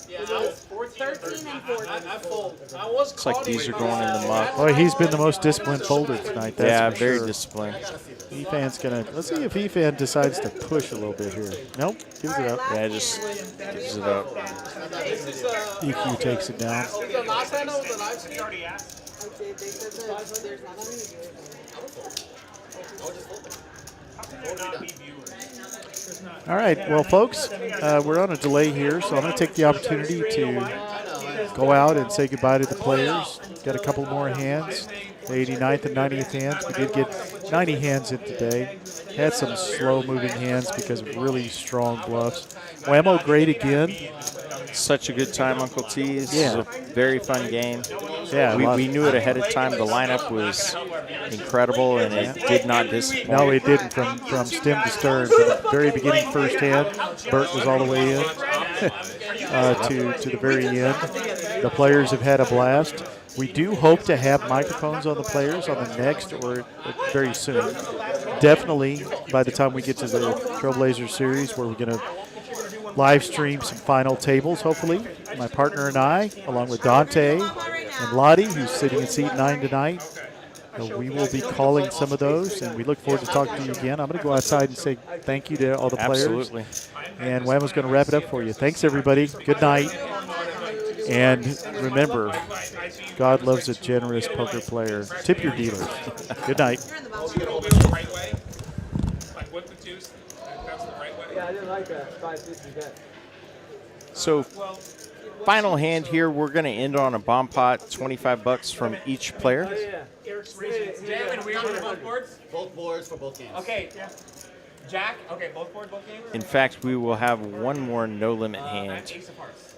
Yeah, I was 13 and 14. I fold. I was Looks like these are going in the muck. Boy, he's been the most disciplined folder tonight. That's Yeah, for very sure. disciplined. E-Fan's gonna. Let's see if E-Fan decides to push a little bit here. Nope, gives it up. Yeah, just gives it up. EQ takes it down. The last hand of the live stream. They said that there's not any. All right, well, folks, we're on a delay here, so I'm going to take the opportunity to go out and say goodbye to the players. Got a couple more hands, the 89th and 90th hands. We did get 90 hands in today. Had some slow-moving hands because of really strong bluffs. Whammo, great again. Such a good time, Uncle T. This Yeah. is a very fun game. Yeah, we knew it ahead of time. The lineup was incredible, and it did not disappoint. No, it didn't. From stem to stern, from the very beginning, first hand, Bert was all the way in to the very end. The players have had a blast. We do hope to have microphones on the players on the next or very soon. Definitely by the time we get to the Trailblazer series, where we're going to live stream some final tables, hopefully. My partner and I, along with Dante and Lahti, who's sitting in seat 9 tonight. We will be calling some of those, and we look forward to talking to you again. I'm going to go outside and say thank you to all the players. Absolutely. And Whammo's going to wrap it up for you. Thanks, everybody. Good night. And remember, God loves a generous poker player. Tip your dealers. Good night. Yeah, I didn't like that 550 bet. So, final hand here. We're going to end on a bomb pot, $25 from each player. JWIN, we on both boards? Both boards for both games. Okay. Jack? Okay, both boards, both games? In fact, we will have one more no-limit hand Ace of Hearts.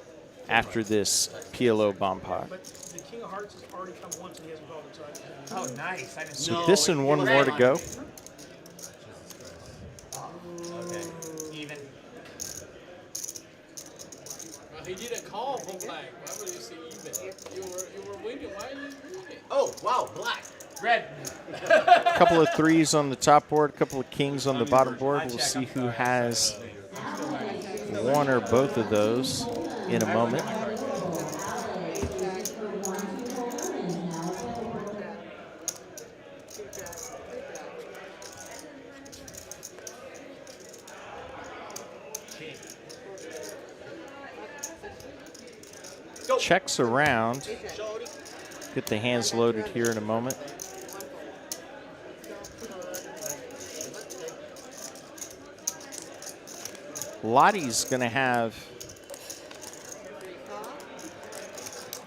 after this PLO bomb pot. But the King of Hearts has already come once and he hasn't called it, so Oh, nice. I didn't So this and one more to go. Okay. Even. Well, he didn't call for black. Why would you say even? You were winning. Why are you winning? Oh, wow, black. Red. A couple of threes on the top board, a couple of kings on the bottom board. We'll see who has one or both of those in a moment. Checks around. Get the hands loaded here in a moment. Lottie's going to have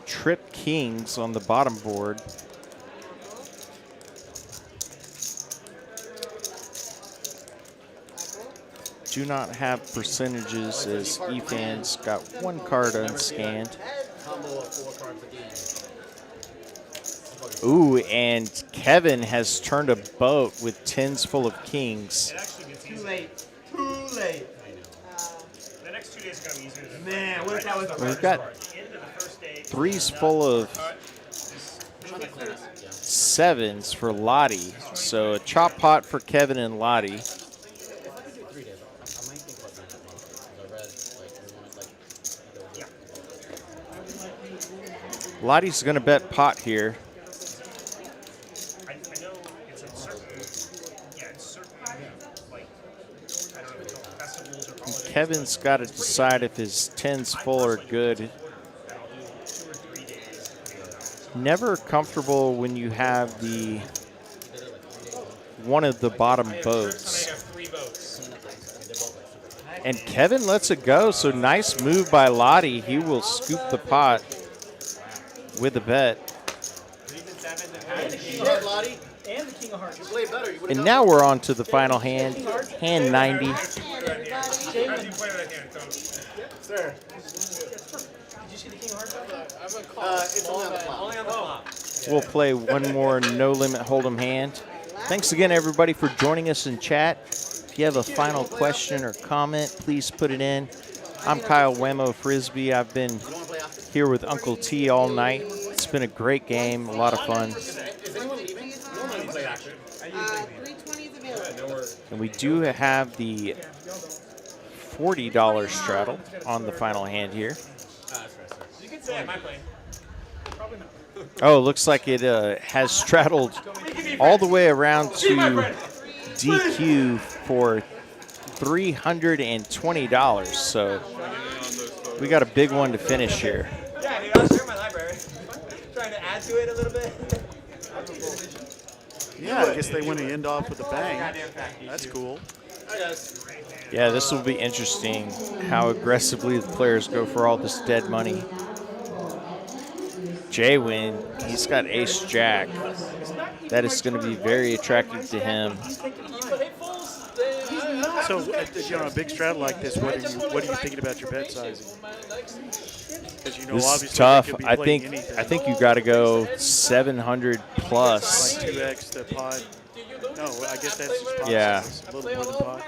trip kings on the bottom board. Do not have percentages as Ethan's got one card unscanned. Combo of 4 cards a game. Ooh, and Kevin has turned a boat with tens full of kings. Too late. Too late. The next 2 days are going to be easier than man. What if that was the We've got threes full of sevens for Lahti. So a chop pot for Kevin and Lahti. Lottie's going to bet pot here. I know it's in certain, like, I don't know if it's called festivals or holidays. Kevin's got to decide if his tens full are good. Never comfortable when you have the one of the bottom boats. And Kevin lets it go, so nice move by Lahti. He will scoop the pot with a bet. And the king of hearts. And now we're on to the final hand, hand 90. Sir. Did you see the king of hearts? It's only on the flop. Only on the flop. We'll play one more no limit hold'em hand. Thanks again, everybody, for joining us in chat. If you have a final question or comment, please put it in. I'm Kyle Wemo Frisbee. I've been here with Uncle T all night. It's been a great game, a lot of fun. Is anyone leaving? No one play action. 320 is available. And we do have the $40 straddle on the final hand here. You can say, am I playing? Probably not. Oh, looks like it has straddled all the way around to DQ for $320. So we got a big one to finish here. Yeah, dude, I'll share my library. Trying to add to it a little bit. Yeah, I guess they want to end off with a bang. That's cool. Yeah, this will be interesting how aggressively the players go for all this dead money. JWIN, he's got ace-jack. That is going to be very attractive to him. So, on a big straddle like this, what are you thinking about your bet sizing? Because This is obviously tough. they could be I playing think anything. you got to go 700 plus. Like 2x the pot. No, I guess that's just pot. Yeah. size, a little more than pot.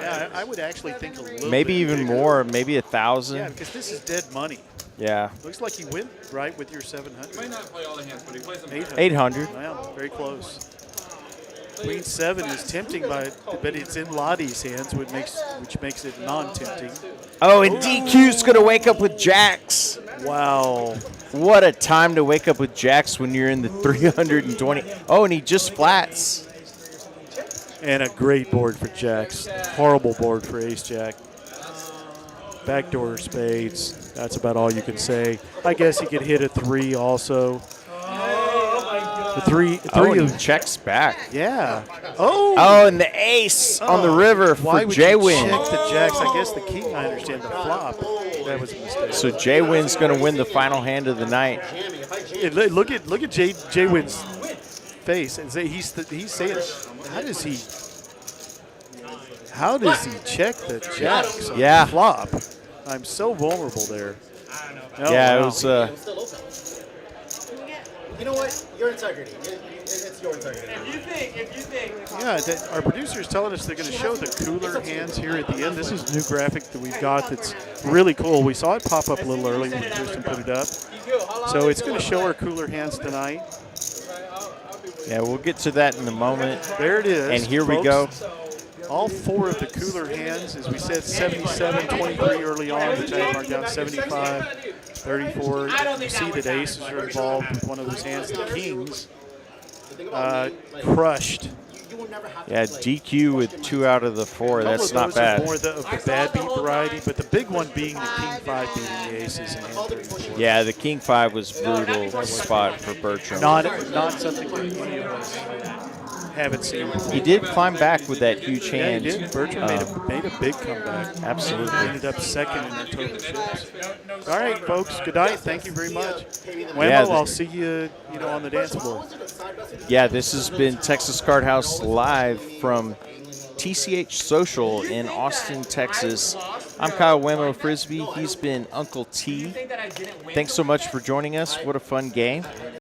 Yeah, I would actually think a little Maybe bit even bigger. more, maybe 1,000. Yeah, because this is dead money. Yeah. Looks like you went right with your 700. Might not play all the hands, but he plays them. 800. Well, very close. Queen 7 is tempting, but it's in Lottie's hands, which makes it non-tempting. Oh, and DQ's going to wake up with jacks. Wow. What a time to wake up with jacks when you're in the 320. Oh, and he just flats. And a great board for jacks. Horrible board for ace-jack. Backdoor spades. That's about all you can say. I guess he could hit a 3 also. The three and of he checks back. Yeah. Oh. Oh, and the ace on the river for Why would JWIN. you check the jacks? I guess the king, I understand the flop. That was a mistake. So JWIN's going to win the final hand of the night. Yeah, look at JWIN's face and say he's saying, how does he check the jacks on the flop? I'm so vulnerable there. Oh, yeah, wow. it was. You know what? Your integrity. It's your integrity. If you think. Yeah, our producer's telling us they're going to show the cooler hands here at the end. This is a new graphic that we've got that's really cool. We saw it pop up a little early when Kristen put it up. So it's going to show our cooler hands tonight. Yeah, we'll get to that in a moment. There it is. And here folks. we go. All 4 of the cooler hands, as we said, 77-23 early on. The time marked down 75-34. You see that aces are involved with one of those hands. The kings crushed. Yeah, DQ with 2 out of the 4. That's not bad. More of the bad beat variety, but the big one being the king 5 beating the aces in hand 34. Yeah, the king 5 was brutal spot for Bertram. Not something that any of us Haven't seen him. He did climb back with that huge Yeah, hand. he did. Bertram made a big comeback. Absolutely. Ended up second in their total ships. All right, folks. Good night. Thank you very much. Wemo, Yeah, I'll see you, on the dance floor. Yeah, this has been Texas Card House live from TCH Social in Austin, Texas. I'm Kyle Wemo Frisbee. He's been Uncle T. Thanks so much for joining us. What a fun game.